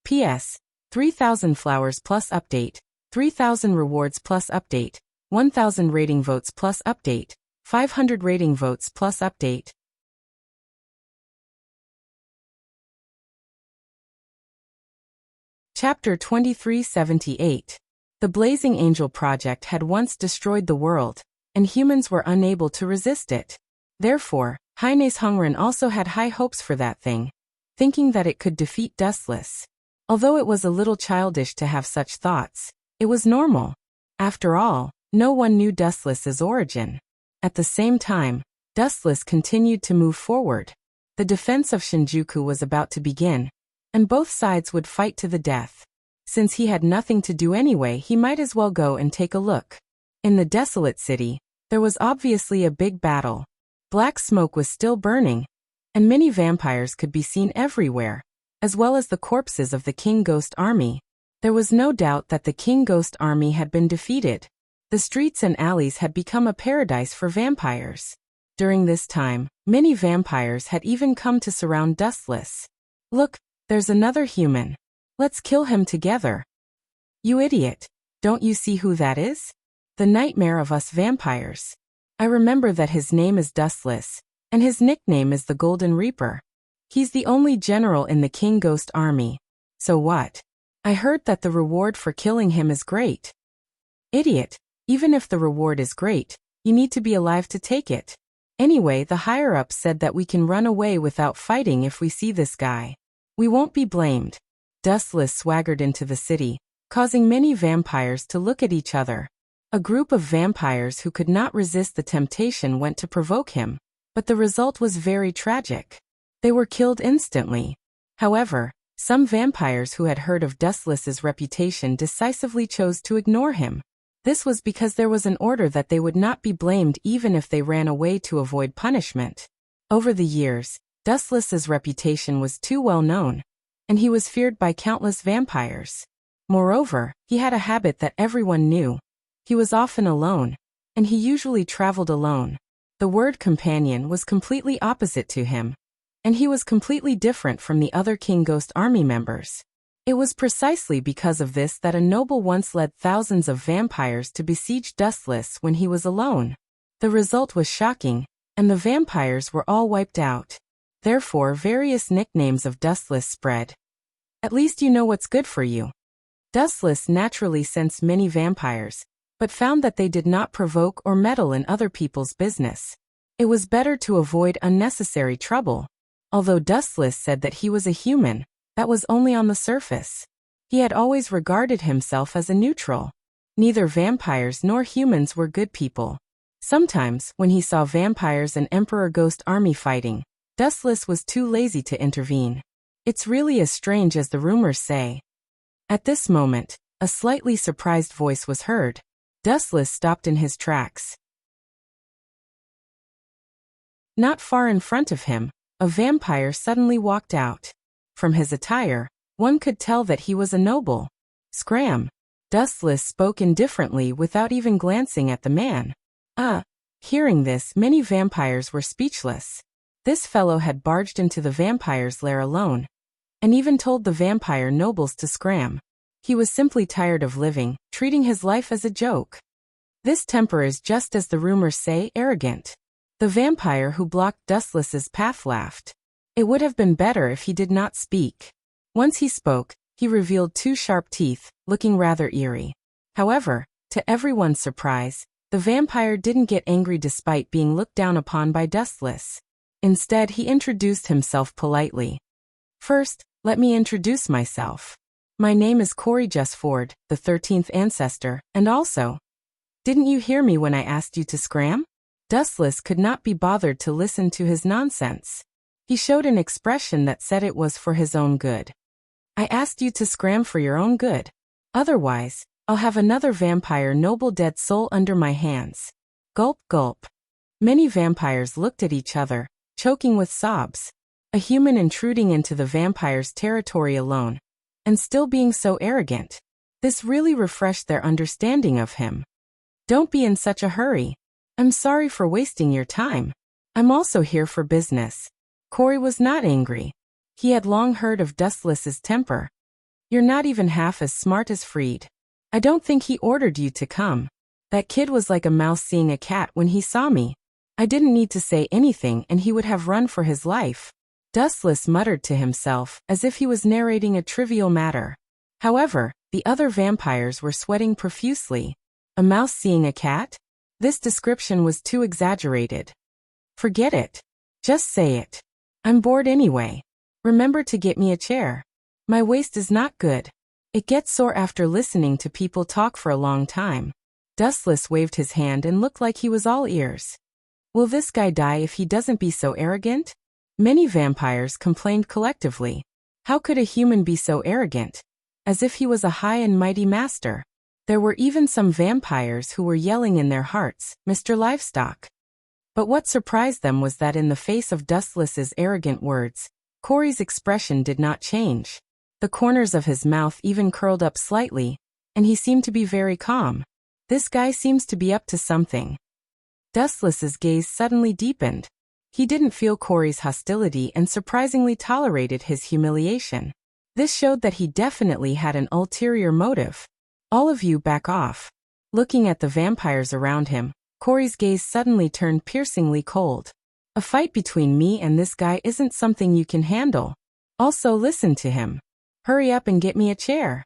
P.S. 3,000 flowers plus update, 3,000 rewards plus update, 1,000 rating votes plus update, 500 rating votes plus update. Chapter 2378. The Blazing Angel Project had once destroyed the world, and humans were unable to resist it. Therefore, Haines Hungren also had high hopes for that thing, thinking that it could defeat Dustless. Although it was a little childish to have such thoughts, it was normal. After all, no one knew Dustless's origin. At the same time, Dustless continued to move forward. The defense of Shinjuku was about to begin, and both sides would fight to the death. Since he had nothing to do anyway, he might as well go and take a look. In the desolate city, there was obviously a big battle. Black smoke was still burning, and many vampires could be seen everywhere, as well as the corpses of the King Ghost Army. There was no doubt that the King Ghost Army had been defeated. The streets and alleys had become a paradise for vampires. During this time, many vampires had even come to surround Dustless. Look, there's another human. Let's kill him together. You idiot. Don't you see who that is? The nightmare of us vampires. I remember that his name is Dustless, and his nickname is the Golden Reaper. He's the only general in the King Ghost Army. So what? I heard that the reward for killing him is great. Idiot. Even if the reward is great, you need to be alive to take it. Anyway, the higher-ups said that we can run away without fighting if we see this guy. We won't be blamed. Dustless swaggered into the city, causing many vampires to look at each other. A group of vampires who could not resist the temptation went to provoke him, but the result was very tragic. They were killed instantly. However, some vampires who had heard of Dustless's reputation decisively chose to ignore him. This was because there was an order that they would not be blamed even if they ran away to avoid punishment. Over the years, Dustless's reputation was too well known, and he was feared by countless vampires. Moreover, he had a habit that everyone knew. He was often alone, and he usually traveled alone. The word companion was completely opposite to him, and he was completely different from the other King Ghost Army members. It was precisely because of this that a noble once led thousands of vampires to besiege Dustless when he was alone. The result was shocking, and the vampires were all wiped out. Therefore, various nicknames of Dustless spread. At least you know what's good for you. Dustless naturally sensed many vampires, but found that they did not provoke or meddle in other people's business. It was better to avoid unnecessary trouble. Although Dustless said that he was a human, that was only on the surface. He had always regarded himself as a neutral. Neither vampires nor humans were good people. Sometimes, when he saw vampires and Emperor Ghost Army fighting, Dustless was too lazy to intervene. It's really as strange as the rumors say. At this moment, a slightly surprised voice was heard. Dustless stopped in his tracks. Not far in front of him, a vampire suddenly walked out. From his attire, one could tell that he was a noble. Scram! Dustless spoke indifferently without even glancing at the man. Hearing this, many vampires were speechless. This fellow had barged into the vampire's lair alone, and even told the vampire nobles to scram. He was simply tired of living, treating his life as a joke. This temper is just as the rumors say, arrogant. The vampire who blocked Dustless's path laughed. It would have been better if he did not speak. Once he spoke, he revealed two sharp teeth, looking rather eerie. However, to everyone's surprise, the vampire didn't get angry despite being looked down upon by Dustless. Instead, he introduced himself politely. First, let me introduce myself. My name is Corey Justford, the 13th ancestor, and also, didn't you hear me when I asked you to scram? Dustless could not be bothered to listen to his nonsense. He showed an expression that said it was for his own good. I asked you to scram for your own good. Otherwise, I'll have another vampire noble dead soul under my hands. Gulp, gulp. Many vampires looked at each other, choking with sobs. A human intruding into the vampire's territory alone, and still being so arrogant. This really refreshed their understanding of him. Don't be in such a hurry. I'm sorry for wasting your time. I'm also here for business. Corey was not angry. He had long heard of Dustless's temper. You're not even half as smart as Freed. I don't think he ordered you to come. That kid was like a mouse seeing a cat when he saw me. I didn't need to say anything and he would have run for his life. Dustless muttered to himself, as if he was narrating a trivial matter. However, the other vampires were sweating profusely. A mouse seeing a cat? This description was too exaggerated. Forget it. Just say it. I'm bored anyway. Remember to get me a chair. My waist is not good. It gets sore after listening to people talk for a long time. Dustless waved his hand and looked like he was all ears. Will this guy die if he doesn't be so arrogant? Many vampires complained collectively. How could a human be so arrogant? As if he was a high and mighty master. There were even some vampires who were yelling in their hearts, Mr. Livestock. But what surprised them was that in the face of Dustless's arrogant words, Corey's expression did not change. The corners of his mouth even curled up slightly, and he seemed to be very calm. This guy seems to be up to something. Dustless's gaze suddenly deepened. He didn't feel Corey's hostility and surprisingly tolerated his humiliation. This showed that he definitely had an ulterior motive. All of you back off. Looking at the vampires around him, Corey's gaze suddenly turned piercingly cold. A fight between me and this guy isn't something you can handle. Also listen to him. Hurry up and get me a chair.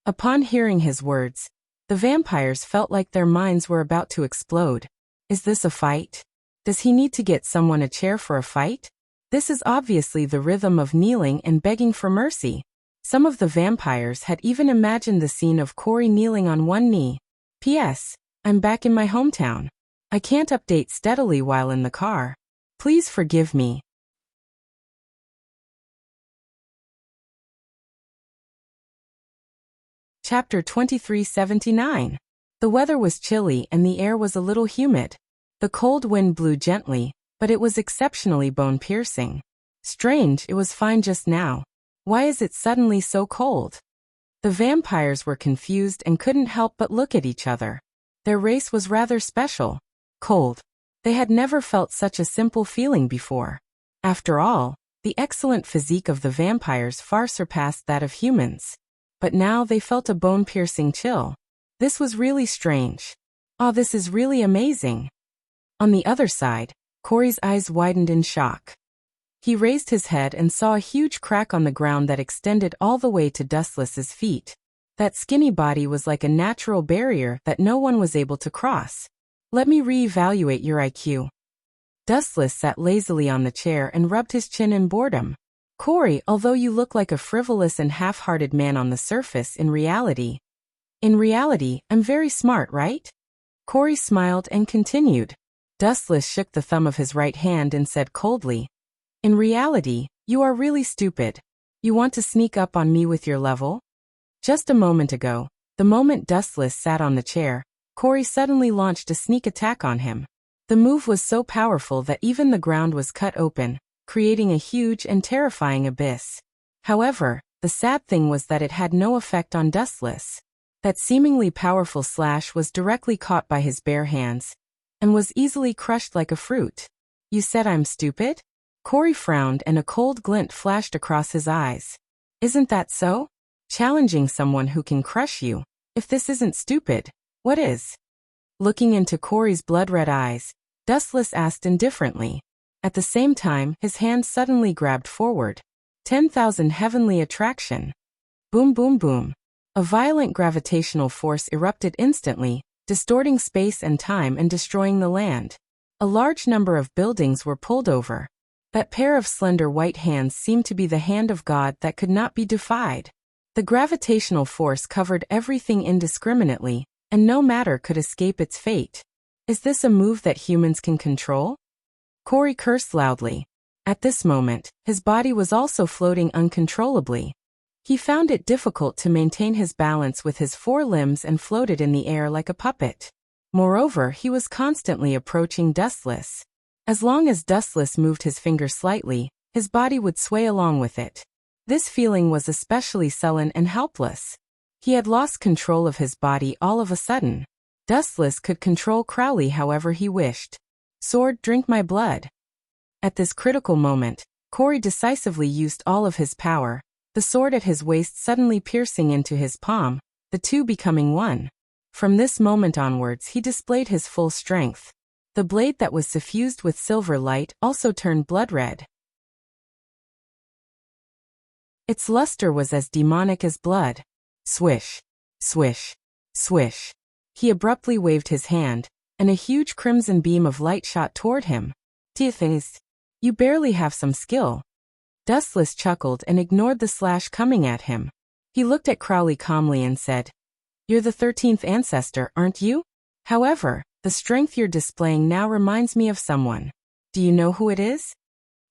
Upon hearing his words, the vampires felt like their minds were about to explode. Is this a fight? Does he need to get someone a chair for a fight? This is obviously the rhythm of kneeling and begging for mercy. Some of the vampires had even imagined the scene of Corey kneeling on one knee. P.S. I'm back in my hometown. I can't update steadily while in the car. Please forgive me. Chapter 2379. The weather was chilly and the air was a little humid. The cold wind blew gently, but it was exceptionally bone-piercing. Strange, it was fine just now. Why is it suddenly so cold? The vampires were confused and couldn't help but look at each other. Their race was rather special. Cold. They had never felt such a simple feeling before. After all, the excellent physique of the vampires far surpassed that of humans. But now they felt a bone-piercing chill. This was really strange. Oh, this is really amazing. On the other side, Corey's eyes widened in shock. He raised his head and saw a huge crack on the ground that extended all the way to Dustless's feet. That skinny body was like a natural barrier that no one was able to cross. Let me re-evaluate your IQ. Dustless sat lazily on the chair and rubbed his chin in boredom. Corey, although you look like a frivolous and half-hearted man on the surface, in reality, I'm very smart, right? Corey smiled and continued. Dustless shook the thumb of his right hand and said coldly, in reality, you are really stupid. You want to sneak up on me with your level? Just a moment ago, the moment Dustless sat on the chair, Corey suddenly launched a sneak attack on him. The move was so powerful that even the ground was cut open, creating a huge and terrifying abyss. However, the sad thing was that it had no effect on Dustless. That seemingly powerful slash was directly caught by his bare hands, and was easily crushed like a fruit. You said I'm stupid? Corey frowned and a cold glint flashed across his eyes. Isn't that so? Challenging someone who can crush you. If this isn't stupid, what is? Looking into Corey's blood-red eyes, Dustless asked indifferently. At the same time, his hand suddenly grabbed forward. 10,000 heavenly attraction. Boom, boom, boom. A violent gravitational force erupted instantly, distorting space and time and destroying the land. A large number of buildings were pulled over. That pair of slender white hands seemed to be the hand of God that could not be defied. The gravitational force covered everything indiscriminately, and no matter could escape its fate. Is this a move that humans can control? Corey cursed loudly. At this moment, his body was also floating uncontrollably. He found it difficult to maintain his balance with his four limbs and floated in the air like a puppet. Moreover, he was constantly approaching Dustless. As long as Dustless moved his finger slightly, his body would sway along with it. This feeling was especially sullen and helpless. He had lost control of his body all of a sudden. Dustless could control Crowley however he wished. Sword, drink my blood. At this critical moment, Corey decisively used all of his power, the sword at his waist suddenly piercing into his palm, the two becoming one. From this moment onwards he displayed his full strength. The blade that was suffused with silver light also turned blood red. Its luster was as demonic as blood. Swish, swish, swish. He abruptly waved his hand, and a huge crimson beam of light shot toward him. Teethings. You barely have some skill. Dustless chuckled and ignored the slash coming at him. He looked at Crowley calmly and said, "You're the 13th ancestor, aren't you? However, the strength you're displaying now reminds me of someone. Do you know who it is?"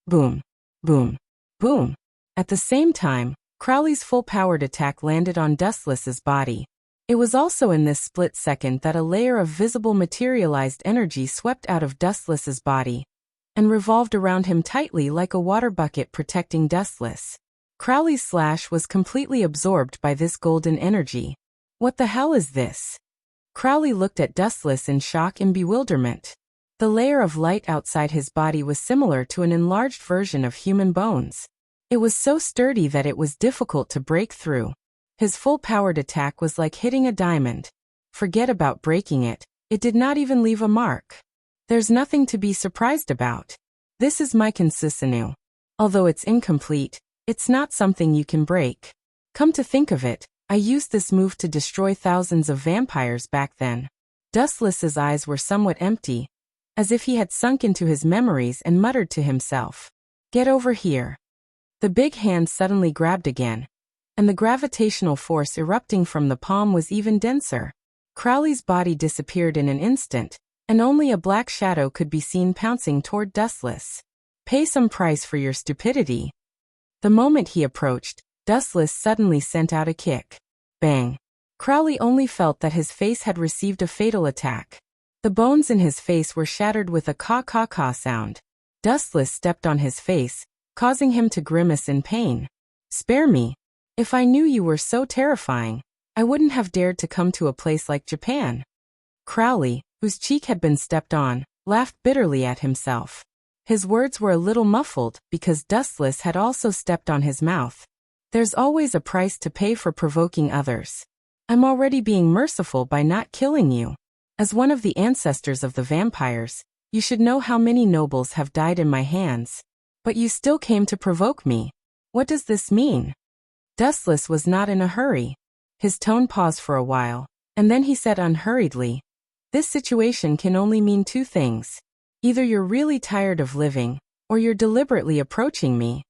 Boom, boom, boom. At the same time, Crowley's full-powered attack landed on Dustless's body. It was also in this split second that a layer of visible materialized energy swept out of Dustless's body and revolved around him tightly like a water bucket protecting Dustless. Crowley's slash was completely absorbed by this golden energy. What the hell is this? Crowley looked at Dustless in shock and bewilderment. The layer of light outside his body was similar to an enlarged version of human bones. It was so sturdy that it was difficult to break through. His full-powered attack was like hitting a diamond. Forget about breaking it, it did not even leave a mark. There's nothing to be surprised about. This is my Kinsusinu. Although it's incomplete, it's not something you can break. Come to think of it, I used this move to destroy thousands of vampires back then. Dustless's eyes were somewhat empty, as if he had sunk into his memories and muttered to himself, "Get over here." The big hand suddenly grabbed again, and the gravitational force erupting from the palm was even denser. Crowley's body disappeared in an instant, and only a black shadow could be seen pouncing toward Dustless. Pay some price for your stupidity. The moment he approached, Dustless suddenly sent out a kick. Bang. Crowley only felt that his face had received a fatal attack. The bones in his face were shattered with a caw-caw-caw sound. Dustless stepped on his face, causing him to grimace in pain. "Spare me. If I knew you were so terrifying, I wouldn't have dared to come to a place like Japan." Crowley, whose cheek had been stepped on, laughed bitterly at himself. His words were a little muffled because Dustless had also stepped on his mouth. There's always a price to pay for provoking others. I'm already being merciful by not killing you. As one of the ancestors of the vampires, you should know how many nobles have died in my hands. But you still came to provoke me. What does this mean? Dustless was not in a hurry. His tone paused for a while, and then he said unhurriedly, "This situation can only mean two things. Either you're really tired of living, or you're deliberately approaching me.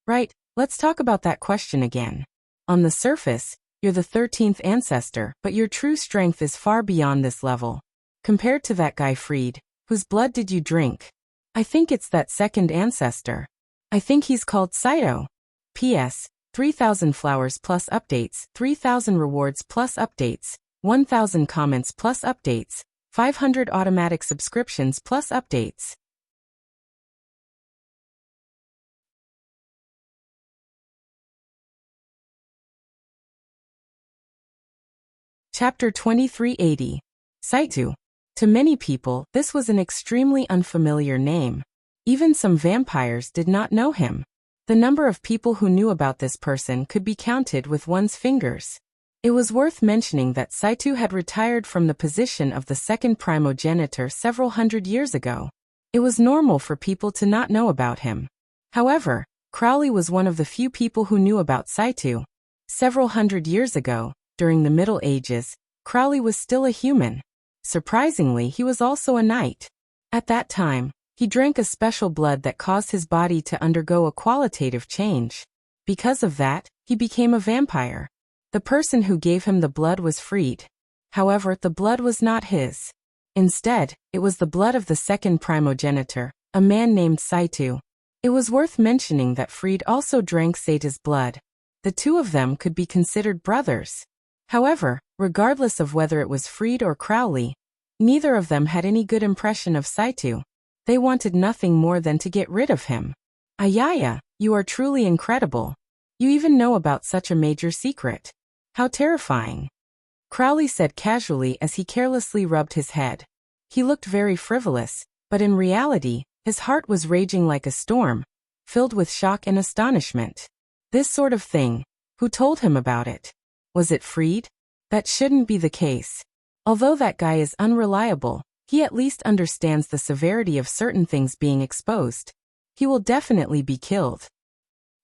Right, let's talk about that question again. On the surface, you're the 13th ancestor, but your true strength is far beyond this level. Compared to that guy Freed, whose blood did you drink? I think it's that second ancestor. I think he's called Saito. P.S. 3,000 flowers plus updates, 3,000 rewards plus updates, 1,000 comments plus updates, 500 automatic subscriptions plus updates." Chapter 2380. Saito. To many people, this was an extremely unfamiliar name. Even some vampires did not know him. The number of people who knew about this person could be counted with one's fingers. It was worth mentioning that Saito had retired from the position of the second primogenitor several hundred years ago. It was normal for people to not know about him. However, Crowley was one of the few people who knew about Saito. Several hundred years ago, during the Middle Ages, Crowley was still a human. Surprisingly, he was also a knight. At that time, he drank a special blood that caused his body to undergo a qualitative change. Because of that, he became a vampire. The person who gave him the blood was freed. However, the blood was not his. Instead, it was the blood of the second primogenitor, a man named Saitu. It was worth mentioning that Fried also drank Saita's blood. The two of them could be considered brothers. However, regardless of whether it was Fried or Crowley, neither of them had any good impression of Saitu. They wanted nothing more than to get rid of him. Ayaya, you are truly incredible. You even know about such a major secret. How terrifying. Crowley said casually as he carelessly rubbed his head. He looked very frivolous, but in reality, his heart was raging like a storm, filled with shock and astonishment. This sort of thing. Who told him about it? Was it Fried? That shouldn't be the case. Although that guy is unreliable, he at least understands the severity of certain things being exposed. He will definitely be killed.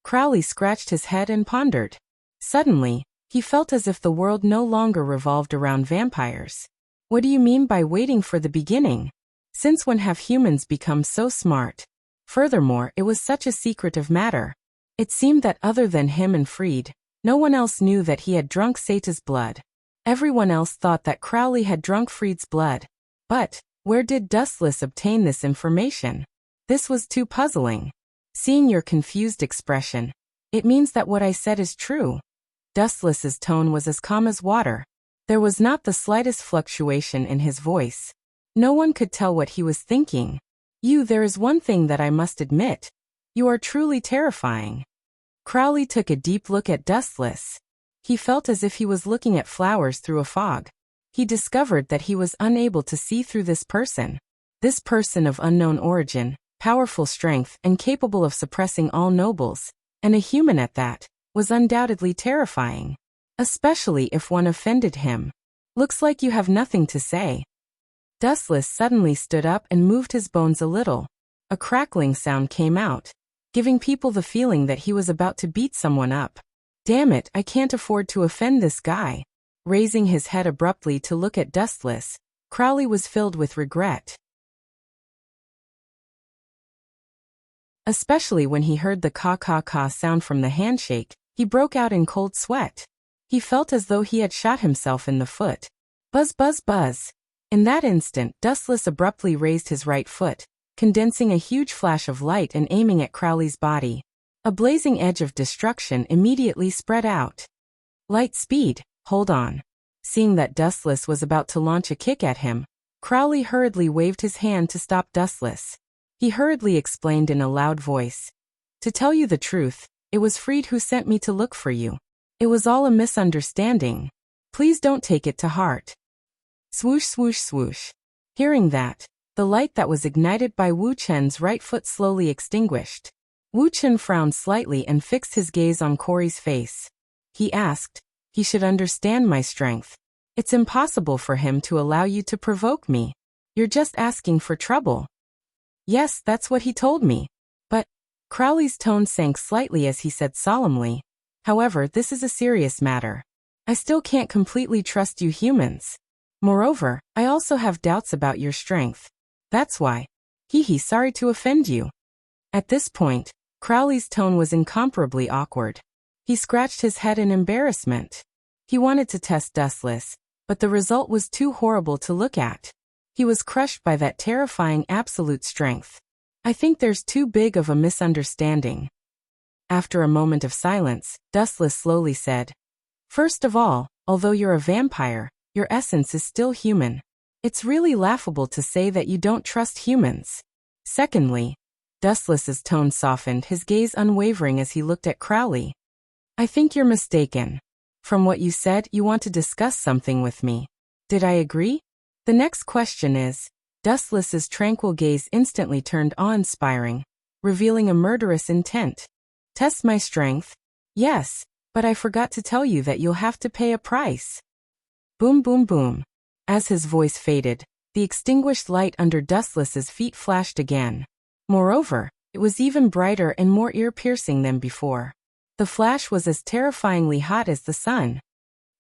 Crowley scratched his head and pondered. Suddenly, he felt as if the world no longer revolved around vampires. What do you mean by waiting for the beginning? Since when have humans become so smart? Furthermore, it was such a secretive matter. It seemed that other than him and Fried, no one else knew that he had drunk Saita's blood. Everyone else thought that Crowley had drunk Fried's blood. But, where did Dustless obtain this information? This was too puzzling. Seeing your confused expression, it means that what I said is true. Dustless's tone was as calm as water. There was not the slightest fluctuation in his voice. No one could tell what he was thinking. There is one thing that I must admit. You are truly terrifying. Crowley took a deep look at Dustless. He felt as if he was looking at flowers through a fog. He discovered that he was unable to see through this person. This person of unknown origin, powerful strength and capable of suppressing all nobles, and a human at that, was undoubtedly terrifying. Especially if one offended him. Looks like you have nothing to say. Dustless suddenly stood up and moved his bones a little. A crackling sound came out, giving people the feeling that he was about to beat someone up. Damn it, I can't afford to offend this guy. Raising his head abruptly to look at Dustless, Crowley was filled with regret. Especially when he heard the caw-caw-caw sound from the handshake, he broke out in cold sweat. He felt as though he had shot himself in the foot. Buzz buzz buzz. In that instant, Dustless abruptly raised his right foot, condensing a huge flash of light and aiming at Crowley's body. A blazing edge of destruction immediately spread out. Light speed, hold on. Seeing that Dustless was about to launch a kick at him, Crowley hurriedly waved his hand to stop Dustless. He hurriedly explained in a loud voice. To tell you the truth, it was Fried who sent me to look for you. It was all a misunderstanding. Please don't take it to heart. Swoosh swoosh swoosh. Hearing that, the light that was ignited by Wu Chen's right foot slowly extinguished. Wu Chen frowned slightly and fixed his gaze on Corey's face. He asked, he should understand my strength. It's impossible for him to allow you to provoke me. You're just asking for trouble. Yes, that's what he told me. But, Crowley's tone sank slightly as he said solemnly, however, this is a serious matter. I still can't completely trust you humans. Moreover, I also have doubts about your strength. That's why. Sorry to offend you. At this point, Crowley's tone was incomparably awkward. He scratched his head in embarrassment. He wanted to test Dustless, but the result was too horrible to look at. He was crushed by that terrifying absolute strength. I think there's too big of a misunderstanding. After a moment of silence, Dustless slowly said, First of all, although you're a vampire, your essence is still human. It's really laughable to say that you don't trust humans. Secondly, Dustless's tone softened, his gaze unwavering as he looked at Crowley. I think you're mistaken. From what you said, you want to discuss something with me. Did I agree? The next question is, Dustless's tranquil gaze instantly turned awe-inspiring, revealing a murderous intent. Test my strength? Yes, but I forgot to tell you that you'll have to pay a price. Boom boom boom. As his voice faded, the extinguished light under Dustless's feet flashed again. Moreover, it was even brighter and more ear-piercing than before. The flash was as terrifyingly hot as the sun.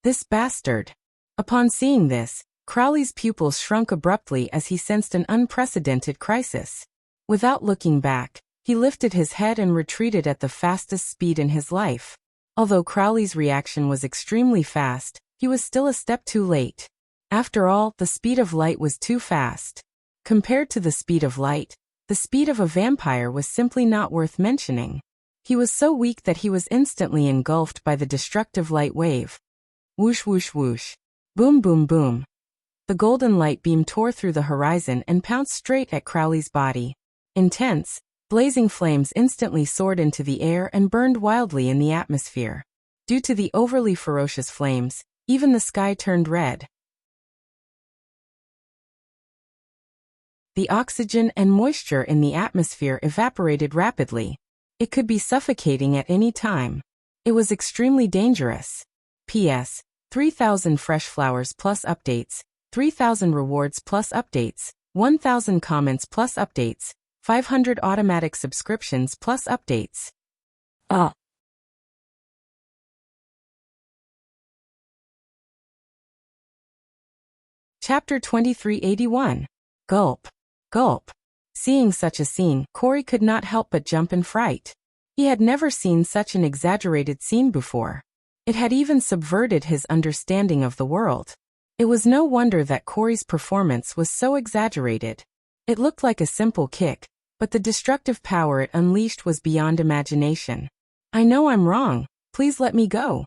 This bastard. Upon seeing this, Crowley's pupils shrunk abruptly as he sensed an unprecedented crisis. Without looking back, he lifted his head and retreated at the fastest speed in his life. Although Crowley's reaction was extremely fast, he was still a step too late. After all, the speed of light was too fast. Compared to the speed of light, The speed of a vampire was simply not worth mentioning. He was so weak that he was instantly engulfed by the destructive light wave. Whoosh whoosh whoosh. Boom boom boom. The golden light beam tore through the horizon and pounced straight at Crowley's body. Intense, blazing flames instantly soared into the air and burned wildly in the atmosphere. Due to the overly ferocious flames, even the sky turned red. The oxygen and moisture in the atmosphere evaporated rapidly. It could be suffocating at any time. It was extremely dangerous. P.S. 3,000 fresh flowers plus updates, 3,000 rewards plus updates, 1,000 comments plus updates, 500 automatic subscriptions plus updates. Chapter 2381. Gulp. Gulp. Seeing such a scene, Corey could not help but jump in fright. He had never seen such an exaggerated scene before. It had even subverted his understanding of the world. It was no wonder that Corey's performance was so exaggerated. It looked like a simple kick, but the destructive power it unleashed was beyond imagination. I know I'm wrong, please let me go.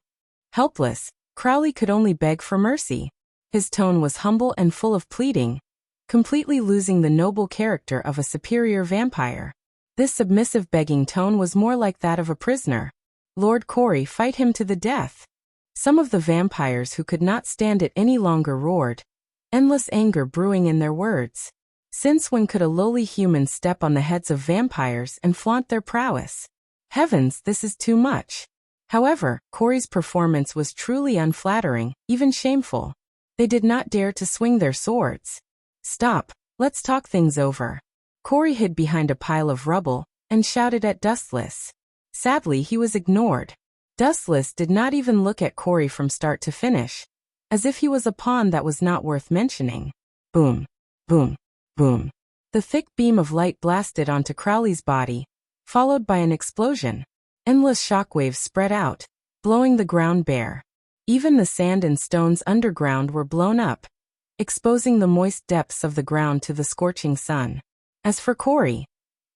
Helpless, Crowley could only beg for mercy. His tone was humble and full of pleading, completely losing the noble character of a superior vampire. This submissive begging tone was more like that of a prisoner. Lord Corey, fight him to the death. Some of the vampires who could not stand it any longer roared, endless anger brewing in their words. Since when could a lowly human step on the heads of vampires and flaunt their prowess? Heavens, this is too much. However, Corey's performance was truly unflattering, even shameful. They did not dare to swing their swords. Stop, let's talk things over. Corey hid behind a pile of rubble and shouted at Dustless. Sadly, he was ignored. Dustless did not even look at Corey from start to finish, as if he was a pawn that was not worth mentioning. Boom, boom, boom. The thick beam of light blasted onto Crowley's body, followed by an explosion. Endless shockwaves spread out, blowing the ground bare. Even the sand and stones underground were blown up, exposing the moist depths of the ground to the scorching sun. As for Corey,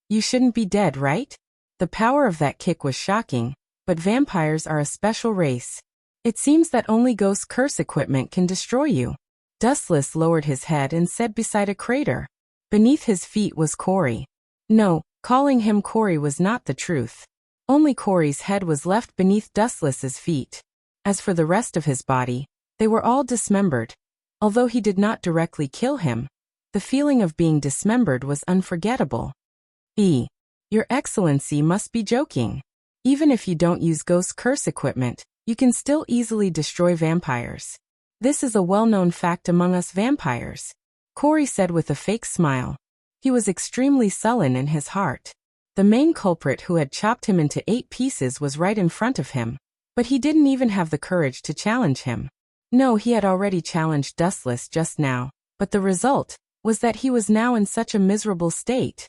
you shouldn't be dead, right? The power of that kick was shocking, but vampires are a special race. It seems that only ghost curse equipment can destroy you. Dustless lowered his head and said beside a crater. Beneath his feet was Corey. No, calling him Corey was not the truth. Only Corey's head was left beneath Dustless's feet. As for the rest of his body, they were all dismembered. Although he did not directly kill him, the feeling of being dismembered was unforgettable. Your Excellency must be joking. Even if you don't use ghost curse equipment, you can still easily destroy vampires. This is a well-known fact among us vampires, Corey said with a fake smile. He was extremely sullen in his heart. The main culprit who had chopped him into 8 pieces was right in front of him, but he didn't even have the courage to challenge him. No, he had already challenged Dustless just now, but the result was that he was now in such a miserable state.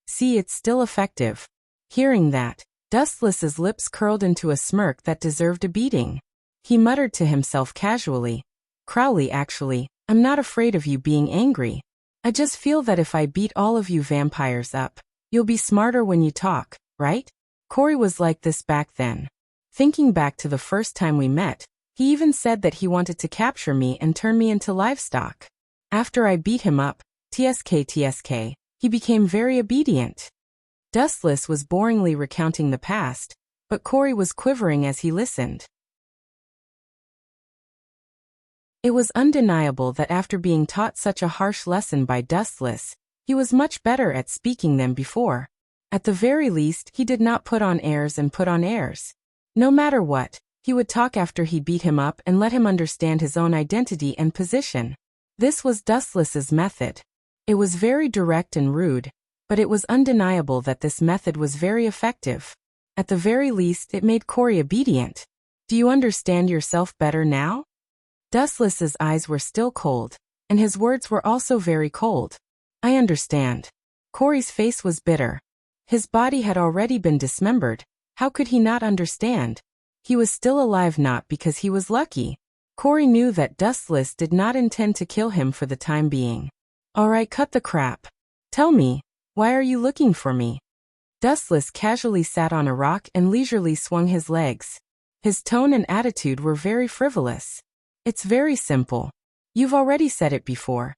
See, it's still effective. Hearing that, Dustless's lips curled into a smirk that deserved a beating. He muttered to himself casually, Crowley, actually, I'm not afraid of you being angry. I just feel that if I beat all of you vampires up, you'll be smarter when you talk, right? Corey was like this back then. Thinking back to the first time we met, he even said that he wanted to capture me and turn me into livestock. After I beat him up, TSK, he became very obedient. Dustless was boringly recounting the past, but Corey was quivering as he listened. It was undeniable that after being taught such a harsh lesson by Dustless, he was much better at speaking than before. At the very least, he did not put on airs and put on airs. No matter what, he would talk after he beat him up and let him understand his own identity and position. This was Dustless's method. It was very direct and rude, but it was undeniable that this method was very effective. At the very least, it made Corey obedient. Do you understand yourself better now? Dustless's eyes were still cold, and his words were also very cold. I understand. Corey's face was bitter. His body had already been dismembered. How could he not understand? He was still alive not because he was lucky. Corey knew that Dustless did not intend to kill him for the time being. Alright, cut the crap. Tell me, Why are you looking for me? Dustless casually sat on a rock and leisurely swung his legs. His tone and attitude were very frivolous. It's very simple. You've already said it before.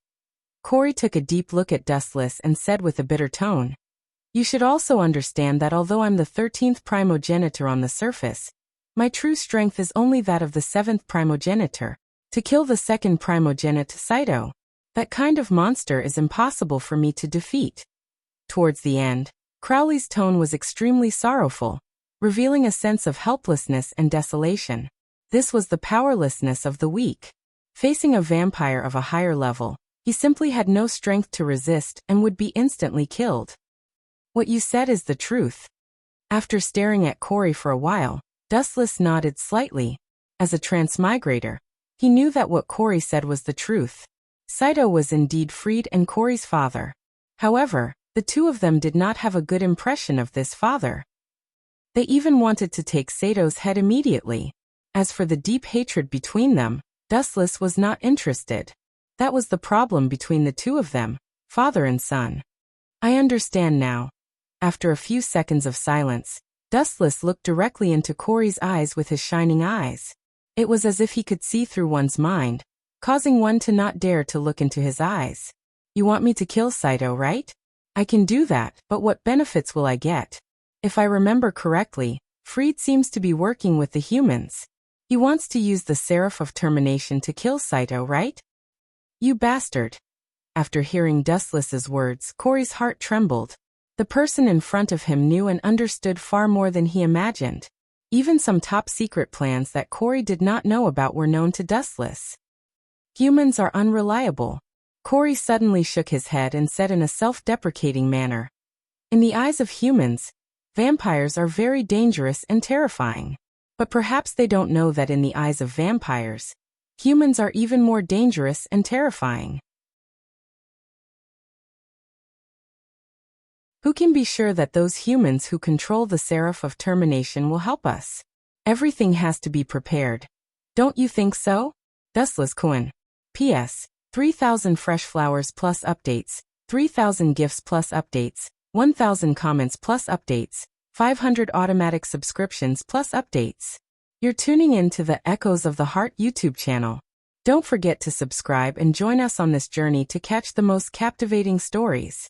Corey took a deep look at Dustless and said with a bitter tone, You should also understand that although I'm the 13th primogenitor on the surface, my true strength is only that of the 7th primogenitor. To kill the 2nd primogenite Saito, that kind of monster is impossible for me to defeat. Towards the end, Crowley's tone was extremely sorrowful, revealing a sense of helplessness and desolation. This was the powerlessness of the weak. Facing a vampire of a higher level, he simply had no strength to resist and would be instantly killed. What you said is the truth. After staring at Corey for a while, Dustless nodded slightly. As a transmigrator, he knew that what Corey said was the truth. Saito was indeed freed and Corey's father. However, the two of them did not have a good impression of this father. They even wanted to take Sato's head immediately. As for the deep hatred between them, Dustless was not interested. That was the problem between the two of them, father and son. I understand now. After a few seconds of silence, Dustless looked directly into Corey's eyes with his shining eyes. It was as if he could see through one's mind, causing one to not dare to look into his eyes. You want me to kill Saito, right? I can do that, but what benefits will I get? If I remember correctly, Freed seems to be working with the humans. He wants to use the Seraph of Termination to kill Saito, right? You bastard. After hearing Dustless's words, Corey's heart trembled. The person in front of him knew and understood far more than he imagined. Even some top-secret plans that Corey did not know about were known to Dustless. Humans are unreliable. Corey suddenly shook his head and said in a self-deprecating manner, In the eyes of humans, vampires are very dangerous and terrifying. But perhaps they don't know that in the eyes of vampires, humans are even more dangerous and terrifying. Who can be sure that those humans who control the Seraph of Termination will help us? Everything has to be prepared. Don't you think so? Dustless Cohen. P.S. 3,000 fresh flowers plus updates, 3,000 gifts plus updates, 1,000 comments plus updates, 500 automatic subscriptions plus updates. You're tuning in to the Echoes of the Heart YouTube channel. Don't forget to subscribe and join us on this journey to catch the most captivating stories.